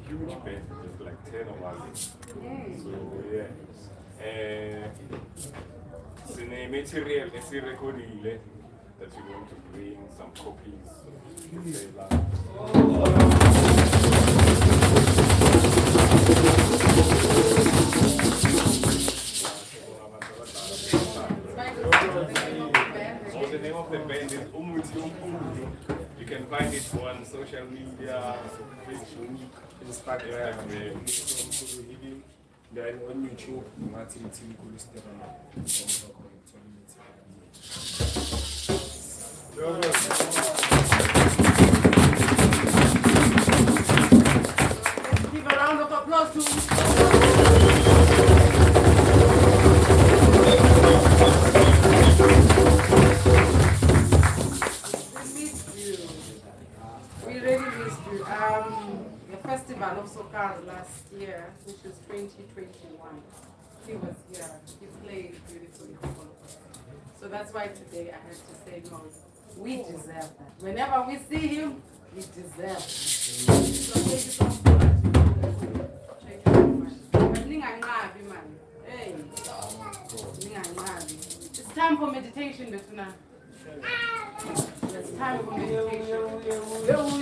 huge band, there's like 10 of us. So yeah. Sine material esirekodile that we want to bring some copies. So the name of the band is Mkhulu. You can find it on social media, Facebook, Instagram, then on YouTube, Martin Mkhulu. Give a round of applause to we really missed you. The festival of Sokar last year, which was 2021, he was here. He played beautifully for all of us. So that's why today I had to say no. We deserve that. Whenever we see him, we deserve it. So thank you so much. Thank you very much. But ninganqabi, man. Hey. Ninganqabi. It's time for meditation, Betuna. It's time for meditation.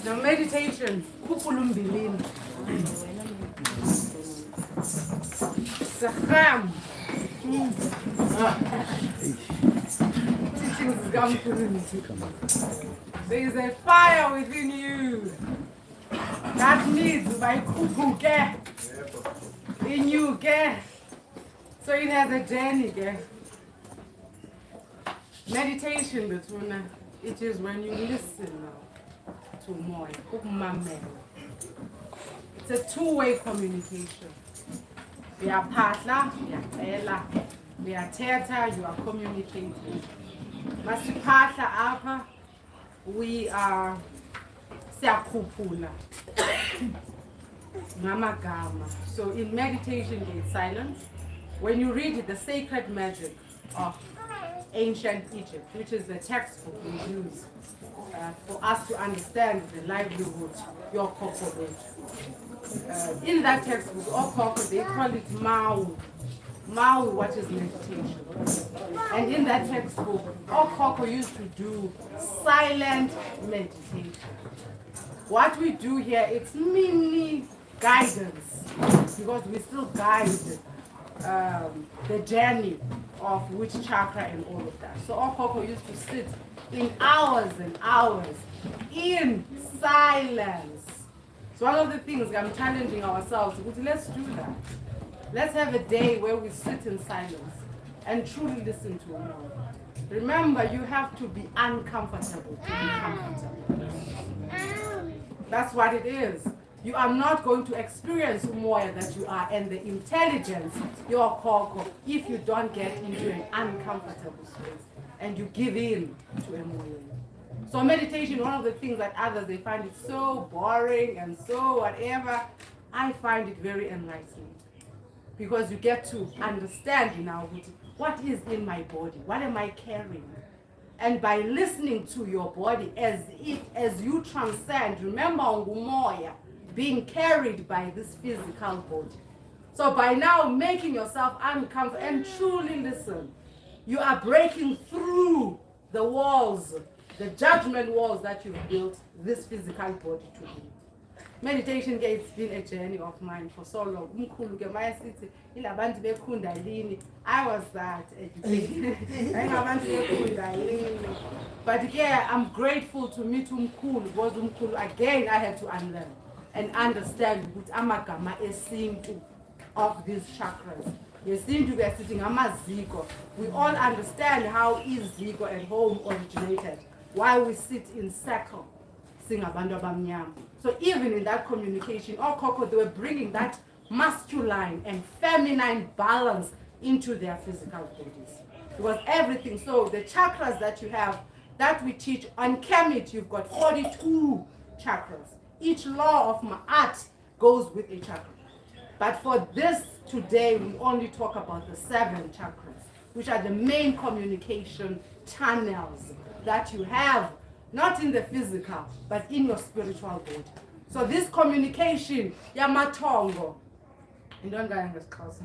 Now meditation, kukulumbilini. Saham. Teachings come through. There is a fire within you that needs by kukuke in you, ke. So it has a journey, ke. Meditation, Betuna, it is when you listen now to more. It's a two-way communication. We are partner, we are tela, we are theater, you are communicating. Masipahla apa, we are siyakhuphula. Ngamagama. So in meditation, there's silence. When you read the sacred magic of ancient Egypt, which is the textbook we use for us to understand the livelihood, your corporate. In that textbook, or corporate, they call it Mau. Mau, what is meditation? And in that textbook, Okoko used to do silent meditation. What we do here, it's mainly guidance, because we still guide the journey of which chakra and all of that. So Okoko used to sit in hours and hours in silence. So one of the things I'm challenging ourselves, let's do that. Let's have a day where we sit in silence and truly listen to one. Remember, you have to be uncomfortable to be comfortable. That's what it is. You are not going to experience more that you are and the intelligence, your Koko, if you don't get into an uncomfortable space and you give in to emotion. So meditation, one of the things that others, they find it so boring and so whatever, I find it very enlightening. Because you get to understand now what is in my body, what am I carrying? And by listening to your body as you transcend, remember Ngumoya, being carried by this physical body. So by now making yourself uncomfortable and truly listen, you are breaking through the walls, the judgment walls that you've built this physical body to be. Meditation, it's been a journey of mine for so long. Mkhulu ke maya sithi ilabantu bekundalini. I was that educated. But yeah, I'm grateful to meet Mkhulu because Mkhulu again I had to unlearn and understand ukuthi amagama esintu of these chakras. Yesintu we are sitting amaziko. We all understand how iziko and home originated. Why we sit in circle. Singabantu abamnyama. So even in that communication, Okoko, they were bringing that masculine and feminine balance into their physical bodies. It was everything. So the chakras that you have, that we teach on Kemet, you've got 42 chakras. Each law of Ma'at goes with a chakra. But for this today, we only talk about the 7 chakras, which are the main communication channels that you have, not in the physical, but in your spiritual body. So this communication, yamatongo, and don't go English class.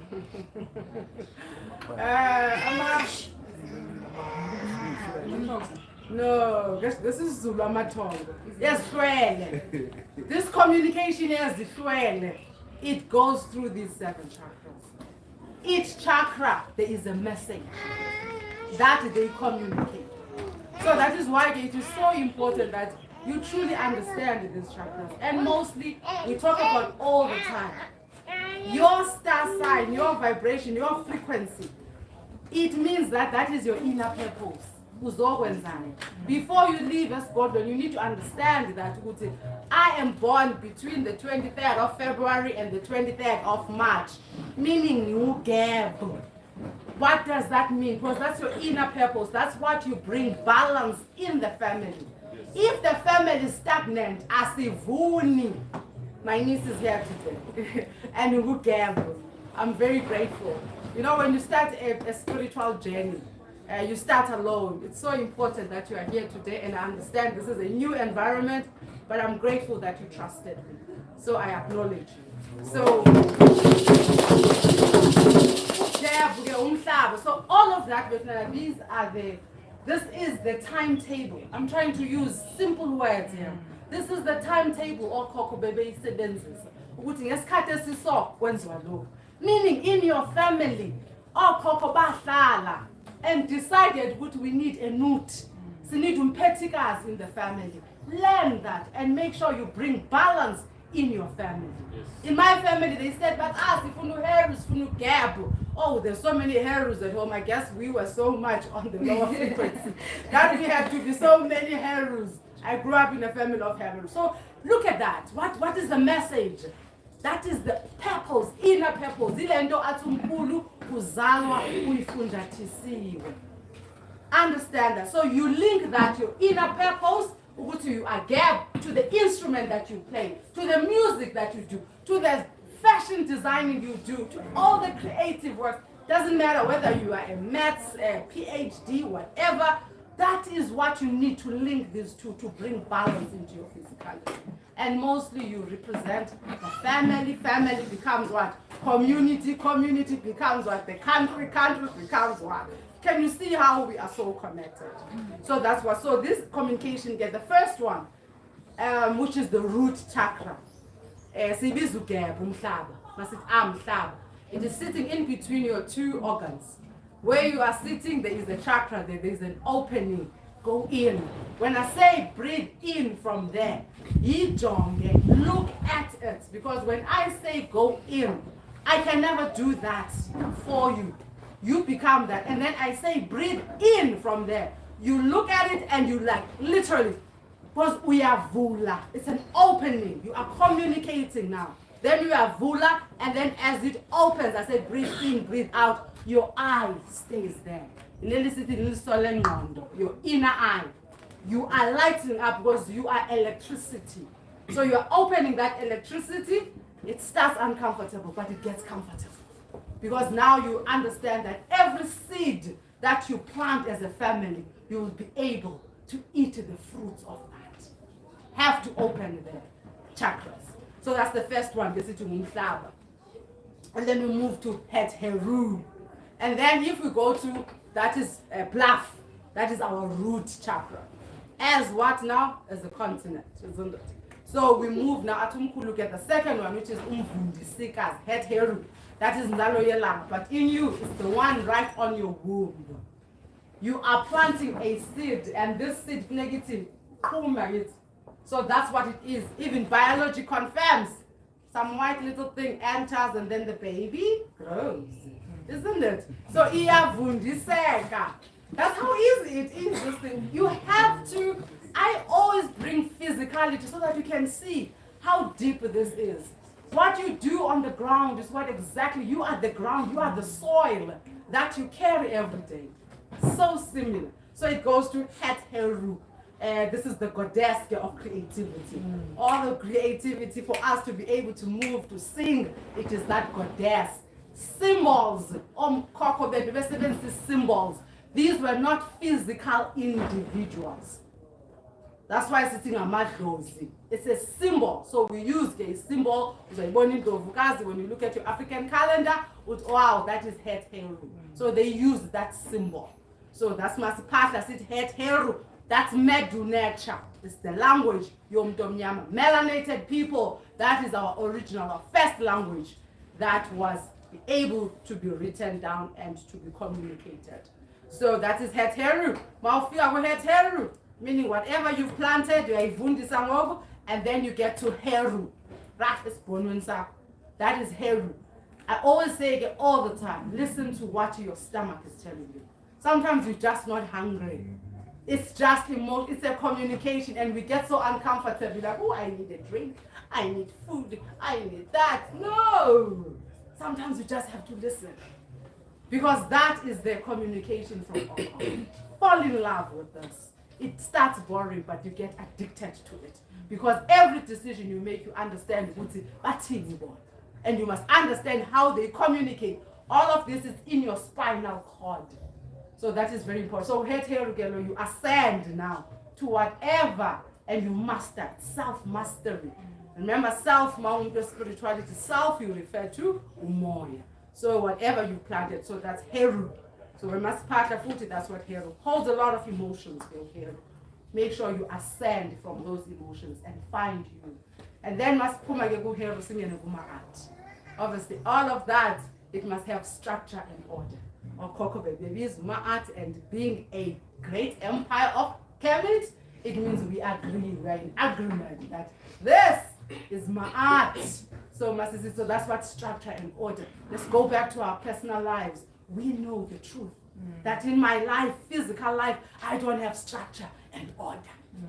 No, this is Zulu amatongo. Yes, this communication is the it goes through these 7 chakras. Each chakra, there is a message that they communicate. So that is why it is so important that you truly understand these chakras. And mostly, we talk about all the time. Your star sign, your vibration, your frequency, it means that that is your inner purpose. Before you leave Scotland, you need to understand that I am born between the 23rd of February and the 23rd of March, meaning you gap. What does that mean? Because that's your inner purpose. That's what you bring balance in the family. If the family is stagnant, asivuni, my niece is here today, and you gamble. I'm very grateful. You know, when you start a spiritual journey, you start alone. It's so important that you are here today, and I understand this is a new environment, but I'm grateful that you trusted me. So I acknowledge you. So all of that, this is the timetable. I'm trying to use simple words here. This is the timetable of Koko Bebe Sedenses. Meaning in your family, Koko Bahlala, and decided we need a nut. We need Impatience in the family. Learn that and make sure you bring balance in your family. Yes. In my family, they said, but if you Harus, you Gabu. Oh, there's so many Harus at home. I guess we were so much on the lower frequency that we had to be so many Harus. I grew up in a family of Harus. So look at that. What is the message? That is the purpose, inner purpose. Understand that. So you link that, your inner purpose, you are gap to the instrument that you play, to the music that you do, to the fashion designing you do, to all the creative work. Doesn't matter whether you are a maths, a PhD, whatever. That is what you need to link these two to bring balance into your physicality. And mostly you represent the family. Family becomes what? Community. Community becomes what? The country. Country becomes what? Can you see how we are so connected? So that's what. So this communication gets the first one, which is the root chakra. It is sitting in between your two organs. Where you are sitting, there is a chakra, there is an opening. Go in. When I say breathe in from there, look at it. Because when I say go in, I can never do that for you. You become that. And then I say breathe in from there. You look at it and you like literally, because we are vula. It's an opening. You are communicating now. Then you are vula, and then as it opens, I say breathe in, breathe out. Your eye stays there. Your inner eye. You are lighting up because you are electricity. So you're opening that electricity. It starts uncomfortable, but it gets comfortable. Because now you understand that every seed that you plant as a family, you will be able to eat the fruits of that. Have to open the chakras. So that's the first one, this is to Mkhulu. And then we move to Het Heru. And then if we go to, that is Bluff, that is our root chakra. As what now? As a continent, isn't it? So we move now at Mkhulu, at the second one, which is Umvundisikas, Het Heru. That is Ndalo Yelanga. But in you, it's the one right on your womb. You are planting a seed, and this seed negative, so that's what it is. Even biology confirms. Some white little thing enters, and then the baby grows. Isn't it? So iyavundiseka. That's how easy it is, this thing. You have to, I always bring physicality so that you can see how deep this is. What you do on the ground is what exactly, you are the ground, you are the soil that you carry every day. So similar. So it goes to Het Heru. This is the goddess of creativity. All the creativity for us to be able to move, to sing, it is that goddess. Symbols, symbols. These were not physical individuals. That's why it's sitting a madlozi. It's a symbol. So we use a symbol. When you look at your African calendar, wow, that is Het Heru. So they use that symbol. So that's Masipata, that's it, Het Heru. That's Medu nature. It's the language, Yom Tom Yama. Melanated people, that is our original, our first language that was able to be written down and to be communicated. So that is Het Heru. Maufia Het Heru. Meaning whatever you've planted, you are and then you get to Heru. That is Heru. I always say it all the time. Listen to what your stomach is telling you. Sometimes you're just not hungry. It's just emotion. It's a communication, and we get so uncomfortable. Like, oh, I need a drink. I need food. I need that. No. Sometimes you just have to listen. Because that is the communication from all. Fall in love with this. It starts boring, but you get addicted to it. Because every decision you make, you understand what's it, and you must understand how they communicate. All of this is in your spinal cord. So that is very important. So you ascend now to whatever, and you master self-mastery. Remember, spirituality, self you refer to umoya. So whatever you planted, so that's Heru. So we must part of it, that's what Heru holds. A lot of emotions, Heru. Make sure you ascend from those emotions and find you. And then must Heru singing art. Obviously, all of that, it must have structure and order. Or Kokobe babies, art, and being a great empire of Kemet, it means we agree, we're in agreement that this is art. So that's what structure and order. Let's go back to our personal lives. We know the truth that in my life, physical life, I don't have structure and order.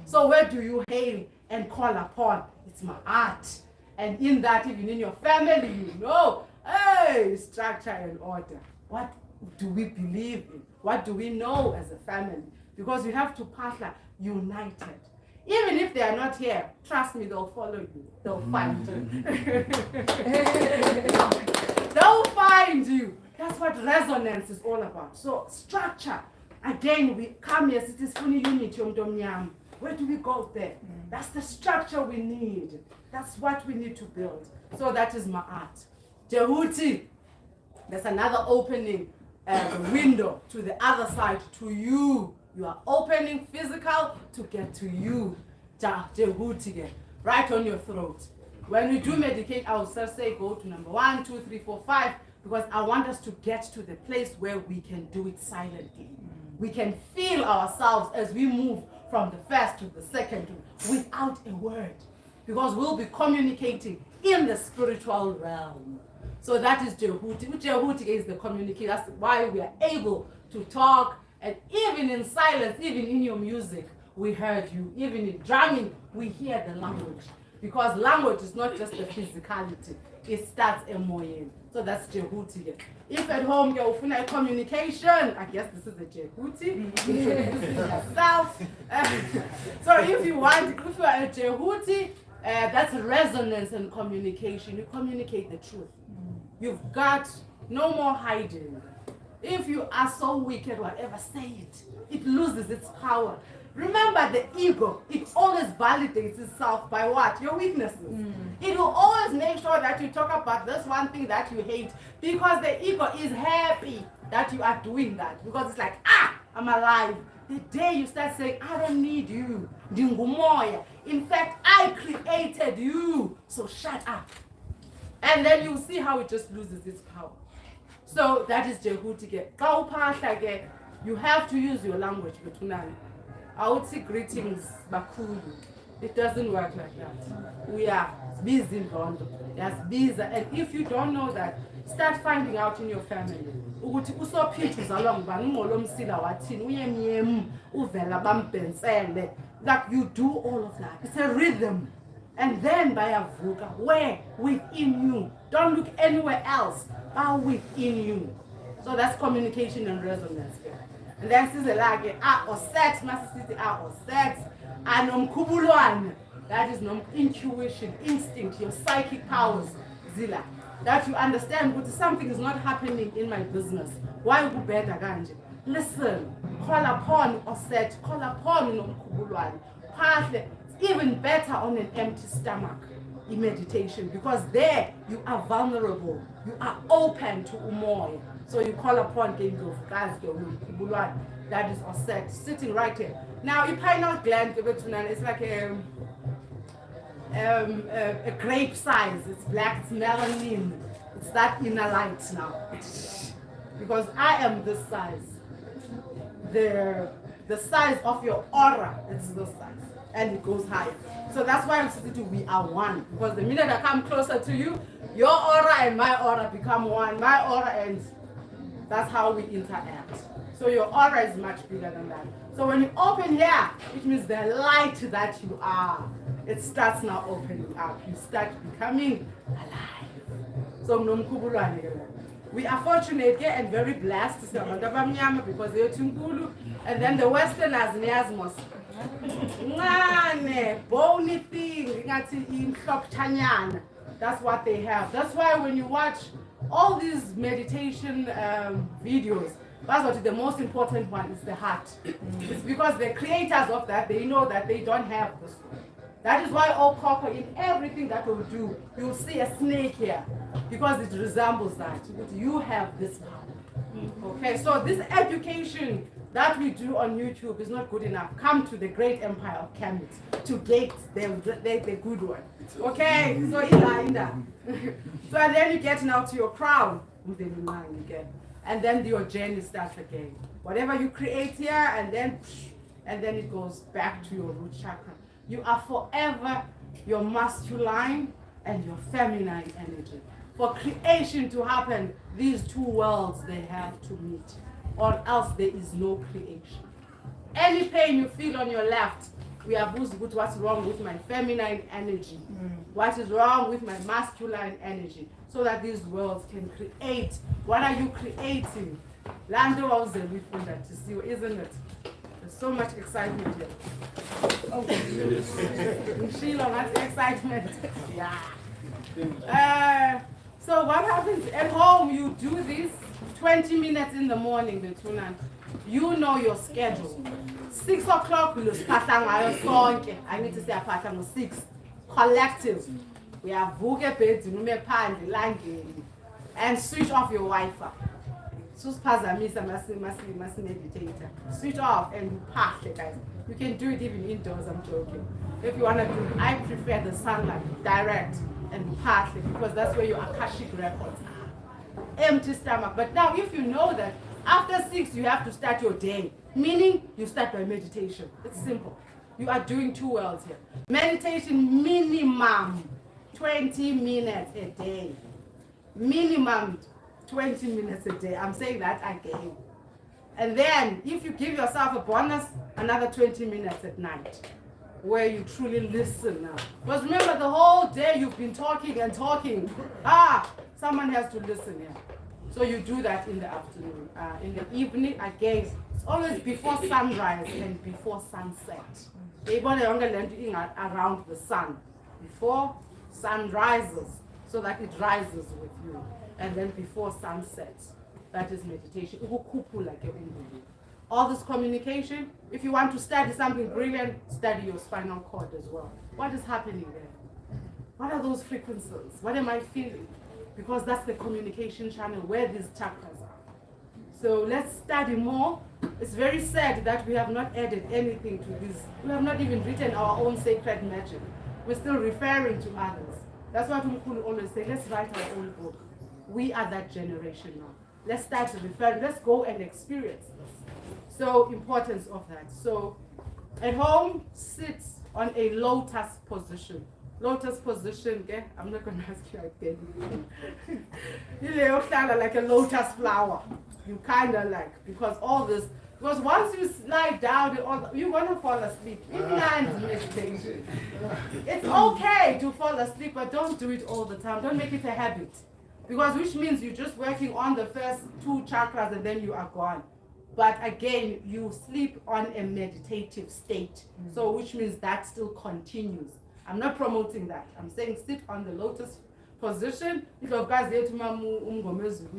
So where do you hail and call upon? It's my art. And in that, even in your family, you know, hey, structure and order. What do we believe in? What do we know as a family? Because you have to partner united. Even if they are not here, trust me, they'll follow you. They'll find you. They'll find you. That's what resonance is all about. So structure. Again, we come here, it is funny unit. Where do we go there? That's the structure we need. That's what we need to build. So that is my art. Jehuti. There's another opening, window to the other side, to you. You are opening physical to get to you. Jehuti, right on your throat. When we do medicate, I will just say go to number 1, 2, 3, 4, 5, because I want us to get to the place where we can do it silently. We can feel ourselves as we move from the first to the second without a word, because we'll be communicating in the spiritual realm. So that is Jehuti. Jehuti is the communicator. That's why we are able to talk, and even in silence, even in your music, we heard you. Even in drumming, we hear the language. Because language is not just the physicality, it starts emoying. So that's Jehuti. If at home you're a communication, I guess this is a Jehuti. Introducing yourself. So if you are a Jehuti, that's resonance and communication. You communicate the truth. You've got no more hiding. If you are so wicked, whatever, say it. It loses its power. Remember, the ego, it always validates itself by what? Your weaknesses. It will always make sure that you talk about this one thing that you hate, because the ego is happy that you are doing that. Because it's like, I'm alive. The day you start saying, I don't need you, Dingumoya. In fact, I created you, so shut up. And then you see how it just loses its power. So that is Jehuti. You have to use your language. I would say greetings, Mkhulu. It doesn't work like that. We are busy in London. Yes, busy. And if you don't know that, start finding out in your family. Like you do all of that. It's a rhythm. And then by a vuka, where? Within you. Don't look anywhere else, but within you. So that's communication and resonance. And then this is like or sex, master city or sex, and Mkhulu. That is intuition, instinct, your psychic powers, Zila. That you understand what something is not happening in my business. Why you better ganje? Listen, call upon or set, call upon Mkhulu. Partly, even better on an empty stomach in meditation, because there you are vulnerable, you are open to umoya. So you call upon Mkhulu. That is Osset, sitting right here. Now, your pineal gland, it's like a grape size. It's black, it's melanin. It's that inner light now. Because I am this size. The size of your aura is this size. And it goes higher. So that's why I'm saying we are one. Because the minute I come closer to you, your aura and my aura become one. My aura and that's how we interact. So your aura is much bigger than that. So when you open here, which means the light that you are, it starts now opening up. You start becoming alive. So we are fortunate and very blessed because they're Mkhulu, and then the Westerners Niasmos. Bony thing, that's what they have. That's why when you watch all these meditation videos, that's what the most important one is, the heart. It's because the creators of that, they know that they don't have this. That is why all copper in everything that we do, you'll see a snake here, because it resembles that. You have this power. Okay, so this education that we do on YouTube is not good enough. Come to the great empire of Kemet to get the good one. Okay, so so then you get now to your crown, and then your journey starts again. Whatever you create here, and then it goes back to your root chakra. You are forever your masculine and your feminine energy. For creation to happen, these two worlds, they have to meet, or else there is no creation. Any pain you feel on your left, we are busy with what's wrong with my feminine energy, what is wrong with my masculine energy, so that these worlds can create. What are you creating? Lando was the refund that you see, isn't it? There's so much excitement here. Sheila, that's excitement. Yeah. So what happens at home? You do this 20 minutes in the morning, Betunan. You know your schedule. 6 o'clock, we'll start I need to say a 6. Collective. We have and switch off your Wi-Fi. Susiphazamisa masi-meditator. Switch off and pass it, guys. You can do it even indoors, I'm joking. If you want to do it, I prefer the sunlight, direct and pass it, because that's where your Akashic records are. Empty stomach. But now if you know that after 6 you have to start your day, meaning you start by meditation. It's simple. You are doing 2 worlds here. Meditation minimum 20 minutes a day. Minimum 20 minutes a day. I'm saying that again. And then if you give yourself a bonus, another 20 minutes at night, where you truly listen now. Because remember, the whole day you've been talking and talking. Someone has to listen here. So you do that in the afternoon. In the evening, again, it's always before sunrise and before sunset. Around the sun. Before sun rises, so that it rises with you. And then before sunset, that is meditation. All this communication, if you want to study something brilliant, study your spinal cord as well. What is happening there? What are those frequencies? What am I feeling? Because that's the communication channel where these chakras are. So let's study more. It's very sad that we have not added anything to this. We have not even written our own sacred magic. We're still referring to others. That's what Mkhulu always say, let's write our own book. We are that generation now. Let's start referring, let's go and experience this. So, importance of that. So, at home, sit on a lotus position. Lotus position, okay? I'm not going to ask you again. You lay like a lotus flower. You kind of like, because all this, because once you lie down, you're going to fall asleep. It's okay to fall asleep, but don't do it all the time. Don't make it a habit. Because which means you're just working on the first 2 chakras and then you are gone. But again, you sleep on a meditative state. So which means that still continues. I'm not promoting that. I'm saying sit on the lotus position. We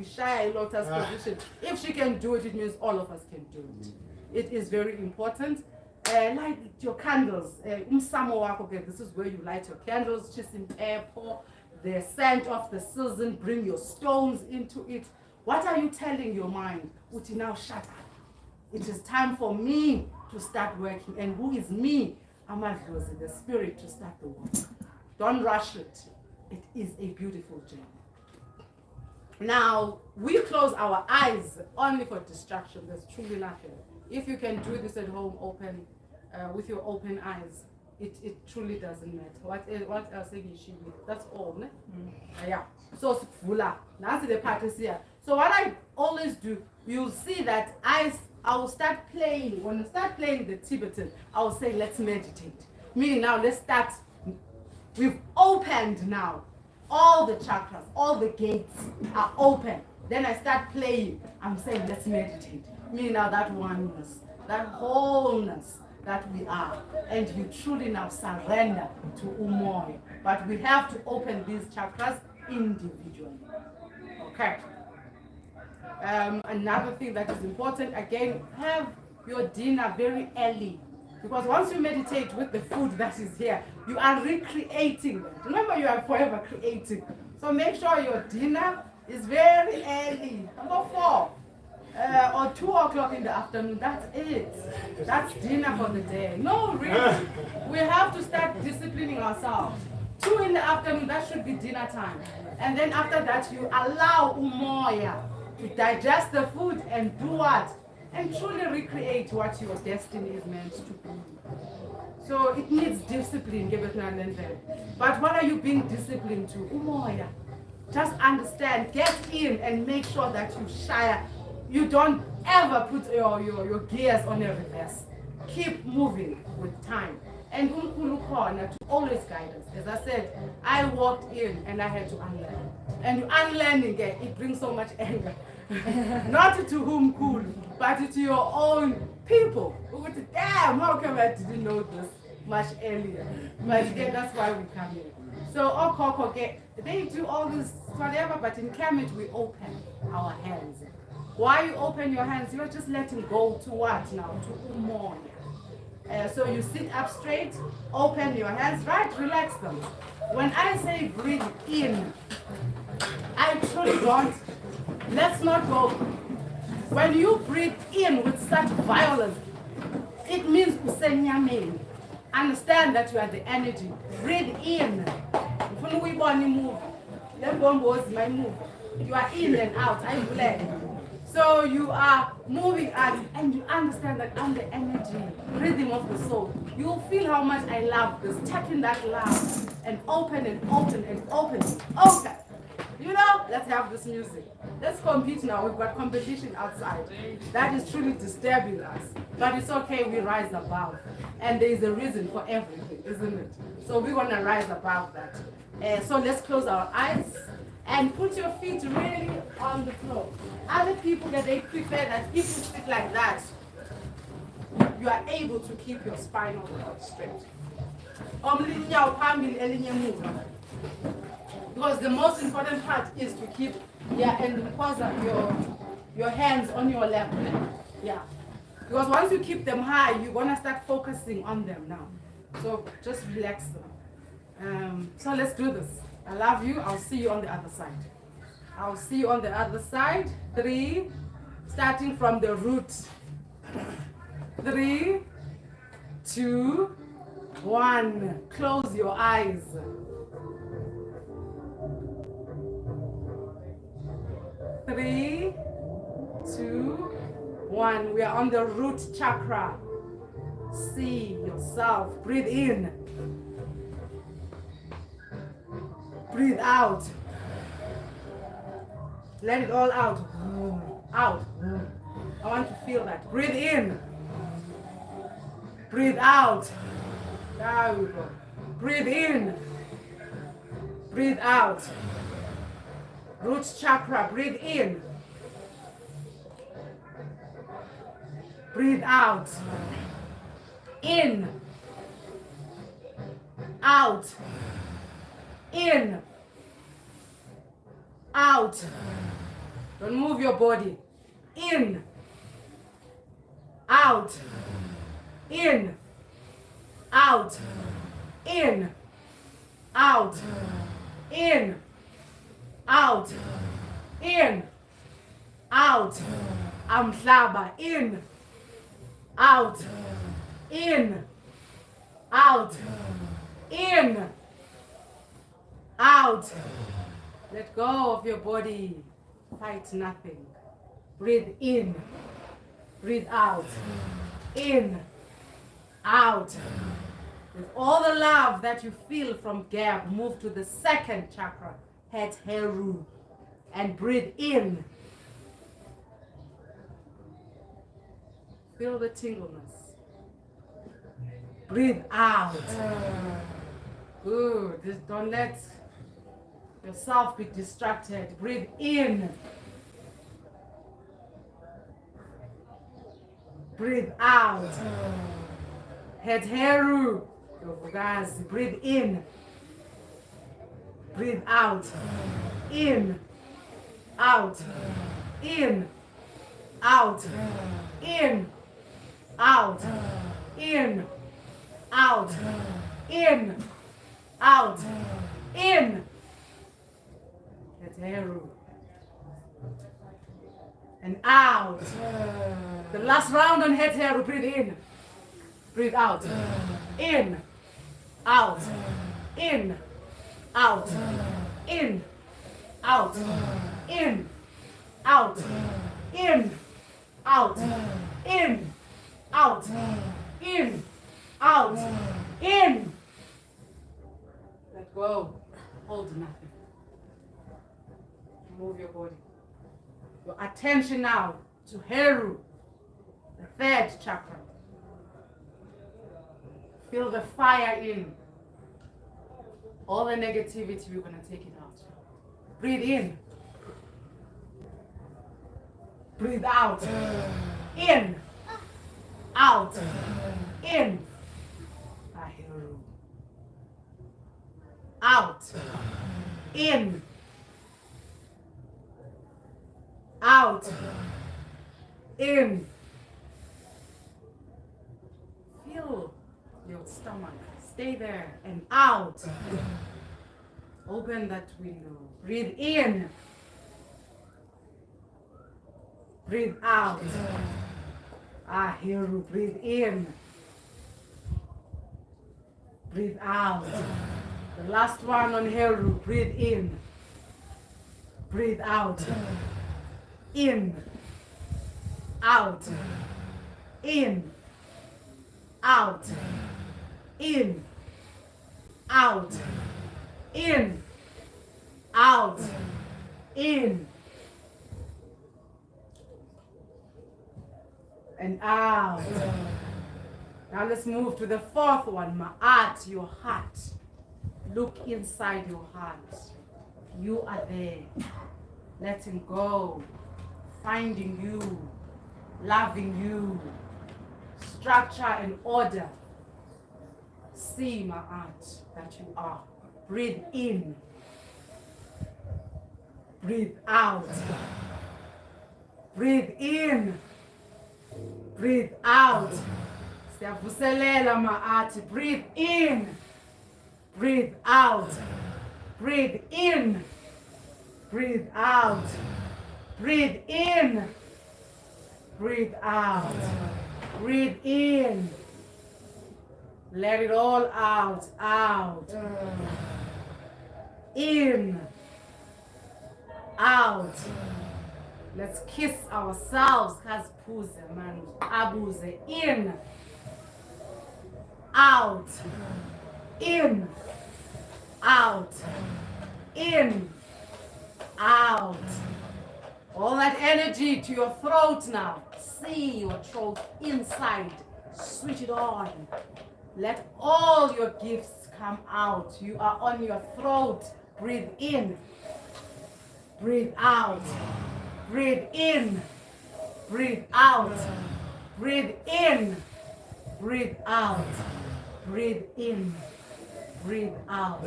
shy a lotus position. If she can do it, it means all of us can do it. It is very important. Light your candles. This is where you light your candles. Just in airport. The scent of the season, bring your stones into it. What are you telling your mind? Uti, now shut up. It is time for me to start working. And who is me? Amadlozi, the spirit, to start the work. Don't rush it. It is a beautiful journey. Now, we close our eyes only for distraction. There's truly nothing. If you can do this at home, open, with your open eyes, it truly doesn't matter. What else that's all, ne? Yeah. So that's the part is here. So what I always do, you'll see that I will start playing. When I start playing the Tibetan, I will say, let's meditate. Meaning now, let's start. We've opened now. All the chakras, all the gates are open. Then I start playing. I'm saying, let's meditate. Meaning now that oneness, that wholeness that we are, and you truly now surrender to Umoya. But we have to open these chakras individually. Okay. Another thing that is important, again, have your dinner very early. Because once you meditate with the food that is here, you are recreating them. Remember, you are forever creating. So make sure your dinner is very early. Number 4. Or 2 o'clock in the afternoon, that's it. That's dinner for the day. No, really. We have to start disciplining ourselves. 2 in the afternoon, that should be dinner time. And then after that, you allow Umoya to digest the food and do what? And truly recreate what your destiny is meant to be. So it needs discipline, but what are you being disciplined to? Umoya. Just understand, get in and make sure that you shire. You don't ever put your gears on a reverse. Keep moving with time. And Mkhulu corner to always guide us. As I said, I walked in and I had to unlearn. And unlearning it brings so much anger. Not to Mkhulu, but to your own people. Damn, how come I didn't know this much earlier? But again, that's why we come here. So they do all this whatever, but in Kemet we open our hands. Why you open your hands? You're just letting go to what now? To Umoya. So you sit up straight, open your hands, right? Relax them. When I say breathe in, I truly don't. Let's not go When you breathe in with such violence, it means usenyameni. Understand that you are the energy. Breathe in. Ufuna ukuyibona imove. Le mbombozi mayimove. You are in and out. Ayivuleke. So you are moving out and you understand that I'm the energy, rhythm of the soul. You'll feel how much I love this. Tap in that love and open and open and open. Okay. You know, let's have this music. Let's compete now. We've got competition outside. That is truly disturbing us. But it's okay, we rise above. And there is a reason for everything, isn't it? So we want to rise above that. So let's close our eyes and put your feet really on the floor. Other people that they prefer that if you sit like that, you are able to keep your spinal cord straight. Because the most important part is to keep your hands on your lap. Yeah. Because once you keep them high, you're gonna start focusing on them now. So just relax them. So let's do this. I love you. I'll see you on the other side. I'll see you on the other side. 3, starting from the root. 3, 2, 1. Close your eyes. 3, 2, 1. We are on the root chakra. See yourself. Breathe in. Breathe out. Let it all out. Out. I want to feel that. Breathe in. Breathe out. There we go. Breathe in. Breathe out. Root chakra. Breathe in. Breathe out. In. Out. In. Out. Don't move your body. In. Out. In. Out. In. Out. In. Out. In. Out. Amhlaba. In. Out. In. Out. In. Out. Let go of your body. Fight nothing. Breathe in. Breathe out. In. Out. With all the love that you feel from Gab, move to the second chakra, Het Heru, and breathe in. Feel the tingleness. Breathe out. Good. Just don't let yourself be distracted. Breathe in. Breathe out. Het Heru. Breathe in. Breathe out. In. Out. In. Out. In. Out. In. Out. In. Out. In. Heru. And out. The last round on Het Heru. Breathe in. Breathe out. In. Out. In. Out. In. Out. In. Out. In. Out. In. Out. In. Out. In. Let go. Hold nothing. Move your body. Your attention now to Heru, the third chakra. Feel the fire in. All the negativity, we're going to take it out. Breathe in. Breathe out. In. Out. In. Heru. Out. In. Out. In. Feel your stomach. Stay there and out. Open that window. Breathe in. Breathe out. Heru, breathe in. Breathe out. The last one on Heru, breathe in. Breathe out. In. Out. In. Out. In. Out. In. Out. In. And out. Now let's move to the fourth one. Ma'at, your heart. Look inside your heart. You are there. Letting go. Finding you. Loving you. Structure and order. See, Ma'at, that you are. Breathe in. Breathe out. Breathe in. Breathe out. Siyavuselela Ma'at. Breathe in. Breathe out. Breathe in. Breathe out. Breathe in. Breathe out. Breathe in. Let it all out. Out. In. Out. Let's kiss ourselves. Kasiphuze man. Abuze. In. Out. In. Out. In. Out. All that energy to your throat now. See your throat inside. Switch it on. Let all your gifts come out. You are on your throat. Breathe in. Breathe out. Breathe in. Breathe out. Breathe in. Breathe out. Breathe in. Breathe out.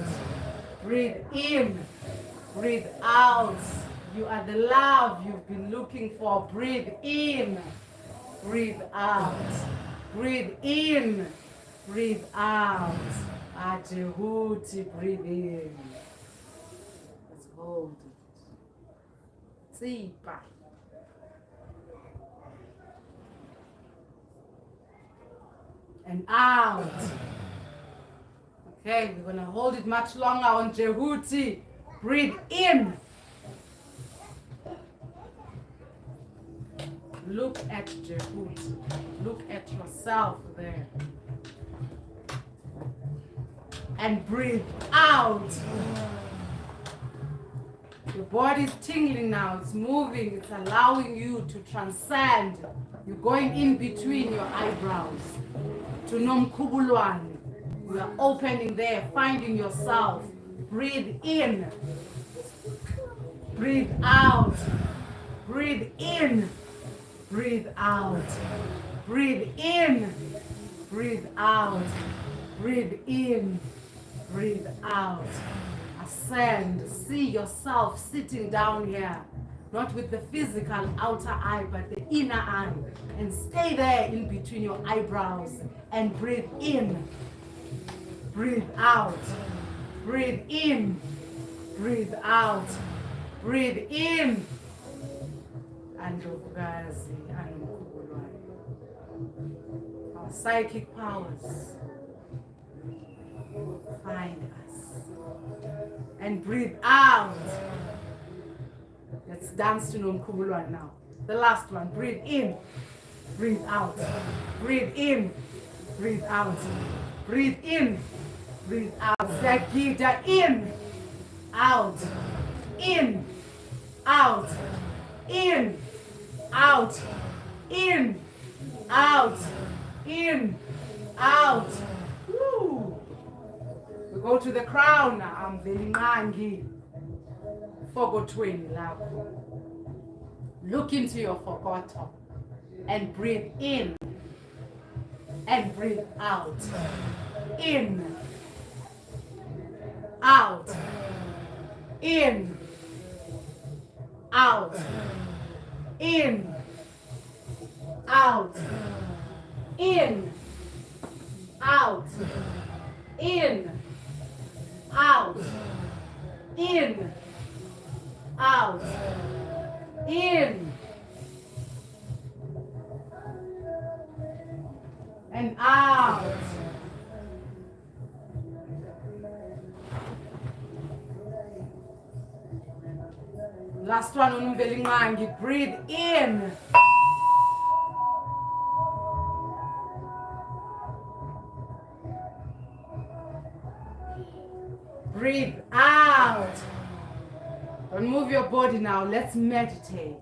Breathe in. Breathe out. You are the love you've been looking for. Breathe in. Breathe out. Breathe in. Breathe out. Ajehuti, breathe in. Let's hold it. Deeper. And out. Okay, we're gonna hold it much longer on Jehuti. Breathe in. Look at Jehuti. Look at yourself there. And breathe out. Your body's tingling now. It's moving. It's allowing you to transcend. You're going in between your eyebrows to Nomkhulu. You are opening there, finding yourself. Breathe in. Breathe out. Breathe in. Breathe out. Breathe in. Breathe out. Breathe in. Breathe out. Ascend. See yourself sitting down here. Not with the physical outer eye, but the inner eye. And stay there in between your eyebrows. And breathe in. Breathe out. Breathe in. Breathe out. Breathe in. And our psychic powers find us. And breathe out. Let's dance to Nomkhulu now. The last one. Breathe in. Breathe out. Breathe in. Breathe out. Breathe in. Breathe out. Sakita in. Out. In. Out. In. Out. In. Out. In. Out. Woo. We go to the crown now. I'm very mangy. Fogotweni lapho. Look into your fogoto and breathe in and breathe out. In. Out. In. Out. In. Out. In. Out. In. Out. In. Out. In. and out. Last one, Unvelingangi. Breathe in. Breathe out. Don't move your body now. Let's meditate.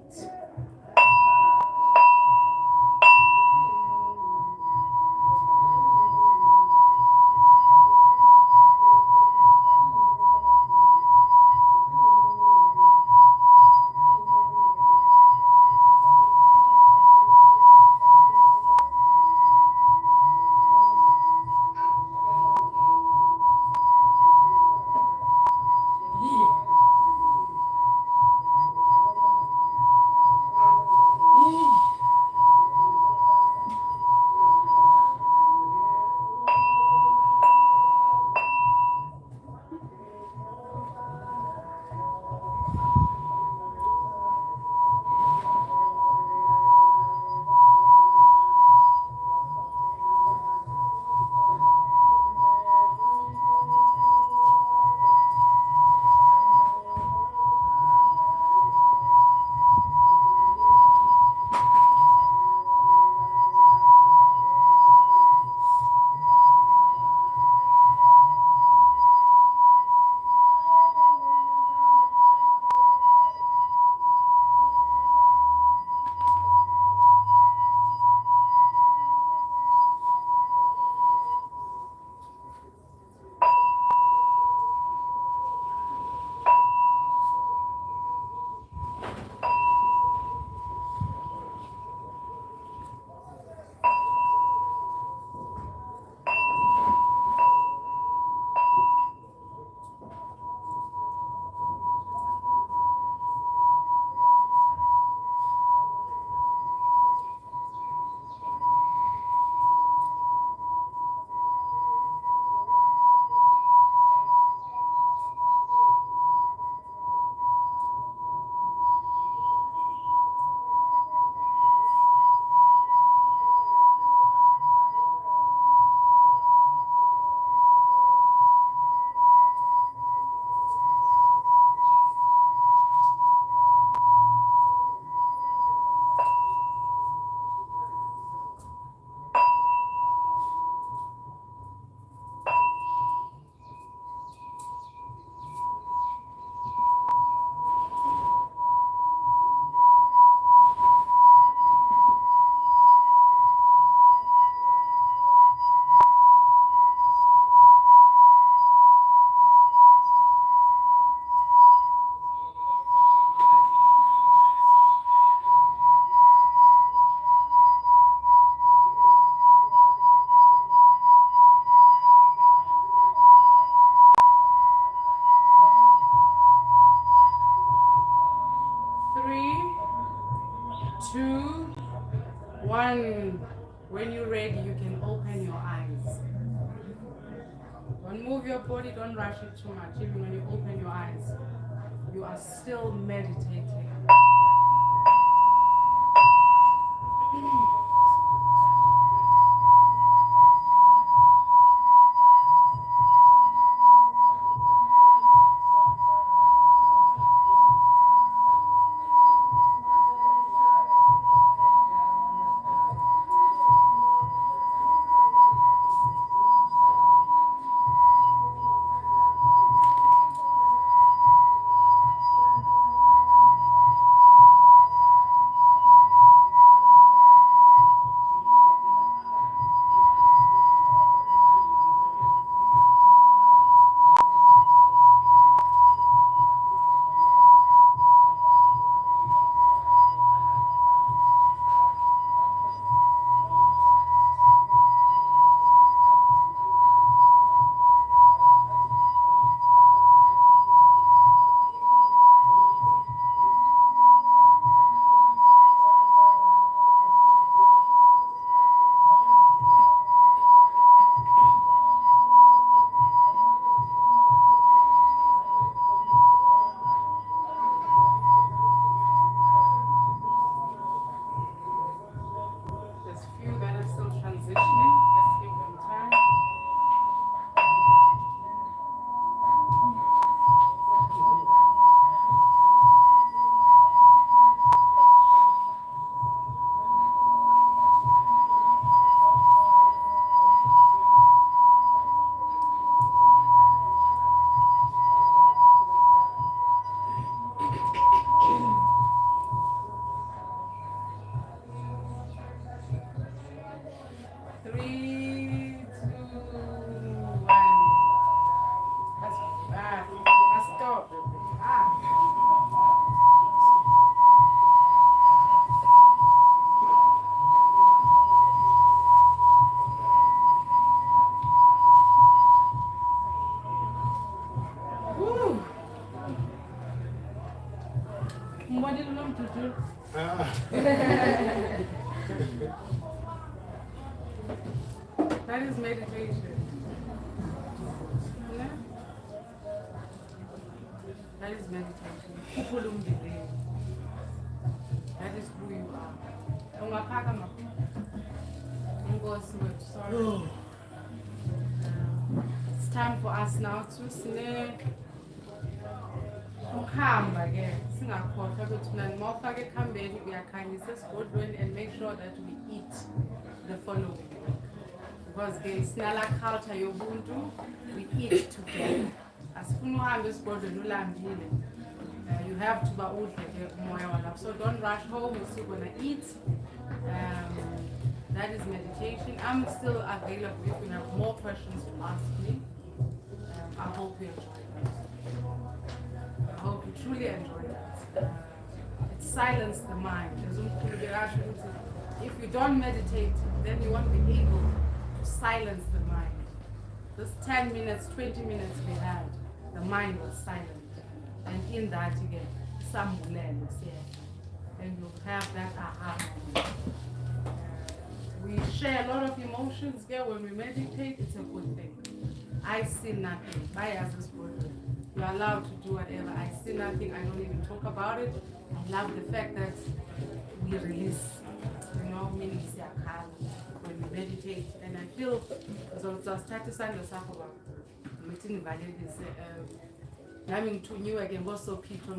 One, when you're ready, you can open your eyes. Don't move your body, don't rush it too much. Even when you open your eyes, you are still meditating. 3, 2, 1. Let's stop. Woo. What did you want to do? That is meditation. Yeah? That is meditation. That is who you are. Sorry. It's time for us now to snare. Ukuhamba ke singakhohlwa ukuthi mina mawufaka ekhambeni uyakhanyisa esigodlweni and make sure that we eat the following week. Because ke sinala culture yobuntu, we eat together. Asifuna uhambe esigodlweni ulambile. You have to ba udle ke umoya walapho. So don't rush home, you're gonna eat. That is meditation. I'm still available if you have more questions to ask me. I hope you enjoy it. I hope you truly enjoy that. It silences the mind. If you don't meditate, then you won't be able to silence the mind. This 10 minutes, 20 minutes we had, the mind was silent. And in that you get some awareness, and you'll have that aha moment. We share a lot of emotions here when we meditate. It's a good thing. I see nothing. You're allowed to do whatever. I see nothing. I don't even talk about it. I love the fact that we release, meaning when we meditate. And I feel so start to sign yourself about meeting value is having to new again also people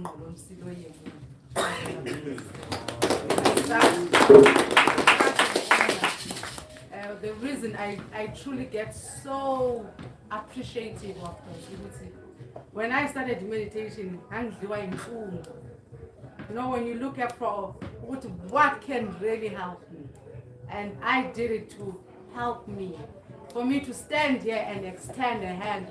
the reason I truly get so appreciative of this. When I started meditation, when you look at for what can really help me, and I did it to help me. For me to stand here and extend a hand,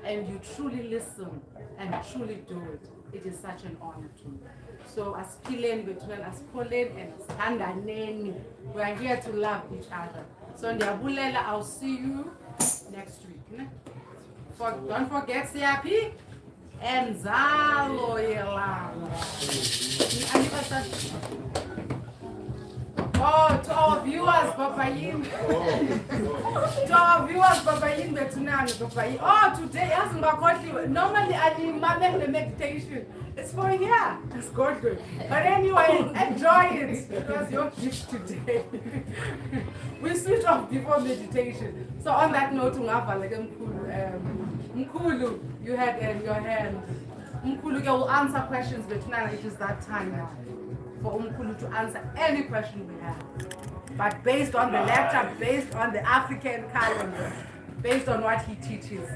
and you truly listen and truly do it, it is such an honor to me. So as Killen between us Pauline and Standaneni, we are here to love each other. So Ndiabulela, I'll see you next week. Don't forget CRP and Zalo Yelama. Oh, to our viewers, Papa Yin. To our viewers, Papa Yin, Papa Yin. Oh, today, normally I do the meditation. It's for here. It's good. But anyway, enjoy it. It was your gift today. We switch off before meditation. So on that note, Mkhulu, you had in your hand. Mkhulu will answer questions, but now it is that time now for Mkhulu to answer any question we have. But based on the lecture, based on the African calendar, based on what he teaches.